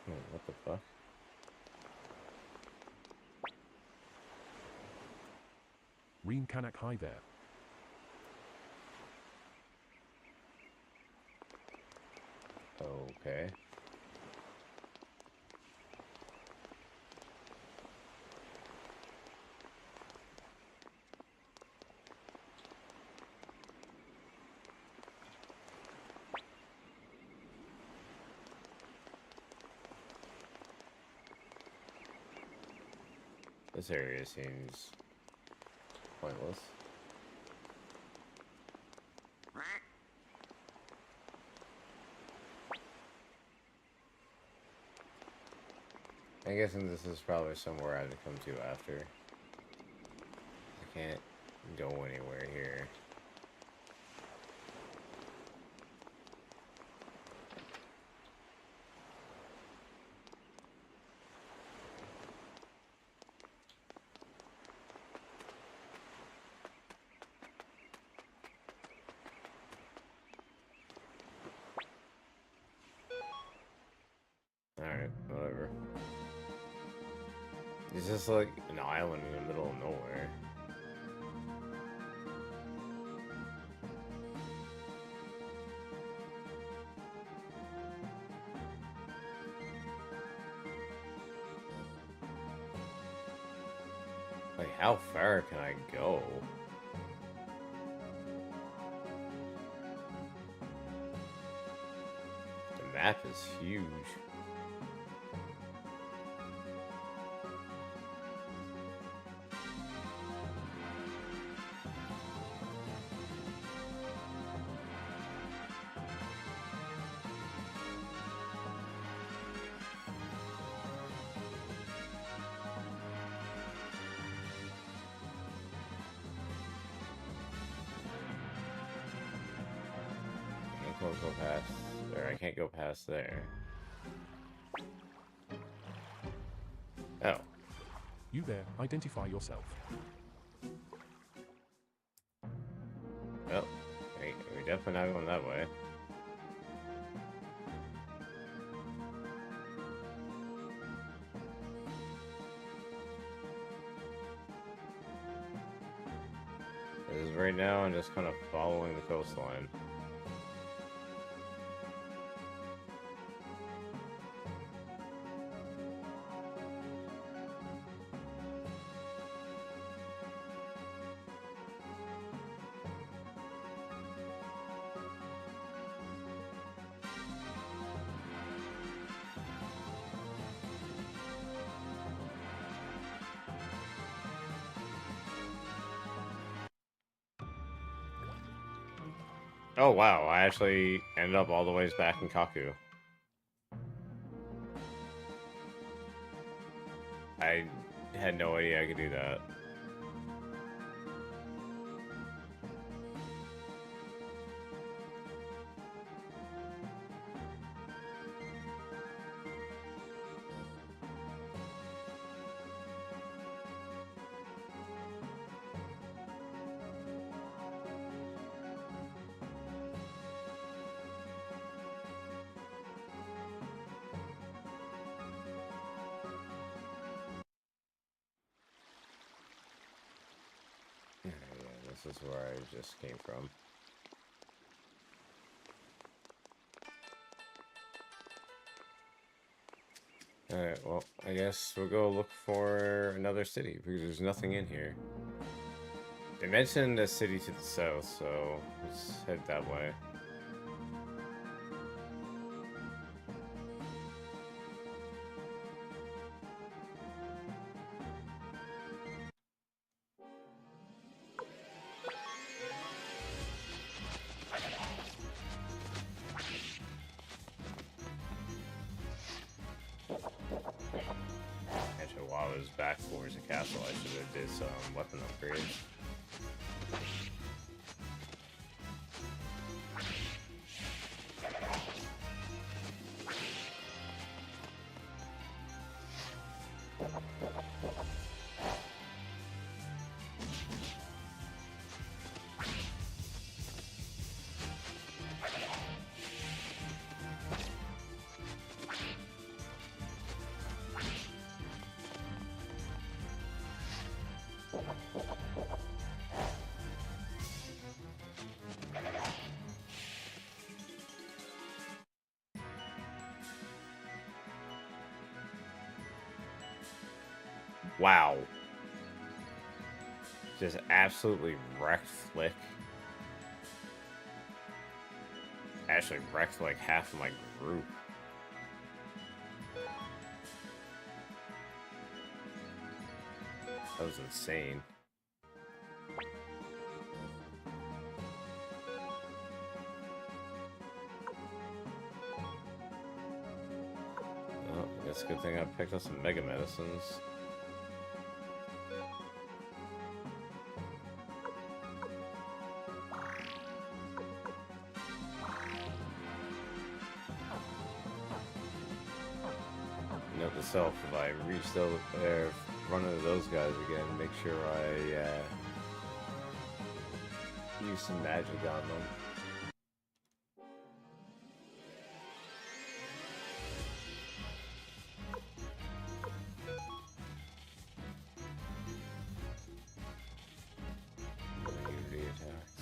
Oh, what the fuck? Reen Kanak, hi there. Okay. This area seems pointless. I'm guessing this is probably somewhere I have to come to after. I can't go anywhere here. Alright, whatever. It's just like an island in the middle of nowhere. Like, how far can I go? The map is huge. don't go past, or I can't go past there. Oh. You there, identify yourself. Well, we're definitely not going that way. Because right now I'm just kind of following the coastline. Oh wow, I actually ended up all the ways back in Kaku. I had no idea I could do that. Yeah, this is where I just came from. Alright, well, I guess we'll go look for another city, because there's nothing in here. They mentioned a city to the south, so let's head that way. Actually, while I was back towards the castle, I should have did some weapon upgrades. Wow. Just absolutely wrecked Flick. Actually wrecked like half of my group. That was insane. Well, I guess a good thing I picked up some mega medicines. Note to self, if I reach those there, run into those guys again, make sure I use some magic on them. Use the attacks.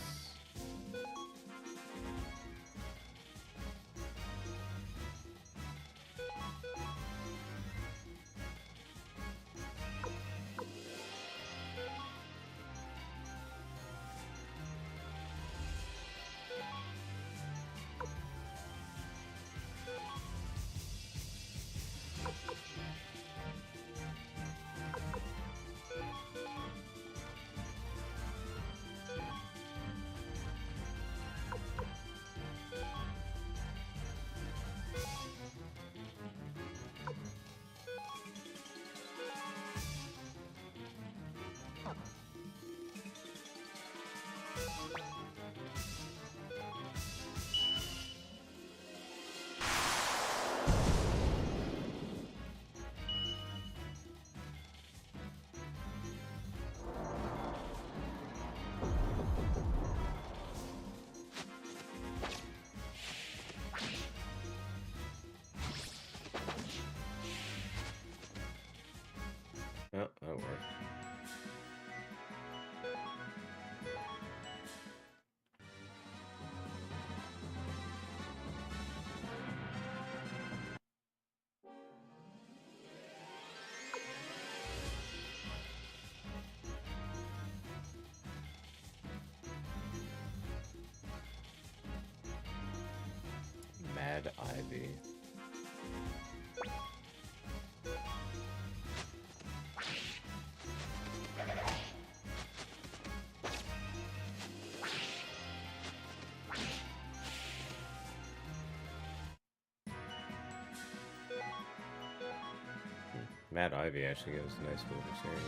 Mad Ivy actually gives a nice bit of experience.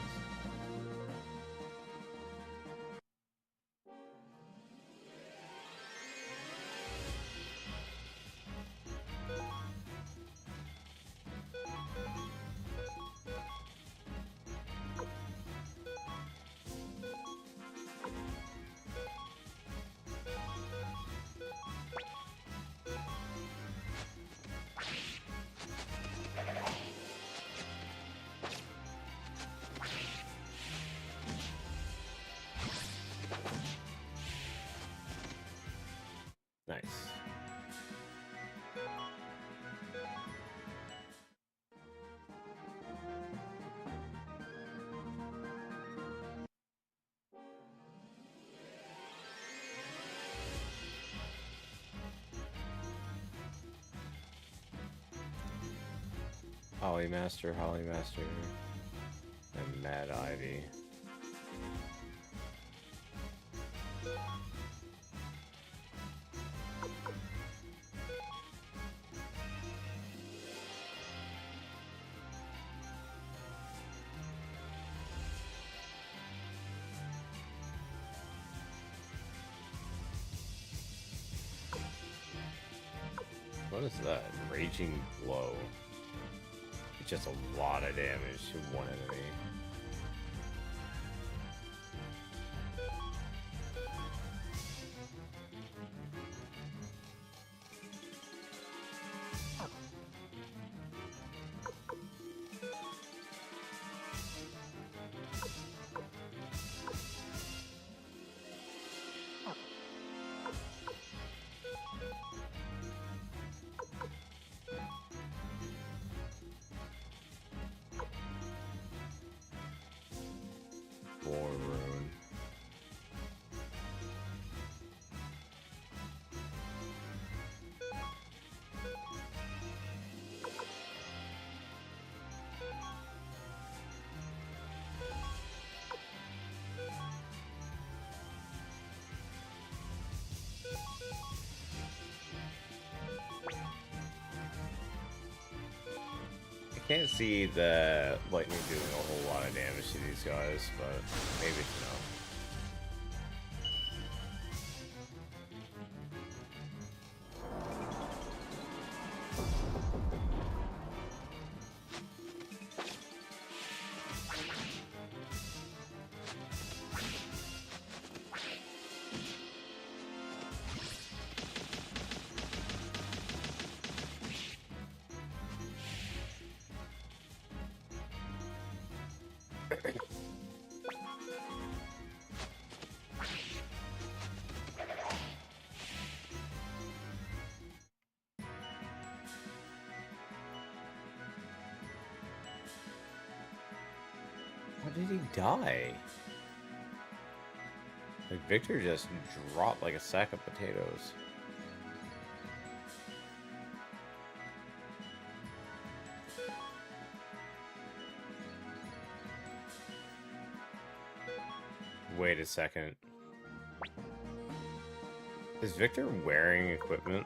Nice. Holly Master, and Mad Ivy. What is that? Raging Blow. It's just a lot of damage to one enemy. War Rune. I can't see the lightning doing a whole lot of damage to these guys, but maybe it's enough. How did he die? Like, Victor just dropped like a sack of potatoes. Wait a second. Is Victor wearing equipment?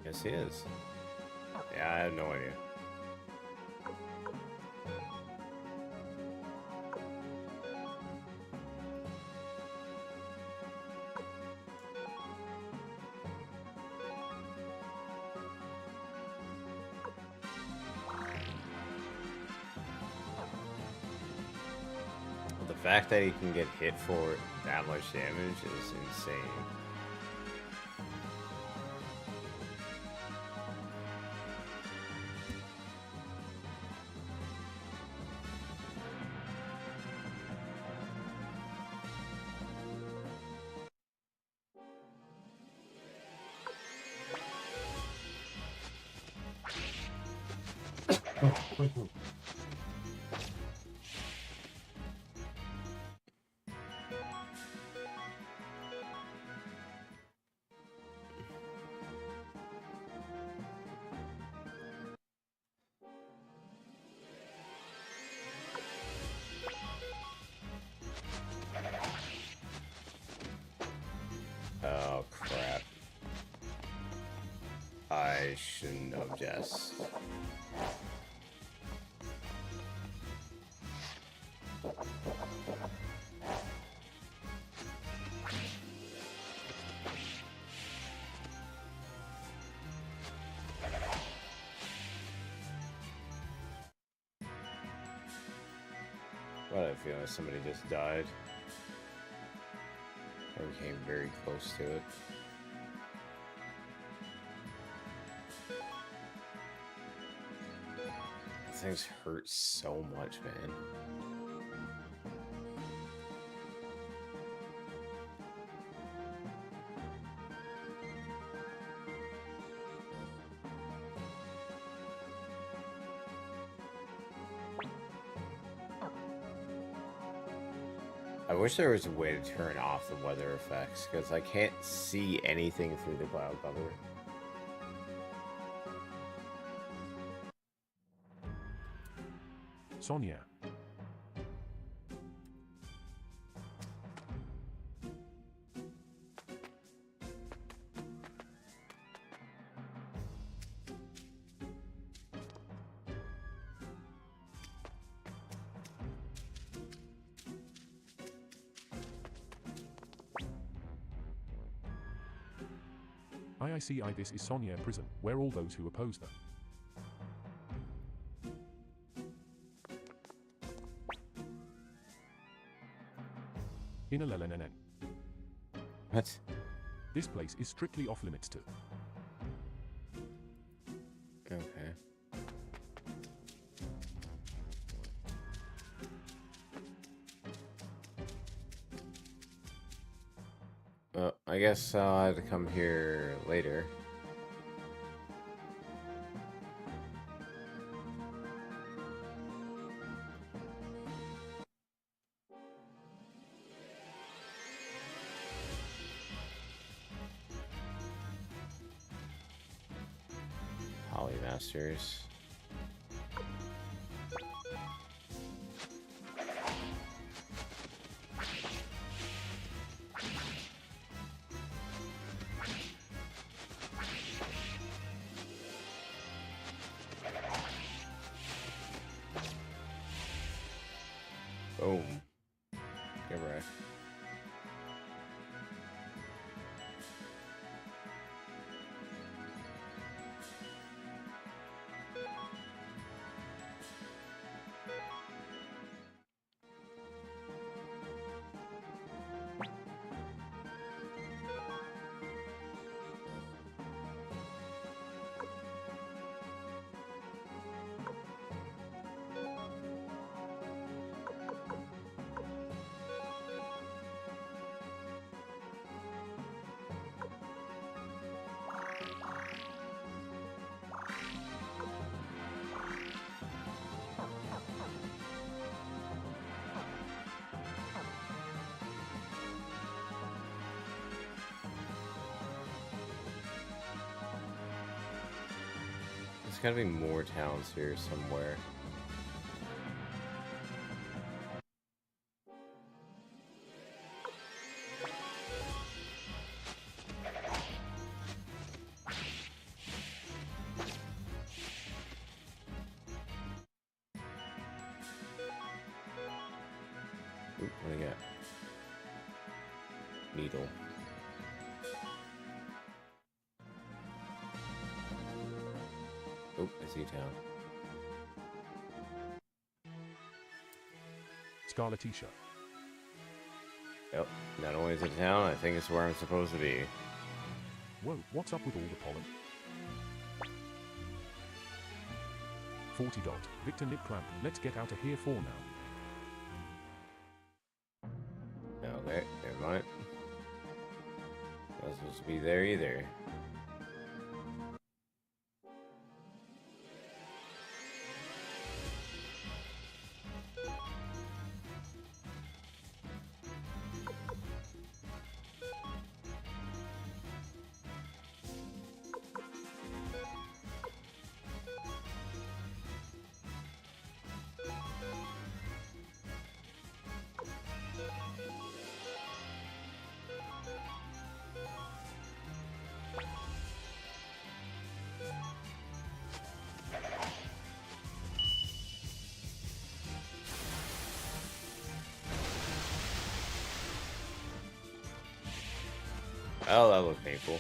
Yes, he is. Yeah, I had no idea. The fact that he can get hit for that much damage is insane. Oh, crap. I shouldn't have just. But I feel like somebody just died. Or came very close to it. Things hurt so much, man. I wish there was a way to turn off the weather effects, because I can't see anything through the cloud cover. Sonia. IICI, this is Sonia prison, where all those who oppose her. In a LLNN. What? This place is strictly off limits to. Okay. Well, I guess I'll have to come here later. Polymasters. Boom. Get wrecked. There's gotta be more towns here somewhere. Oop, what do I got? Needle. Oh, I see town. Scarletisha. Yep, not only is it town, I think it's where I'm supposed to be. Whoa, what's up with all the pollen? 40 dot. Victor Nip Clamp, let's get out of here for now. Okay, never mind. Not supposed to be there either. Oh, that looked painful.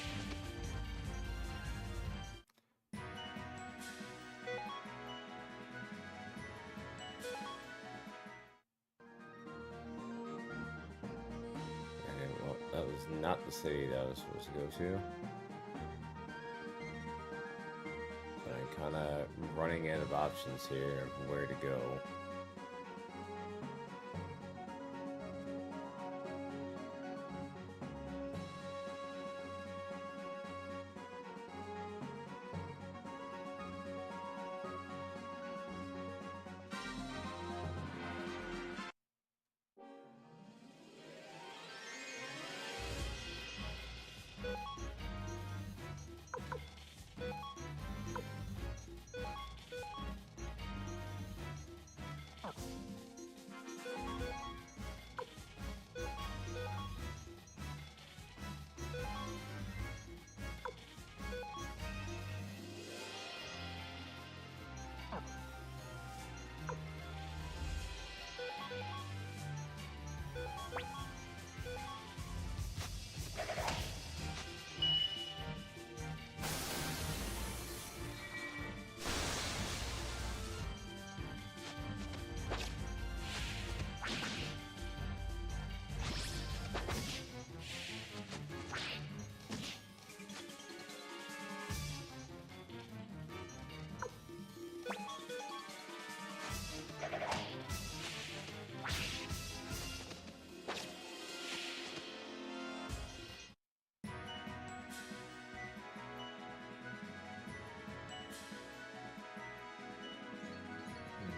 Okay, well, that was not the city that I was supposed to go to. But I'm kind of running out of options here of where to go.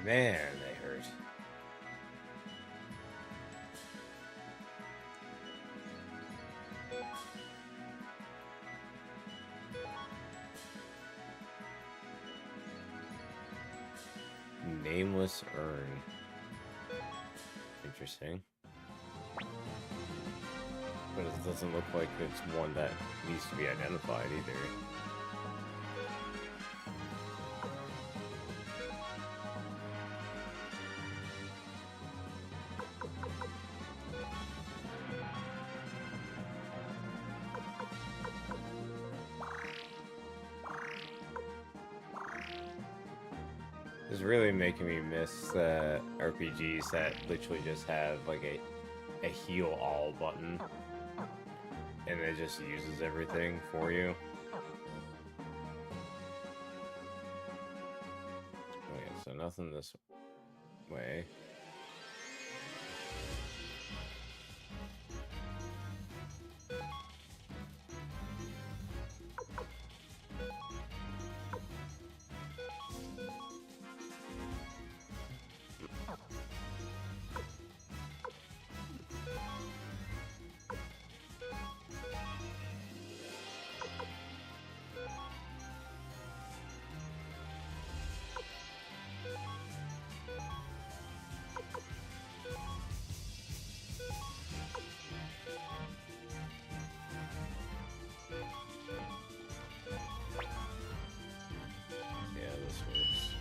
Man, they hurt. Nameless urn. Interesting. But it doesn't look like it's one that needs to be identified either. It's really making me miss RPGs that literally just have like a heal all button and it just uses everything for you. Okay, so nothing this way. Yeah, this works.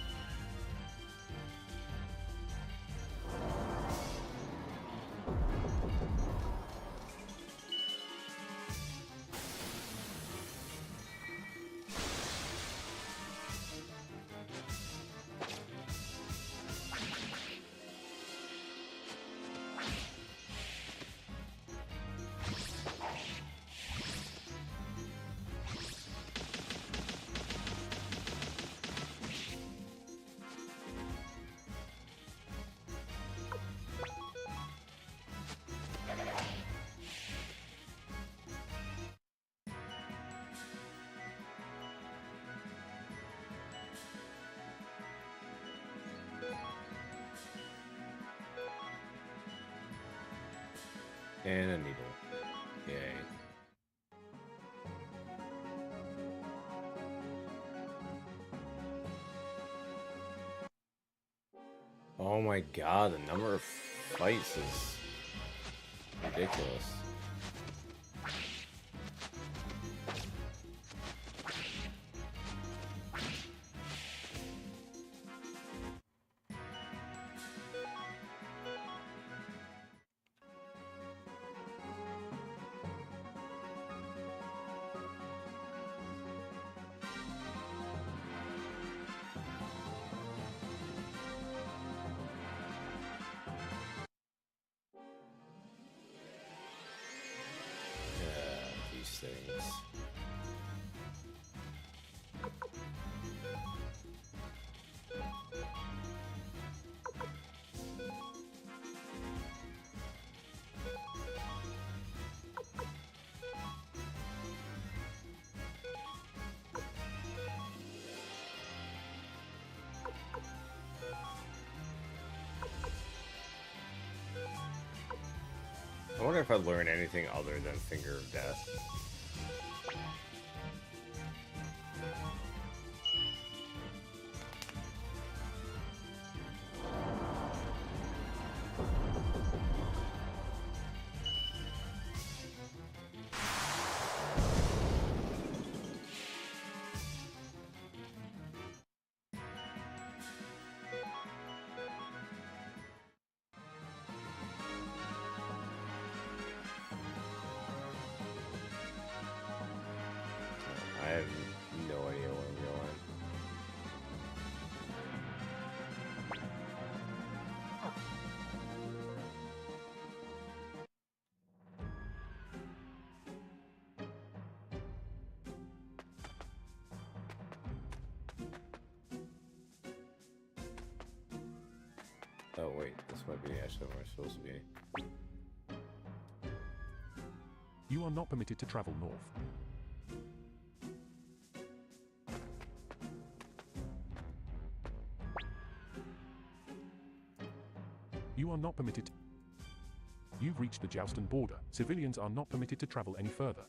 And a needle. Yay. Oh my god, the number of fights is ridiculous. wonder if I learn anything other than Finger of Death. I have no idea where I'm going. Oh wait, this might be actually where I'm supposed to be. You are not permitted to travel north. You are not permitted to... You've reached the Jouston border. Civilians are not permitted to travel any further.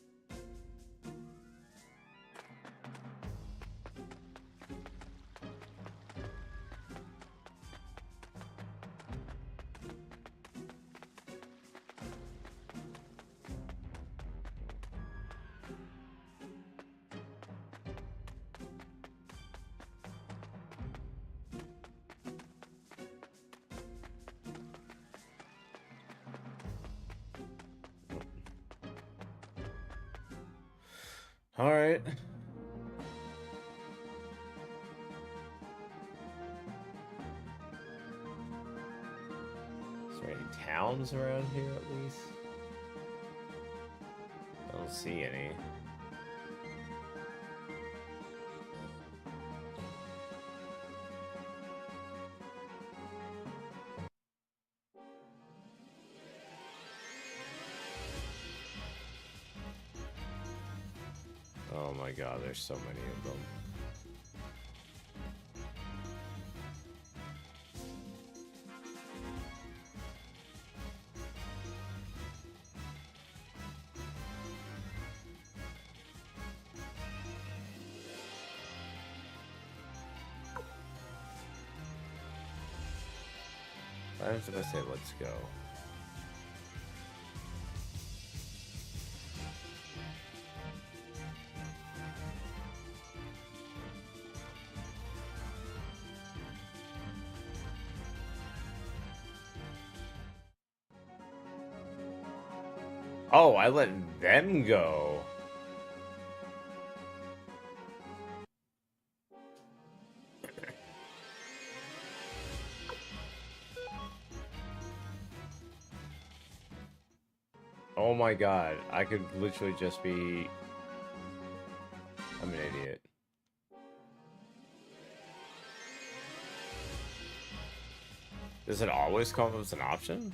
Alright. Is there any towns around here at least? I don't see any. Oh my god, there's so many of them. I was gonna say, let's go. Oh, I let them go. Oh my god, I could literally just be... I'm an idiot. Does it always come up as an option?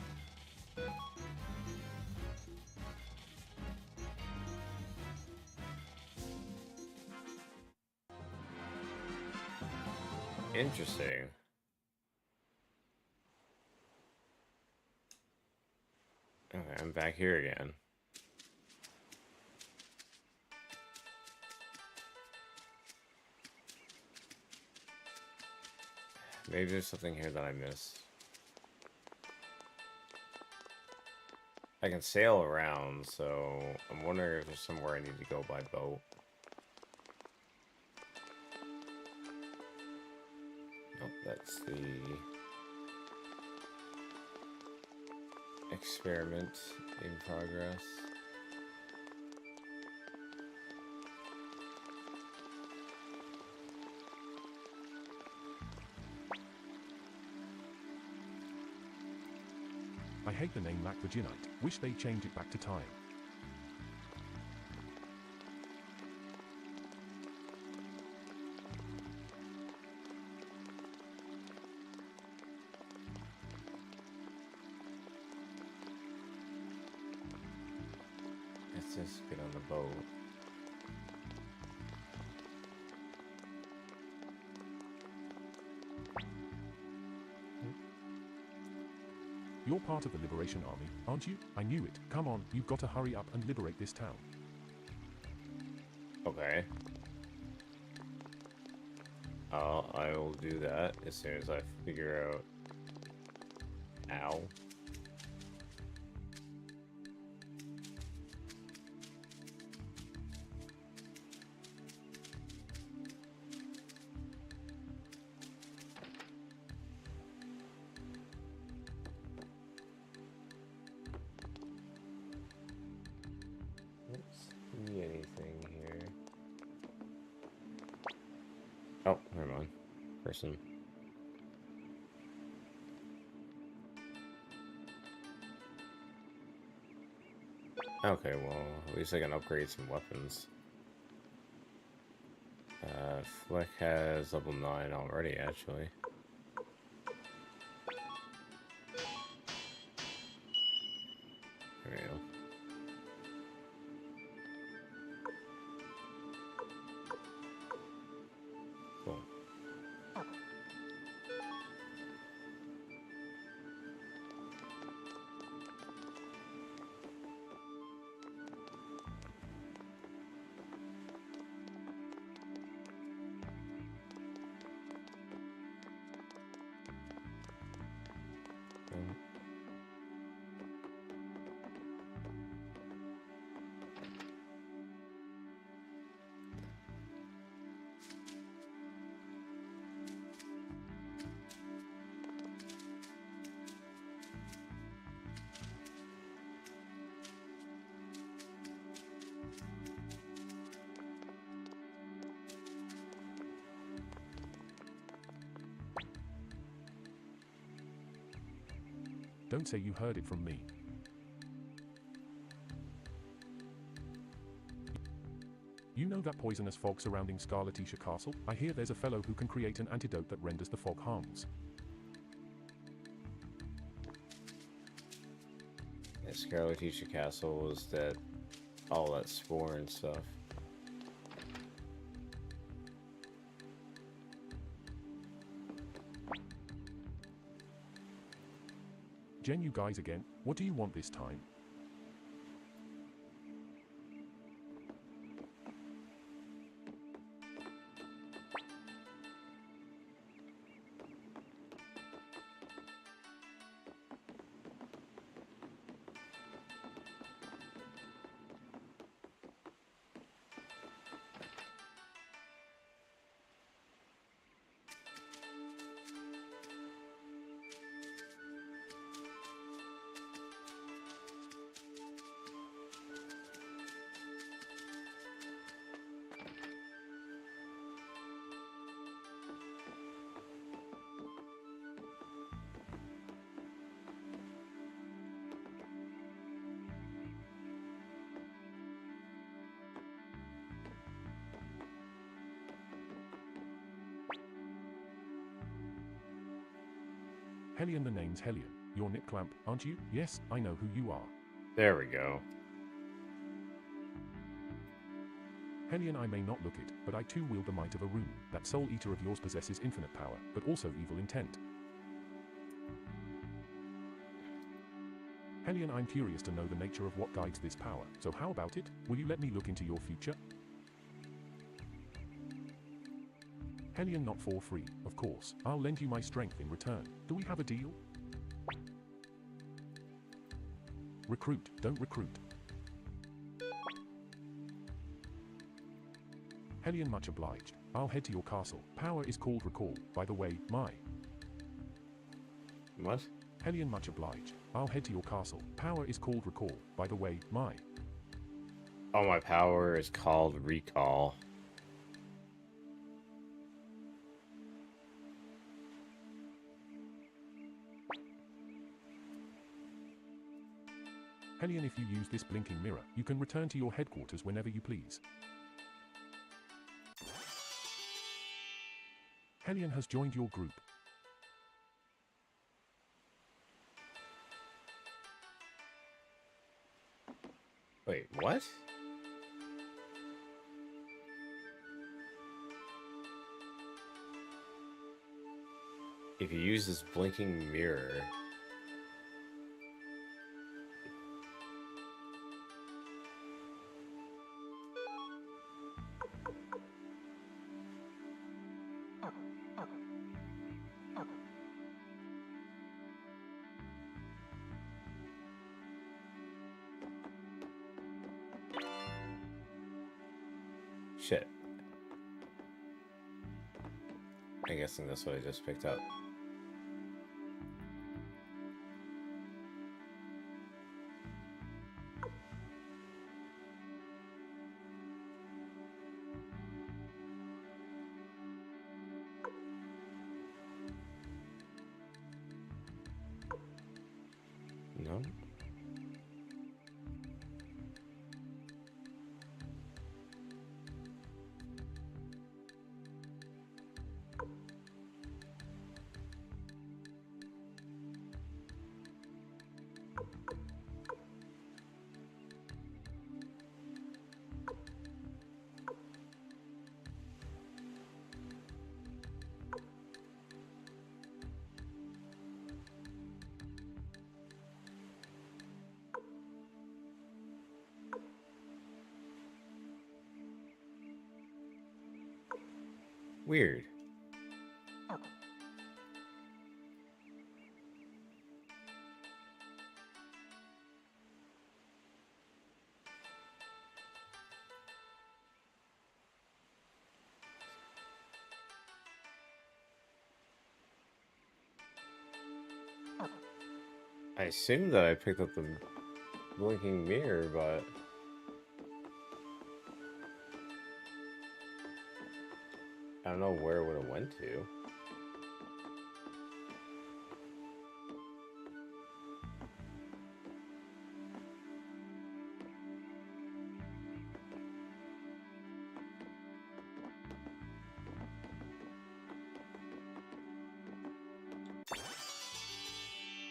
Interesting. Okay, I'm back here again. Maybe there's something here that I missed. I can sail around, so I'm wondering if there's somewhere I need to go by boat. Nope, that's the experiment in progress. I hate the name Lac Virginite. Wish they change it back to time. Let's just get on the boat. You're part of the Liberation Army, aren't you? I knew it. Come on, you've got to hurry up and liberate this town. Okay. I will do that as soon as I figure out... Ow. Don't see anything here. Oh, never mind. Person. Okay, well, at least I can upgrade some weapons. Fleck has level 9 already, actually. There we go. Cool. Don't say you heard it from me. You know that poisonous fog surrounding Scarletisha Castle? I hear there's a fellow who can create an antidote that renders the fog harmless. Yeah, Scarletisha Castle is that... all that spore and stuff. Jen, you guys again? What do you want this time? Hellion, the name's Hellion. You're Nipclamp, aren't you? Yes, I know who you are. There we go. Hellion, I may not look it, but I too wield the might of a rune. That soul eater of yours possesses infinite power, but also evil intent. Hellion, I'm curious to know the nature of what guides this power, so how about it? Will you let me look into your future? Hellion, not for free, of course. I'll lend you my strength in return. Do we have a deal? Recruit, don't recruit. Hellion, much obliged. I'll head to your castle. Power is called recall. By the way, my... What? Hellion, much obliged. I'll head to your castle. Power is called recall. By the way, my... Oh, my power is called recall. Hellion, if you use this blinking mirror, you can return to your headquarters whenever you please. Hellion has joined your group. Wait, what? If you use this blinking mirror... Shit. I'm guessing that's what I just picked up. No? Weird. I assume that I picked up the blinking mirror, but I don't know where it would have went to.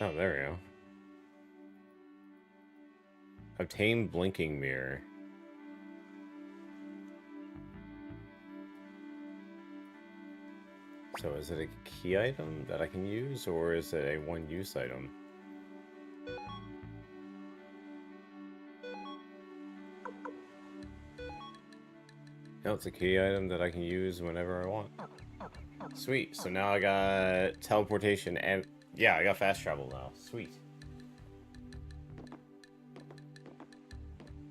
Oh, there we go. Obtain blinking mirror. So is it a key item that I can use, or is it a one-use item? No, it's a key item that I can use whenever I want. Sweet, so now I got teleportation and... yeah, I got fast travel now. Sweet.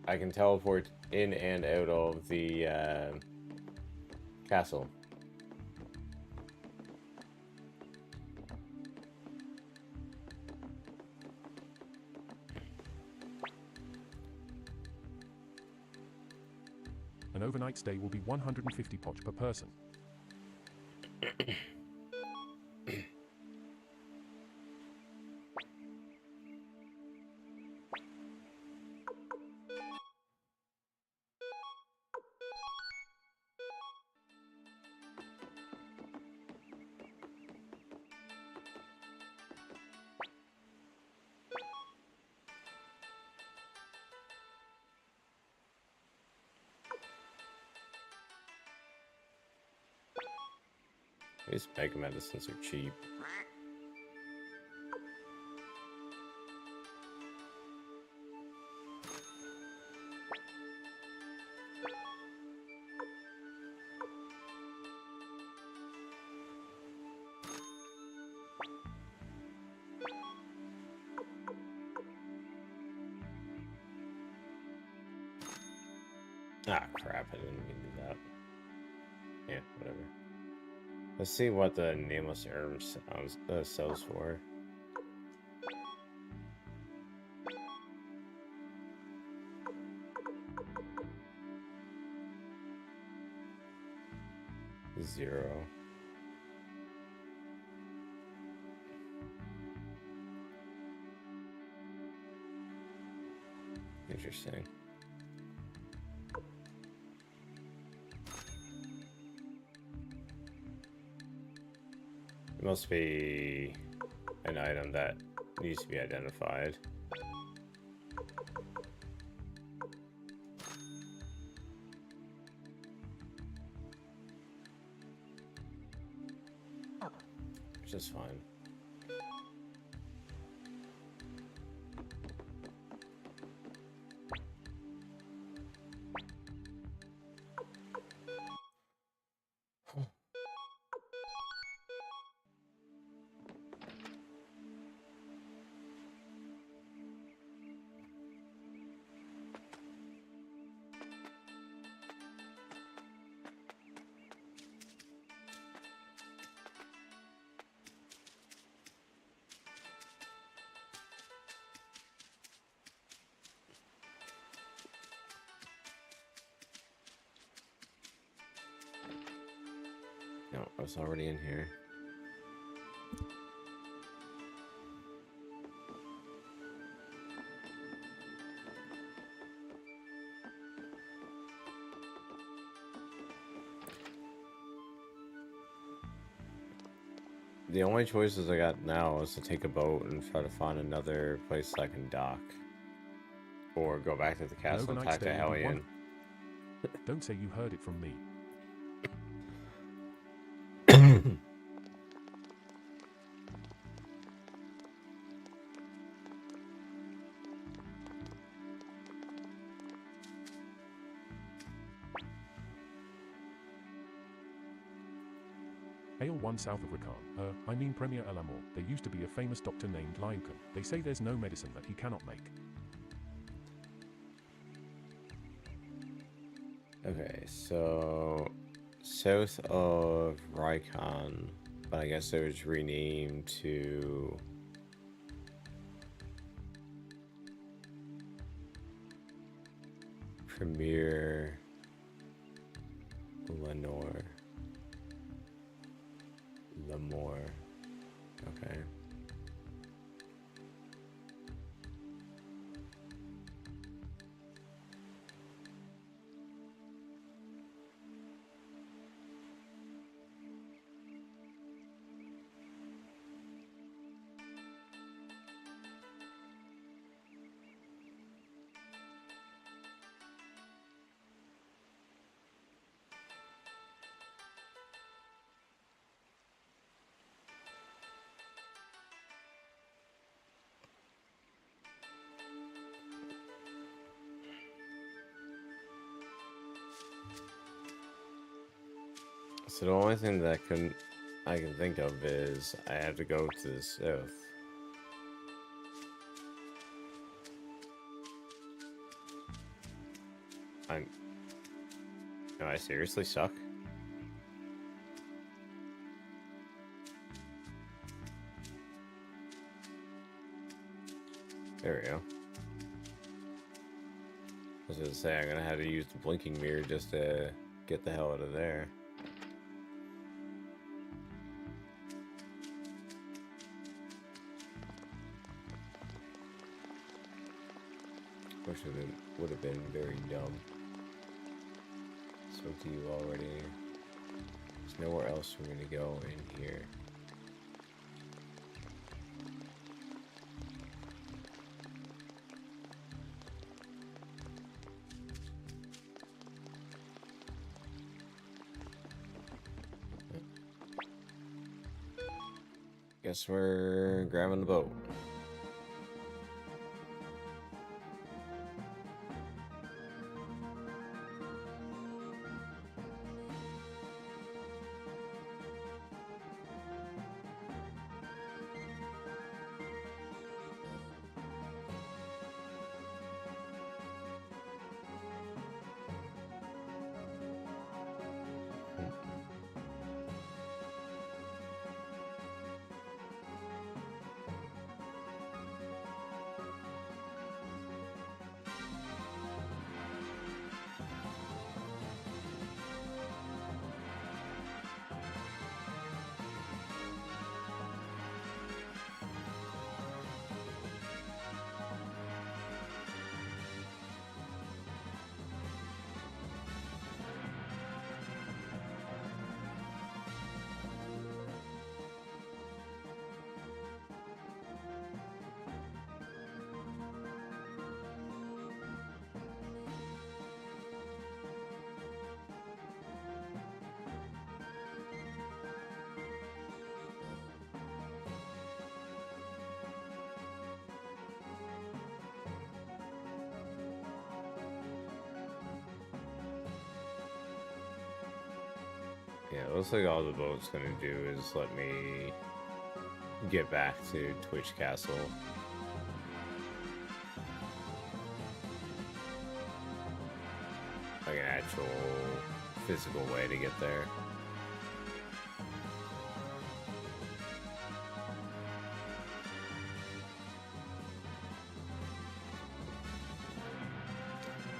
I can teleport in and out of the castle. An overnight stay will be 150 poch per person. These mega medicines are cheap. Ah, crap, I didn't mean to do that. Yeah, whatever. Let's see what the nameless herb sells for. Zero. Interesting. It must be an item that needs to be identified. Which is fine. was already in here. The only choices I got now is to take a boat and try to find another place I can dock. Or go back to the castle and overnight talk to stay will be Hellion. Don't say you heard it from me. Ale 1 south of Rakan. I mean Premier Alamor. There used to be a famous doctor named Lyukan. They say there's no medicine that he cannot make. Okay, so south of Rykon, but I guess it was renamed to Premier Lenore. Lamore. Okay. So the only thing that I can think of is I have to go to the south. Am I seriously suck? There we go. I was gonna say I'm gonna have to use the blinking mirror just to get the hell out of there. Which would have been very dumb. Spoke to you already. There's nowhere else for me to go in here. Guess we're grabbing the boat. Yeah, it looks like all the boat's gonna do is let me get back to Twitch Castle. Like an actual physical way to get there.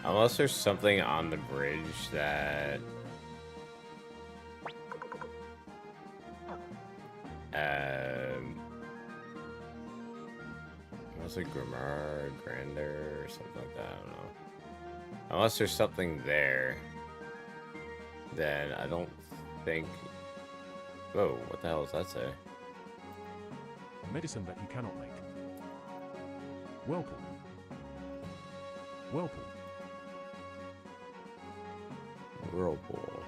Unless there's something on the bridge that That's a Grimmar, Grander, or something like that. I don't know. Unless there's something there, then I don't think. Whoa, what the hell does that say? Medicine that you cannot make. Whirlpool. Whirlpool. Whirlpool.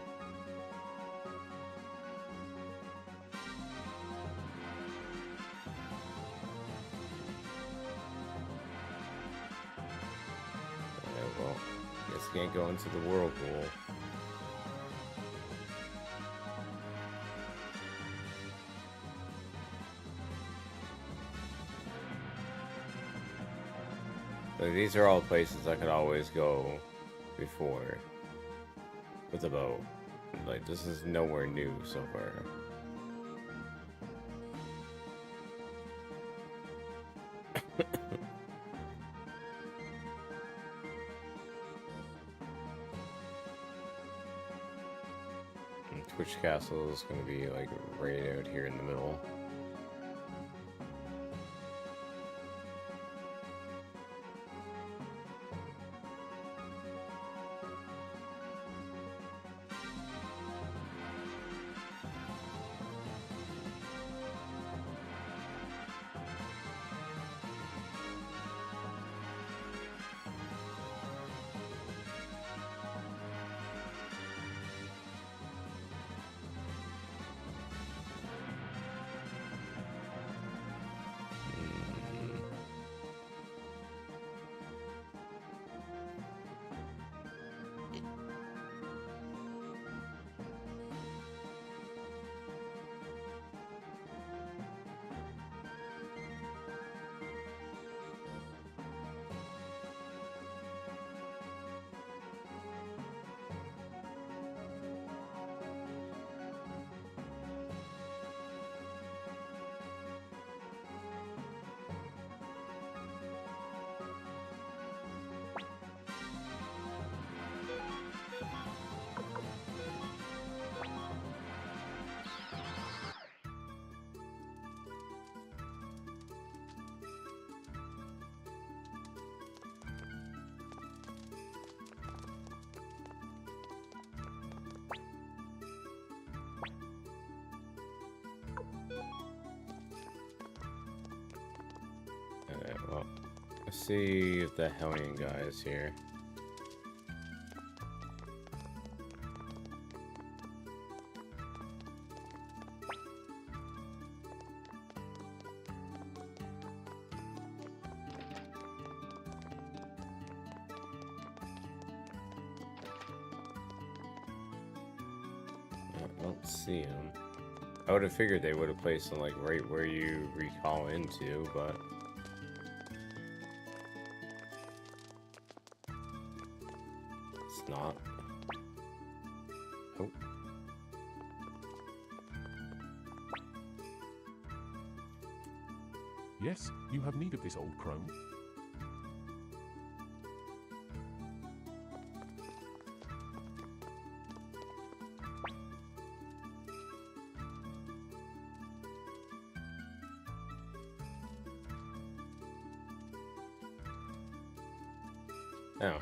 Well, guess you can't go into the whirlpool. But these are all places I could always go before with a bow. Like, this is nowhere new so far. Twitch Castle is going to be like right out here in the middle. Well, let's see if the Hellion guy is here. I don't see him. I would have figured they would have placed him like right where you recall into, but it's not. Oh. Yes, you have need of this old crone. Oh.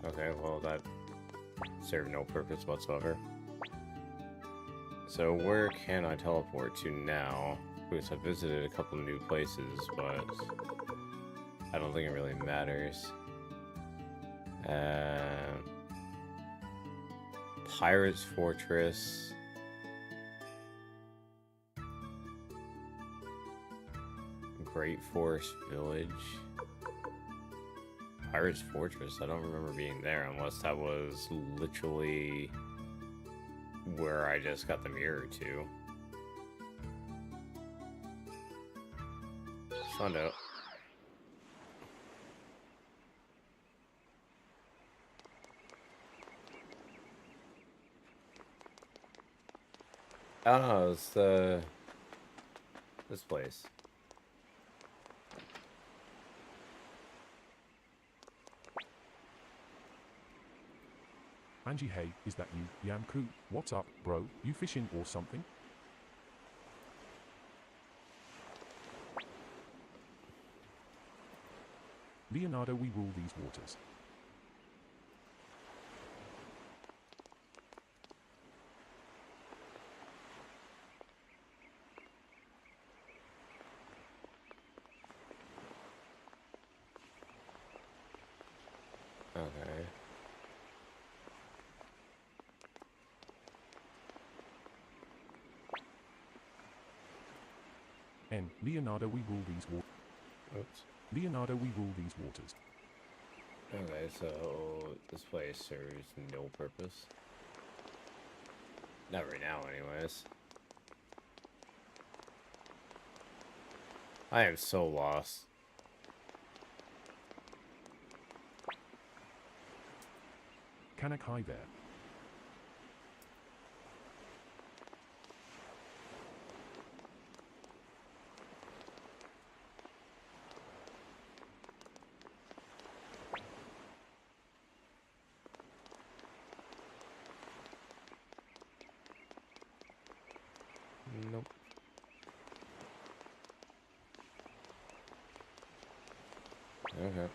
Okay, well that served no purpose whatsoever. So where can I teleport to now? Because I visited a couple new places, but I don't think it really matters. Pirate's Fortress. Great Forest Village. Pirate's Fortress, I don't remember being there unless that was literally where I just got the mirror to. Let's find out. Oh, it's this place. Angie, hey, is that you, Yamku? What's up, bro? You fishing or something? Leonardo, we rule these waters. Okay. N. Leonardo, we rule these waters. Oops. Leonardo, we rule these waters. Okay, so this place serves no purpose. Not right now, anyways. I am so lost. Kanak, hi there. Nope. Okay.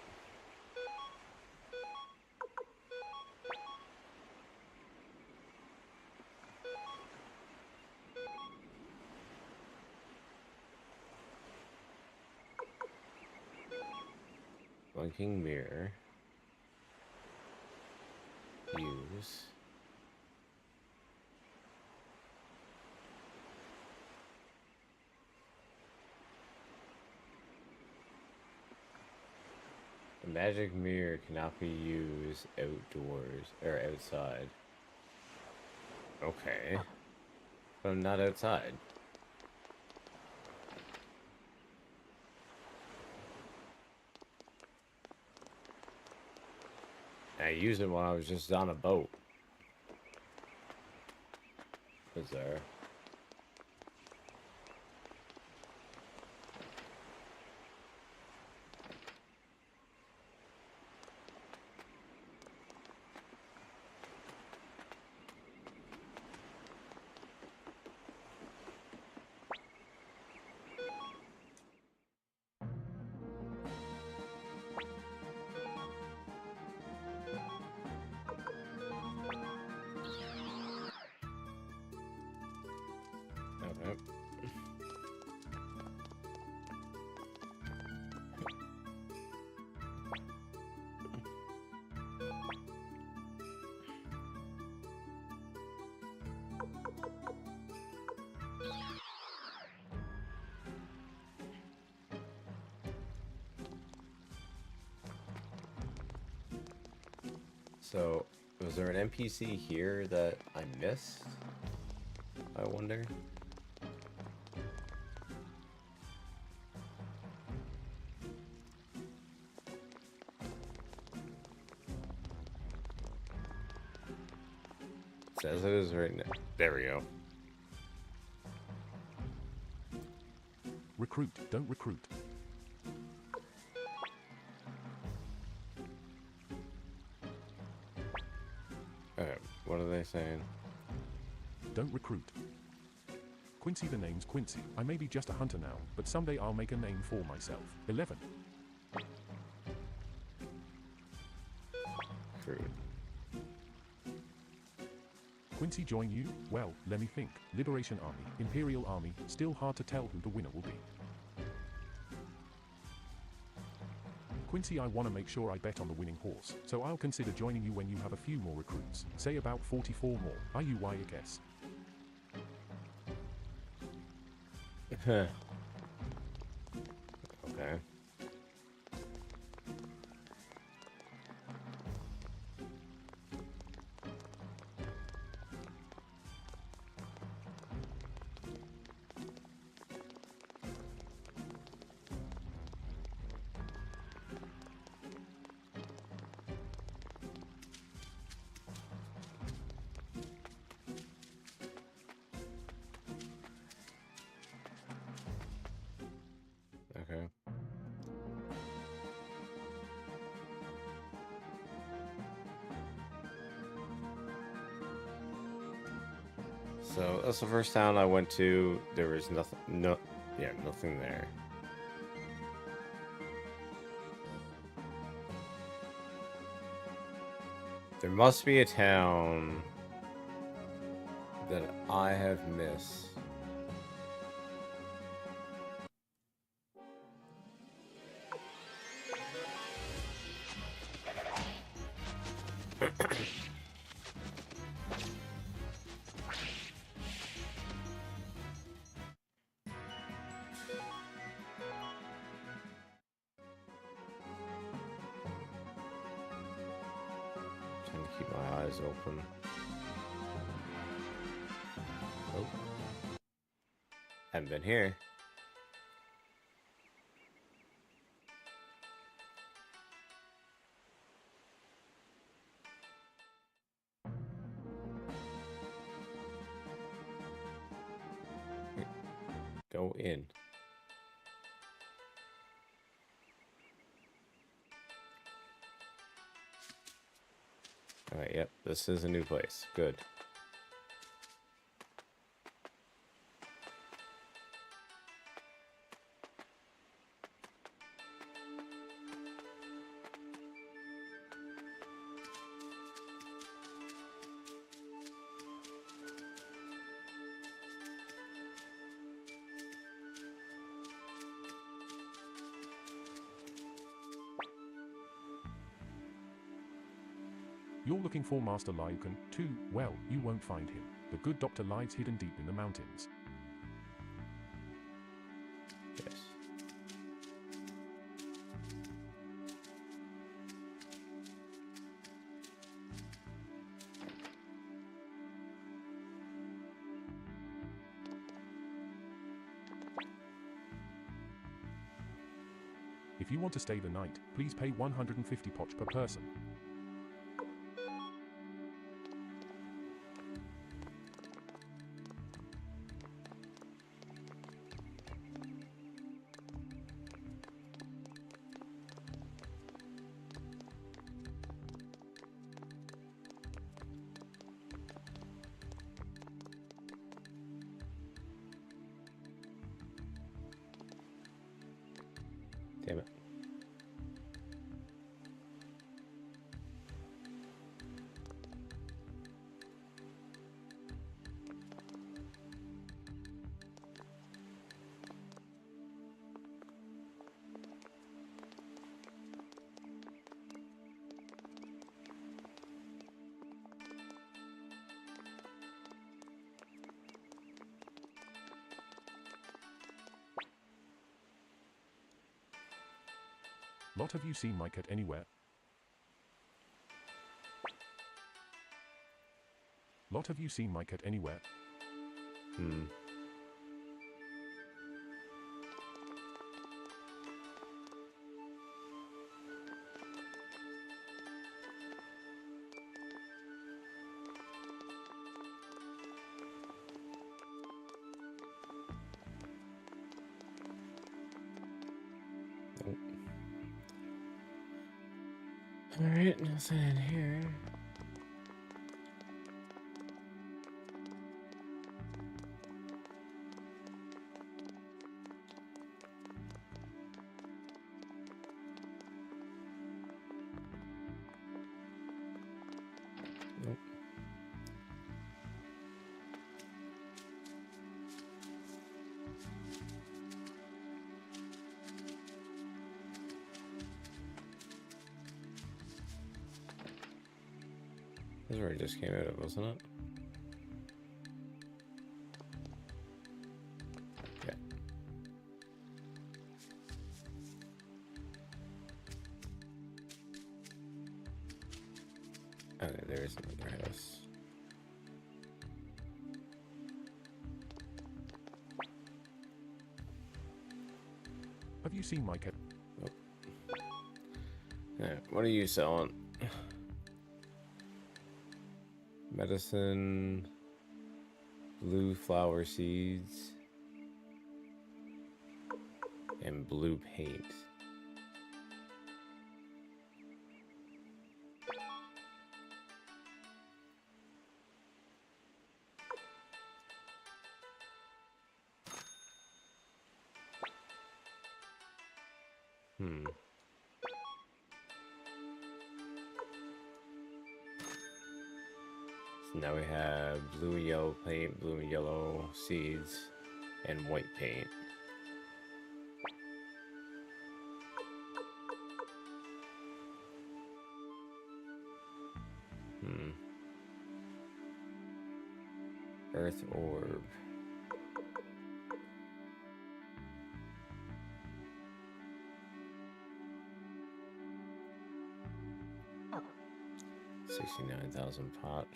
Blinking mirror. Use. A magic mirror cannot be used outdoors or outside. Okay. But I'm not outside. I used it when I was just on a boat. Bizarre. Okay. So, was there an NPC here that I missed? I wonder. It says it is right now. There we go. Recruit, don't recruit. Okay, what are they saying? Don't recruit. Quincy, the name's Quincy. I may be just a hunter now, but someday I'll make a name for myself. 11. Crude. Quincy join you? Well, let me think. Liberation Army, Imperial Army, still hard to tell who the winner will be. Quincy, I want to make sure I bet on the winning horse, so I'll consider joining you when you have a few more recruits. Say about 44 more. Are you I guess? Okay. Okay. So that's the first town I went to. There was nothing. Nothing there. There must be a town that I have missed. Trying to keep my eyes open. Oh. Haven't been here. Go in. Alright, yep, this is a new place. Good. You're looking for Master Lyukan, too? Well, you won't find him. The good doctor lies hidden deep in the mountains. Yes. If you want to stay the night, please pay 150 poch per person. Damn it. Lot, have you seen my cat anywhere? Lot, have you seen my cat anywhere? Hmm. Nope. Alright, nothing in here. Nope. This is where it just came out of, wasn't it? Yeah. Okay, there is another house. Have you seen my cat? Nope. Yeah, what are you selling? Medicine, blue flower seeds, and blue paint. Now we have blue and yellow paint, blue and yellow seeds, and white paint. Earth orb. $69,000 potch.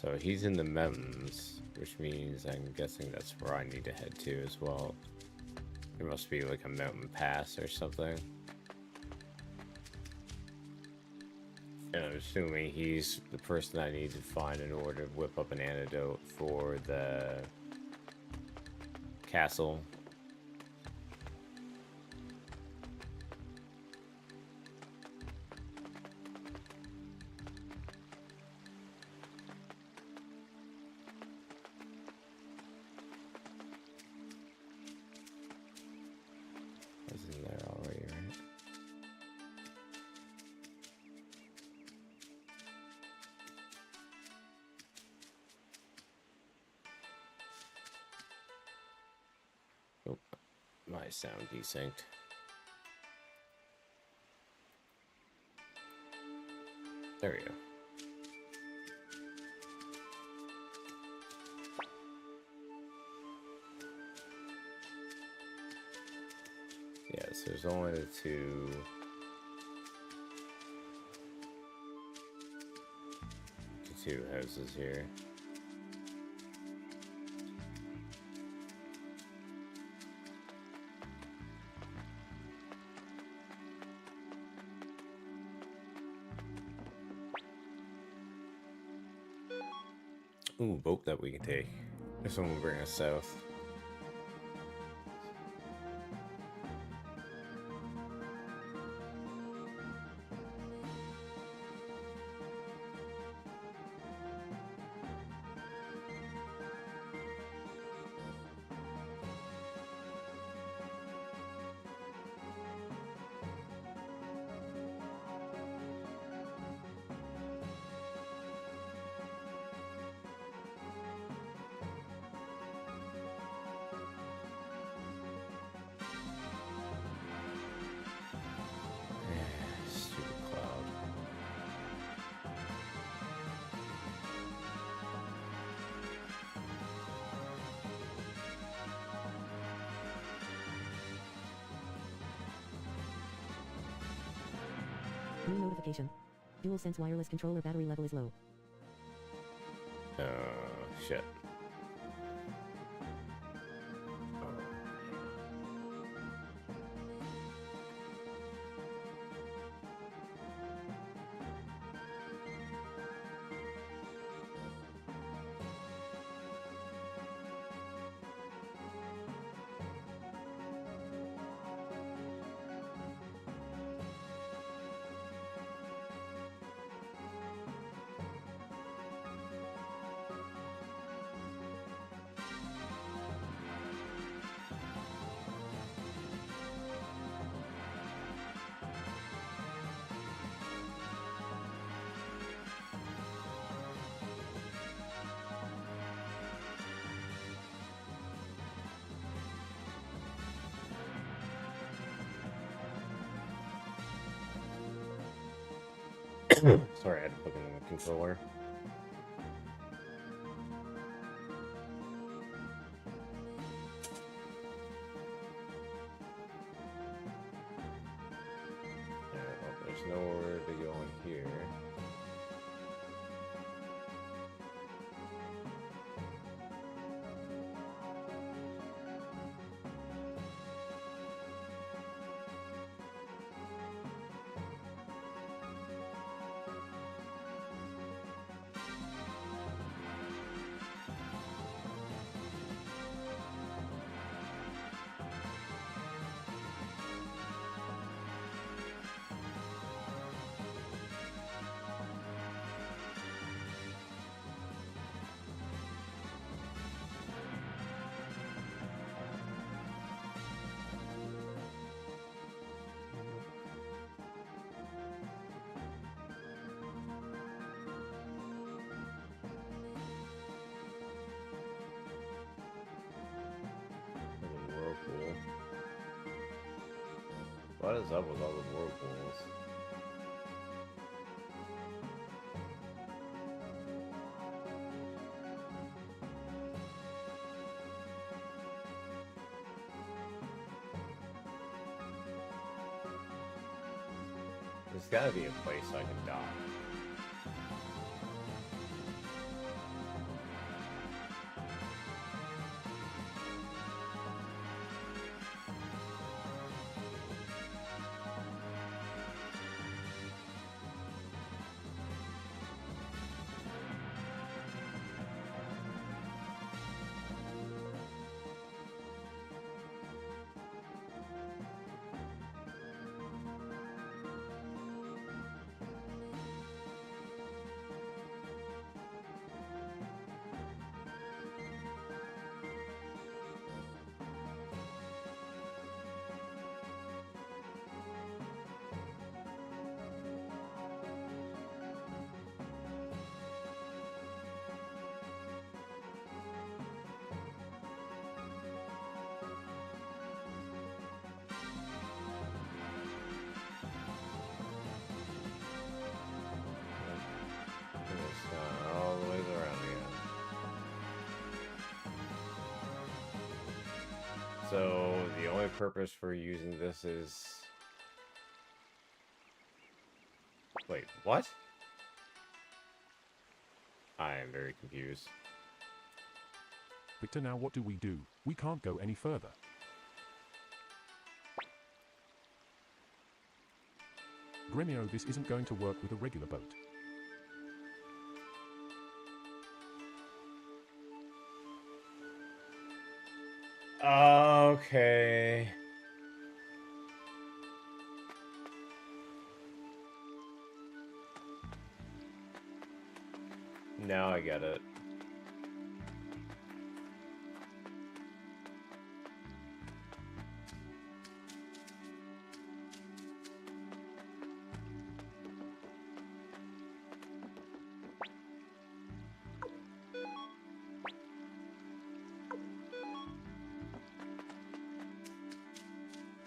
So he's in the mountains, which means I'm guessing that's where I need to head to as well. There must be like a mountain pass or something. And I'm assuming he's the person I need to find in order to whip up an antidote for the castle. That's in there already, right? Oh, my sound desynced. There we go. Yes, there's only the two houses here. Ooh, boat that we can take. This one will bring us south. Stupid cloud. New notification. DualSense wireless controller battery level is low. Shit. Sorry, I had to plug in the controller. Well, there's nowhere to go in here. What is up with all the whirlpools? There's gotta be a place I can dock. It's gone all the way around again. So the only purpose for using this is... Wait, what? I am very confused. Victor, now what do we do? We can't go any further. Gremio, this isn't going to work with a regular boat. Okay. Now I get it.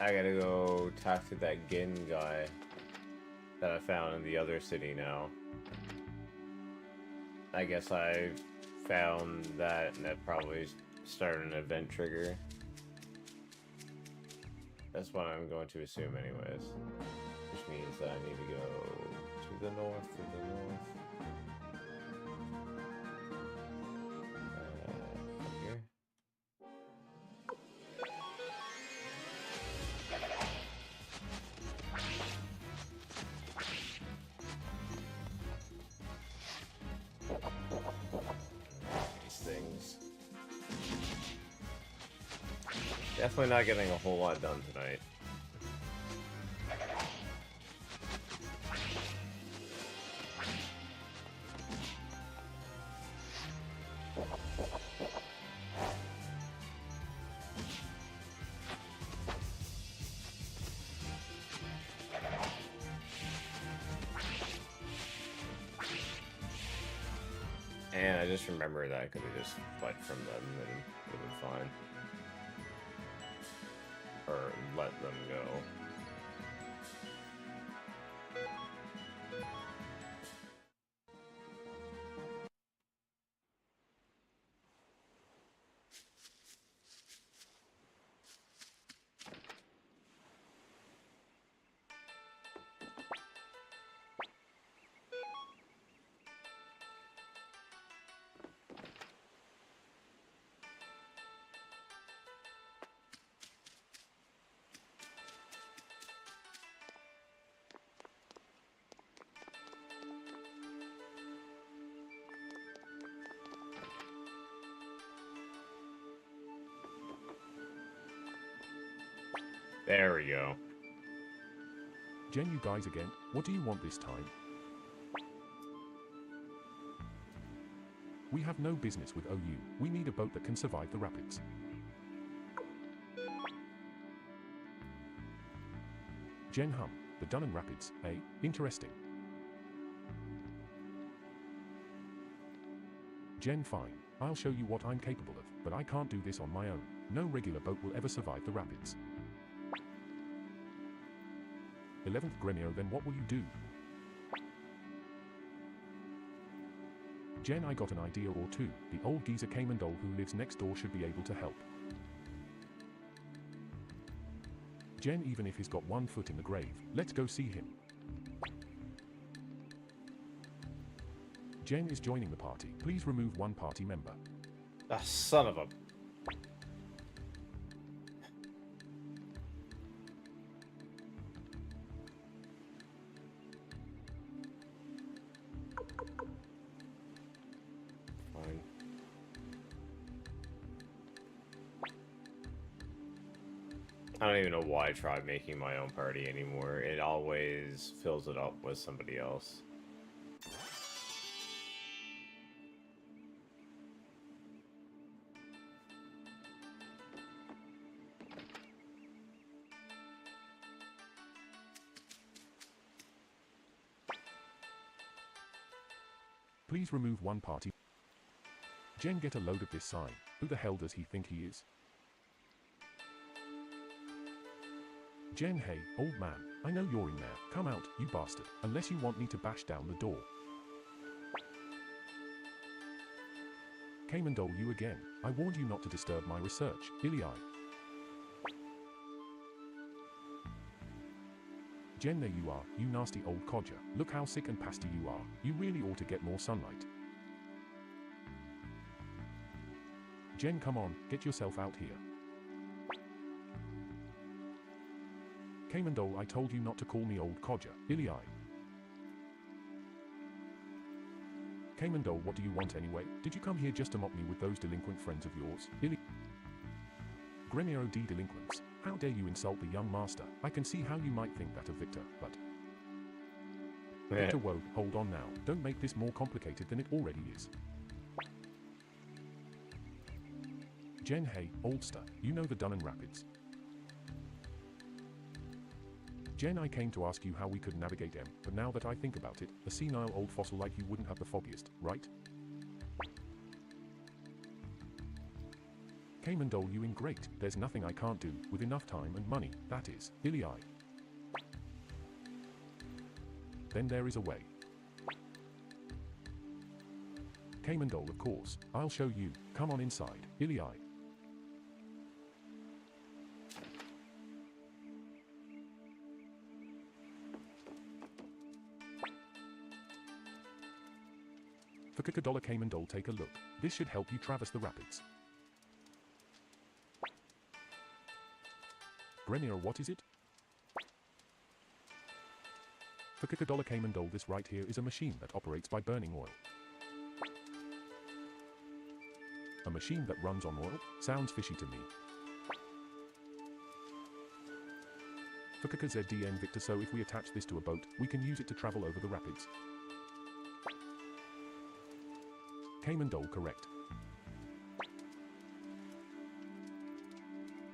I gotta go talk to that Gin guy that I found in the other city now. I guess I found that and that probably started an event trigger. That's what I'm going to assume anyways. Which means that I need to go to the north, up here. Things. Definitely not getting a whole lot done tonight. And I just remember that I could have just fled from them and it would have been fine. Or let them go. There we go. Jen, you guys again. What do you want this time? We have no business with OU. We need a boat that can survive the rapids. Jen hum. The Dunham Rapids, eh? Interesting. Jen, fine. I'll show you what I'm capable of, but I can't do this on my own. No regular boat will ever survive the rapids. 11th Gremio, then what will you do? Jen, I got an idea or two. The old geezer Kamendol who lives next door should be able to help. Jen, even if he's got one foot in the grave, let's go see him. Jen is joining the party. Please remove one party member. Ah, son of a... Fine. I don't even know why I tried making my own party anymore. It always fills it up with somebody else. Please remove one party. Jen, get a load of this sign. Who the hell does he think he is? Jen, hey, old man, I know you're in there. Come out, you bastard, unless you want me to bash down the door. Kamendol, you again. I warned you not to disturb my research, Ilii. Jen, there you are, you nasty old codger. Look how sick and pasty you are. You really ought to get more sunlight. Jen, come on, get yourself out here. Kamendol, I told you not to call me old codger, Ilii. Kamendol, what do you want anyway? Did you come here just to mock me with those delinquent friends of yours, Ilii? Gremio D delinquents. How dare you insult the young master? I can see how you might think that of Victor, but... Victor, whoa, hold on now. Don't make this more complicated than it already is. Jen, hey, oldster, you know the Dunnan Rapids. Jen, I came to ask you how we could navigate them, but now that I think about it, a senile old fossil like you wouldn't have the foggiest, right? Kamendol, you in great. There's nothing I can't do, with enough time and money, that is, Ilii. Then there is a way. Kamendol, of course. I'll show you. Come on inside, Ilii. For $1 Kamendol, take a look. This should help you traverse the rapids. Gremio, what is it? For $1 Kamendol, this right here is a machine that operates by burning oil. A machine that runs on oil? Sounds fishy to me. For ZDN Victor, so if we attach this to a boat, we can use it to travel over the rapids. Kamendol, correct.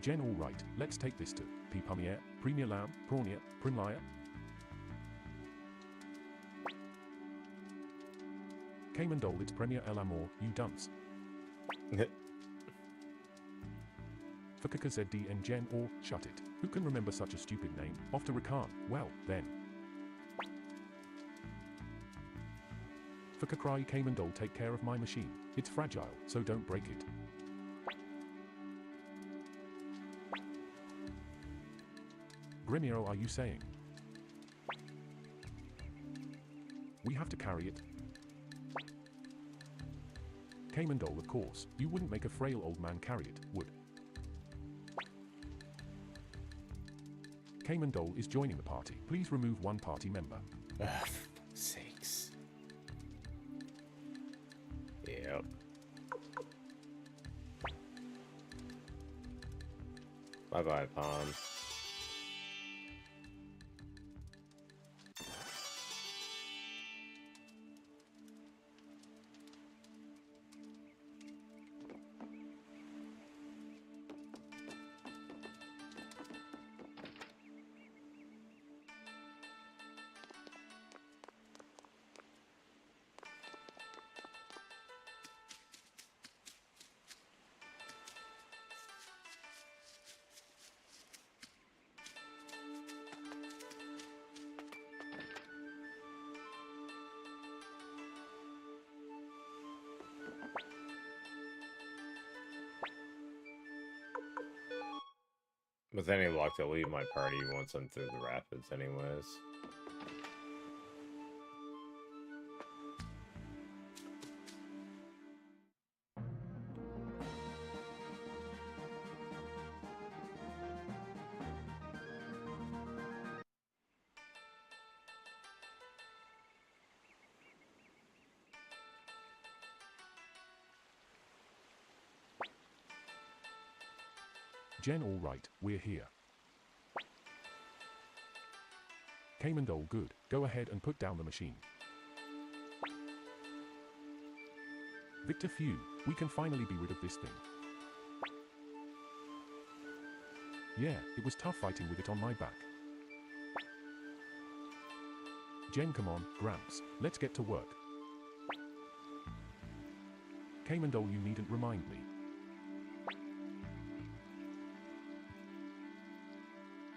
Jen, all right, let's take this to Pumier, Premier Lam, Prawnia, Primlia. Kamendol, it's Premier El Amor, you dunce. For ZDN Jen, or shut it. Who can remember such a stupid name? Off to Rakan. Well, then. For Kakrai Kamendol, take care of my machine. It's fragile, so don't break it. Gremio, are you saying? We have to carry it. Kamendol, of course. You wouldn't make a frail old man carry it, would? Kamendol is joining the party. Please remove one party member. For sakes. Yep. Bye-bye, Pawn. With any luck, they'll leave my party once I'm through the rapids anyways. Jen, all right, we're here. Kaimandol, good. Go ahead and put down the machine. Victor, phew, we can finally be rid of this thing. Yeah, it was tough fighting with it on my back. Jen, come on, Gramps, let's get to work. Kaimandol, you needn't remind me.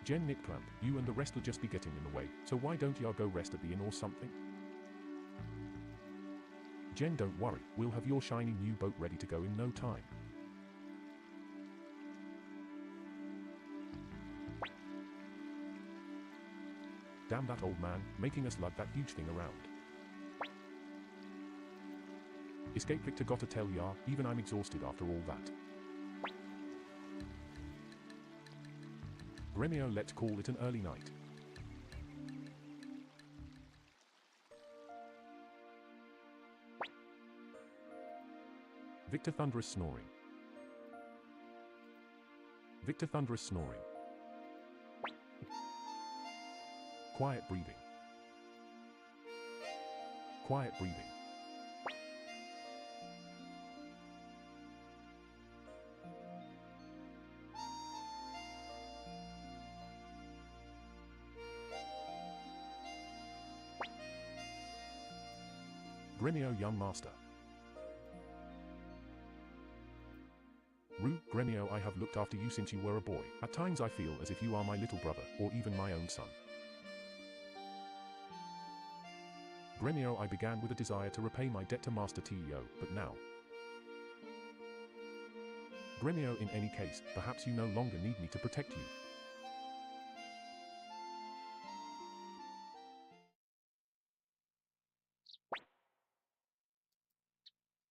Jen, Nickclamp, you and the rest will just be getting in the way, so why don't y'all go rest at the inn or something? Jen, don't worry, we'll have your shiny new boat ready to go in no time. Damn that old man, making us lug that huge thing around. Escape, Victor, gotta tell ya, even I'm exhausted after all that. Gremio, let's call it an early night. Victor, thunderous snoring. Victor, thunderous snoring. Quiet breathing. Quiet breathing. Gremio, young master. Rue, Gremio, I have looked after you since you were a boy. At times I feel as if you are my little brother, or even my own son. Gremio, I began with a desire to repay my debt to Master Teo, but now. Gremio, in any case, perhaps you no longer need me to protect you.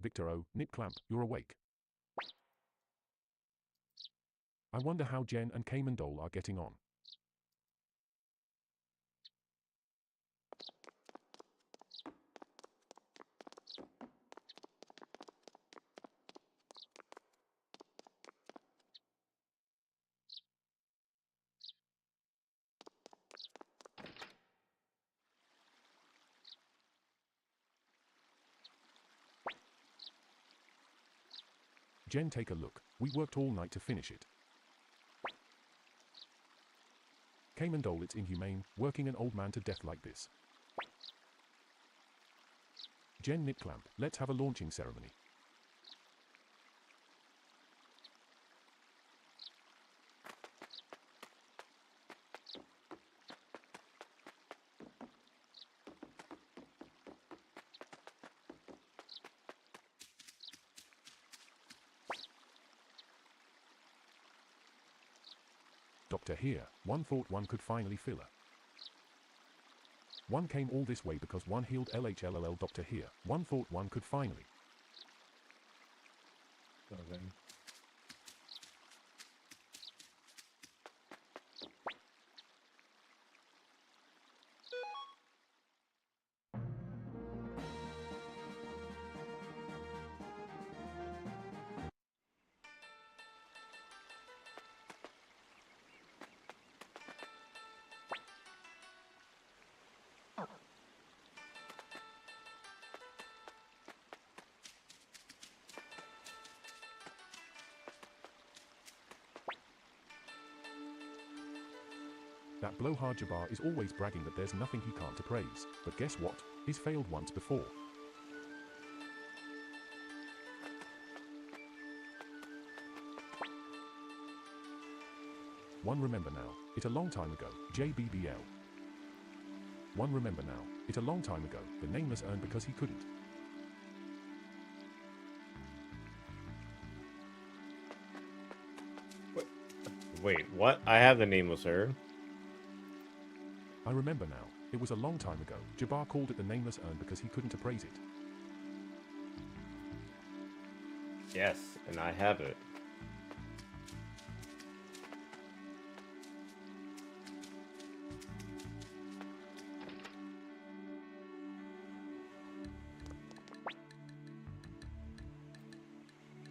Victor, oh, Nickclamp, you're awake. I wonder how Jen and Kaimandol are getting on. Jen, take a look. We worked all night to finish it. Kaimandol, it's inhumane, working an old man to death like this. Jen, Nickclamp, let's have a launching ceremony. Doctor, here, one thought one could finally fill her. One came all this way because one healed LHLLL. Doctor, here, one thought one could finally. Okay. That blowhard Jabbar is always bragging that there's nothing he can't appraise, but guess what? He's failed once before. One remember now, it a long time ago, JBBL. One remember now, it a long time ago, the nameless earned because he couldn't. Wait, what? I have the nameless urn. I remember now. It was a long time ago. Jabbar called it the Nameless Urn because he couldn't appraise it. Yes, and I have it.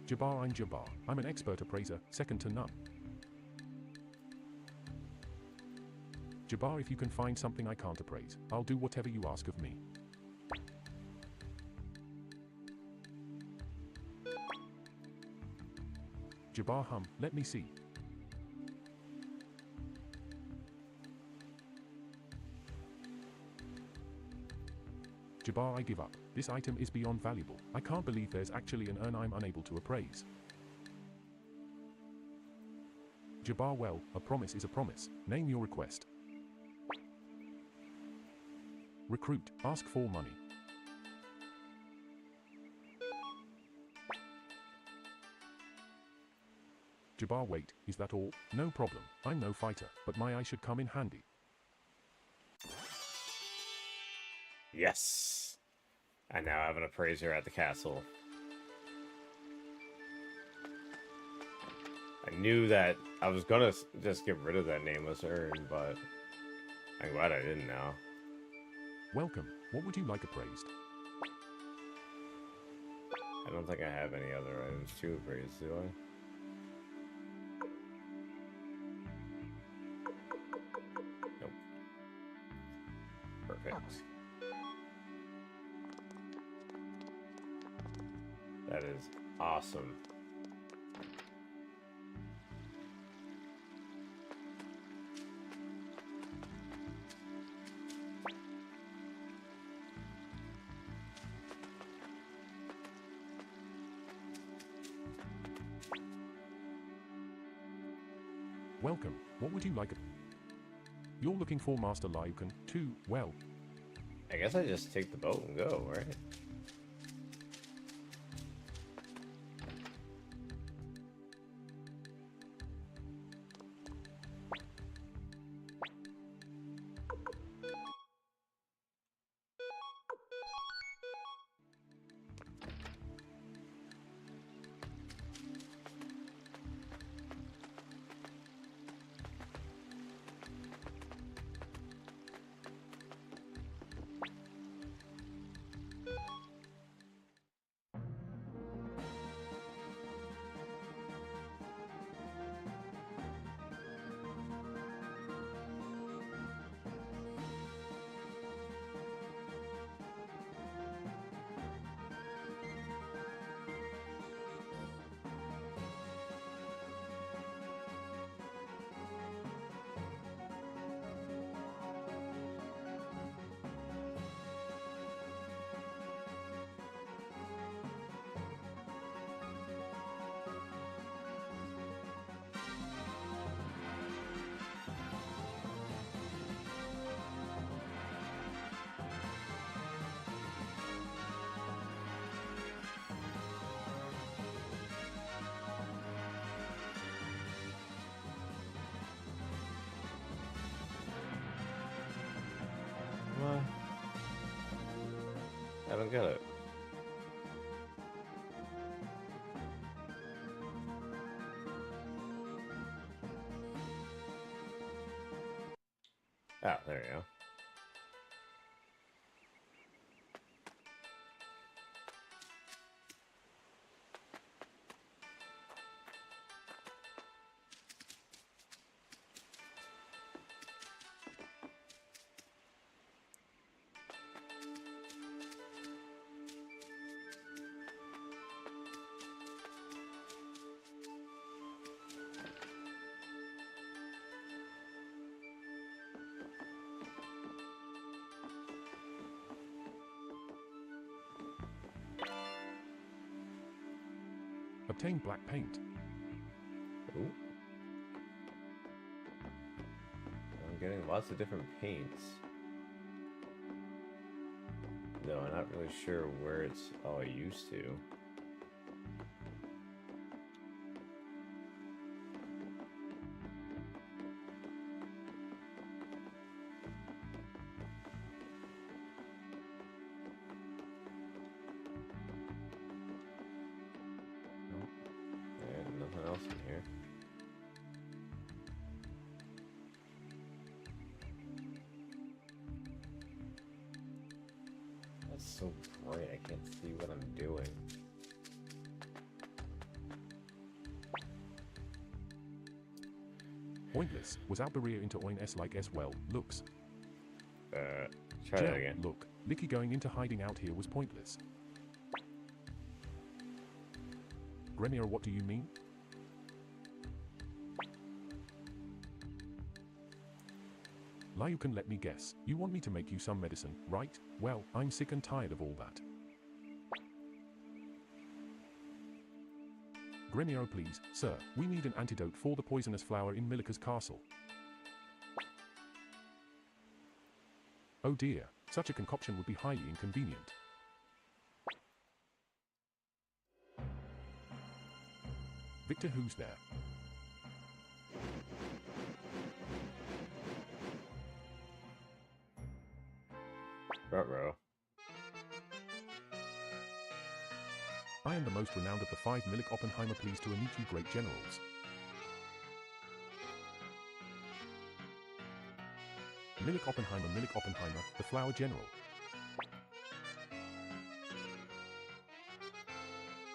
Jabbar, I'm Jabbar. I'm an expert appraiser, second to none. Jabbar, if you can find something I can't appraise, I'll do whatever you ask of me. Jabbar, let me see. Jabbar, I give up. This item is beyond valuable. I can't believe there's actually an urn I'm unable to appraise. Jabbar, well, a promise is a promise. Name your request. Recruit, ask for money. Jabbar, wait, is that all? No problem, I'm no fighter, but my eye should come in handy. Yes! I now have an appraiser at the castle. I knew that I was gonna just get rid of that nameless urn, but I'm glad I didn't now. Welcome, what would you like appraised? I don't think I have any other items to appraise, do I? Nope. Perfect. That is awesome. Welcome, what would you like? You're looking for Master Lyukan, too, well. I guess I just take the boat and go, right? What? I don't get it. Ah, there you go. Obtain black paint. Ooh. I'm getting lots of different paints. Though I'm not really sure where it's all used to. nothing else in here. That's so bright, I can't see what I'm doing. Pointless. Was Alberia into Oin S like S well, looks. Try that again. Look. Licky going into hiding out here was pointless. Grenier, what do you mean? Liu can let me guess. You want me to make you some medicine, right? Well, I'm sick and tired of all that. Grenier, please, sir, we need an antidote for the poisonous flower in Milika's castle. Oh dear, such a concoction would be highly inconvenient. Victor, who's there? Ruh-roh. I am the most renowned of the 5 Milik Oppenheimer, pleased to meet you great generals. Milik Oppenheimer, the flower general.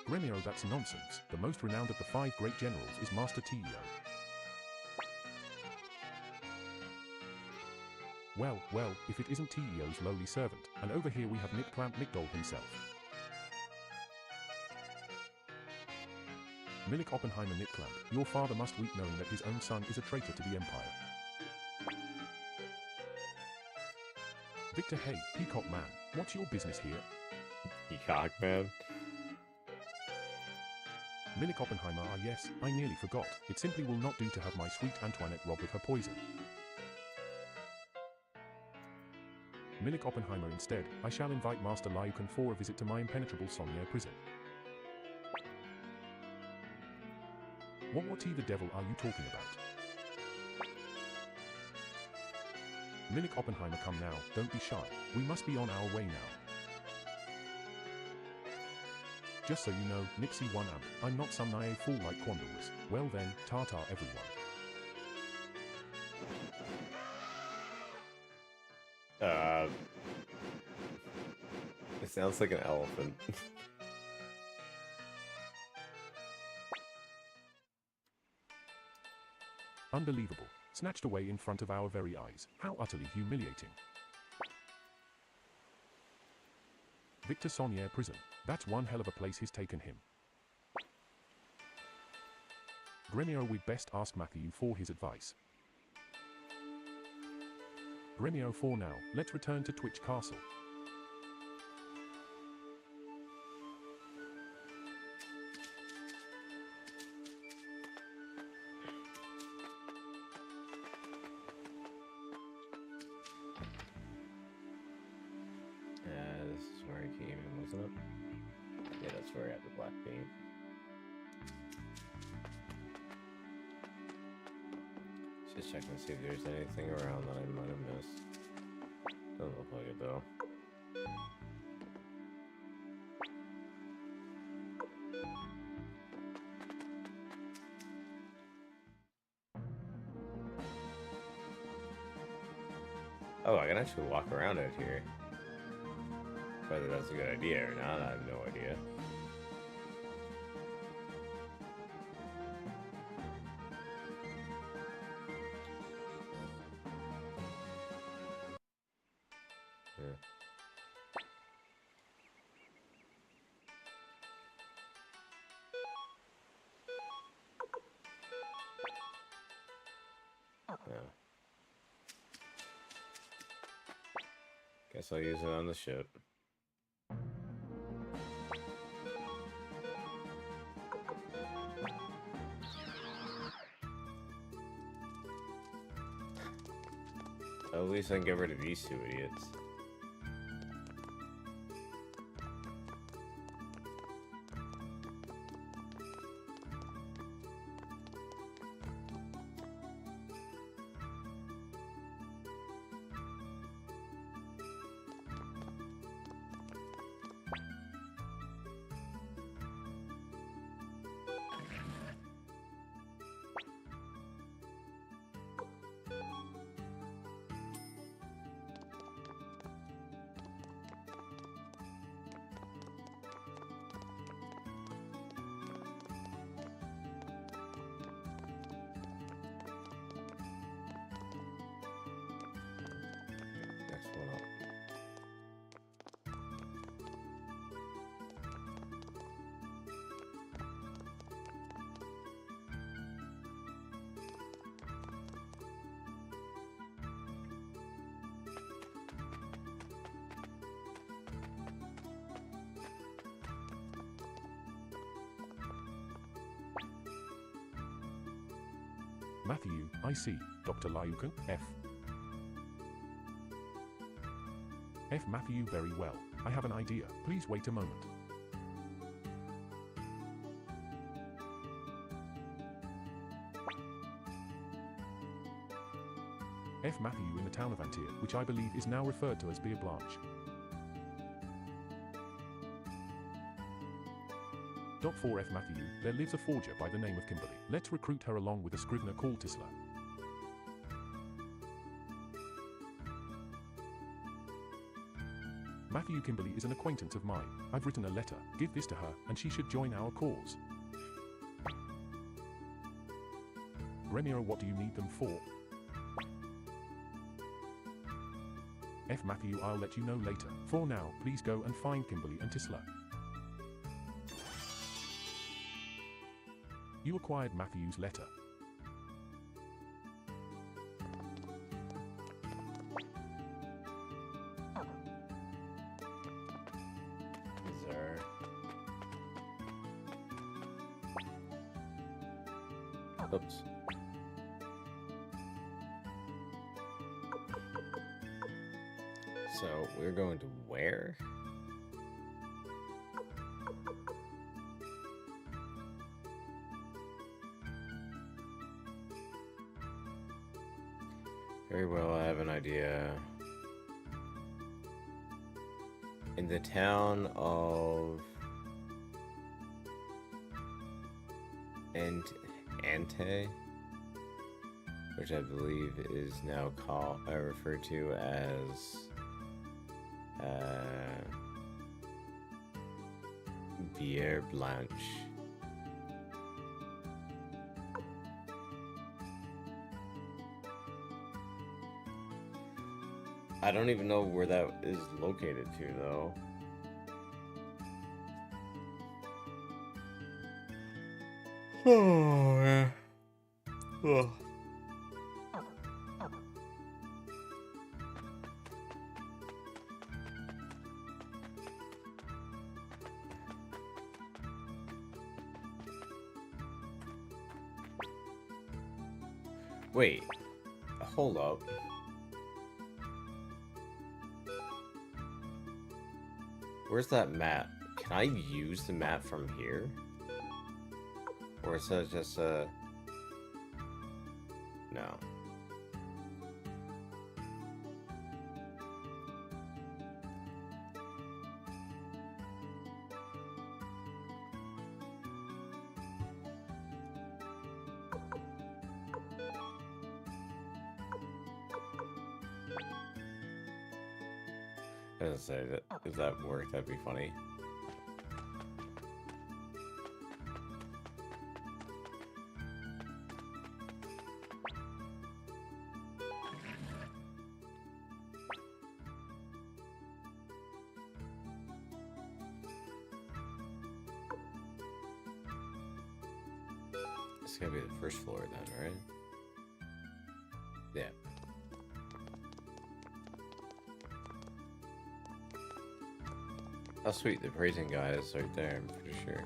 Gremio, that's nonsense. The most renowned of the 5 great generals is Master Tio. Well, if it isn't Tio's lowly servant, and over here we have Nick Clamp Nickdoll himself. Milik Oppenheimer, Nick Clamp, your father must weep knowing that his own son is a traitor to the Empire. Victor, hey, Peacock Man, what's your business here? Peacock Man? Milik Oppenheimer, ah yes, I nearly forgot. It simply will not do to have my sweet Antoinette robbed of her poison. Milik Oppenheimer, instead, I shall invite Master Liukan for a visit to my impenetrable Sonia prison. What the devil are you talking about? Milik Oppenheimer, come now, don't be shy. We must be on our way now. Just so you know, Nixie 1 amp, I'm not some naive fool like Quandles. Well then, ta-ta everyone. It sounds like an elephant. Unbelievable. Snatched away in front of our very eyes. How utterly humiliating. Victor Sonnier prison. That's one hell of a place he's taken him. Gremio, we'd best ask Matthew for his advice. Gremio, for now, let's return to Twitch Castle. This is where I came in, wasn't it? Yeah, that's where I had the black paint. Just checking to see if there's anything around that I might have missed. Doesn't look like it though. Oh, I can actually walk around out here. Whether that's a good idea or not, I have no idea. Yeah. Yeah. Guess I'll use it on the ship. At least I can get rid of these two idiots. Matthew, I see. Dr. Liukan, F. F. Matthew, very well. I have an idea. Please wait a moment. F. Matthew in the town of Antir, which I believe is now referred to as Beer Blanche. Dot 4 F. Matthew, there lives a forger by the name of Kimberly. Let's recruit her along with a scrivener called Tisla. Matthew Kimberly is an acquaintance of mine. I've written a letter. Give this to her, and she should join our cause. Remira, what do you need them for? F. Matthew, I'll let you know later. For now, please go and find Kimberly and Tisla. You acquired Matthew's letter. Is there... Oops. So, we're going to where? Very well, I have an idea. In the town of Ante, which I believe is now referred to as Bière Blanche. I don't even know where that is located to, though. Oh, yeah. Ugh. Wait, hold up. Where's that map? Can I use the map from here? Or is that just a... No. I was gonna say that if that worked, that'd be funny. It's gonna be the first floor then, right? Yeah. Oh sweet, the praising guy is right there, I'm pretty sure.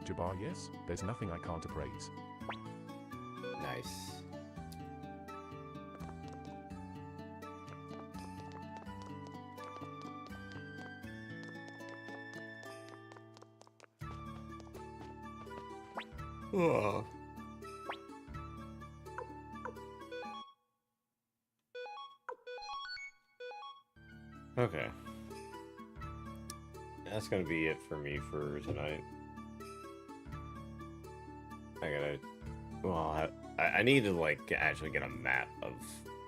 Jabbar, yes, there's nothing I can't appraise. Nice. Oh. Okay. That's gonna be it for me for tonight. I need to like actually get a map of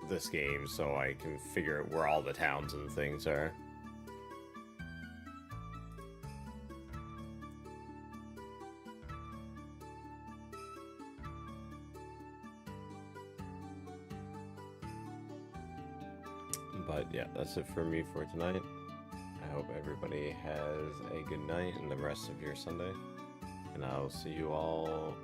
this game so I can figure out where all the towns and things are. But yeah, that's it for me for tonight. I hope everybody has a good night and the rest of your Sunday. And I'll see you all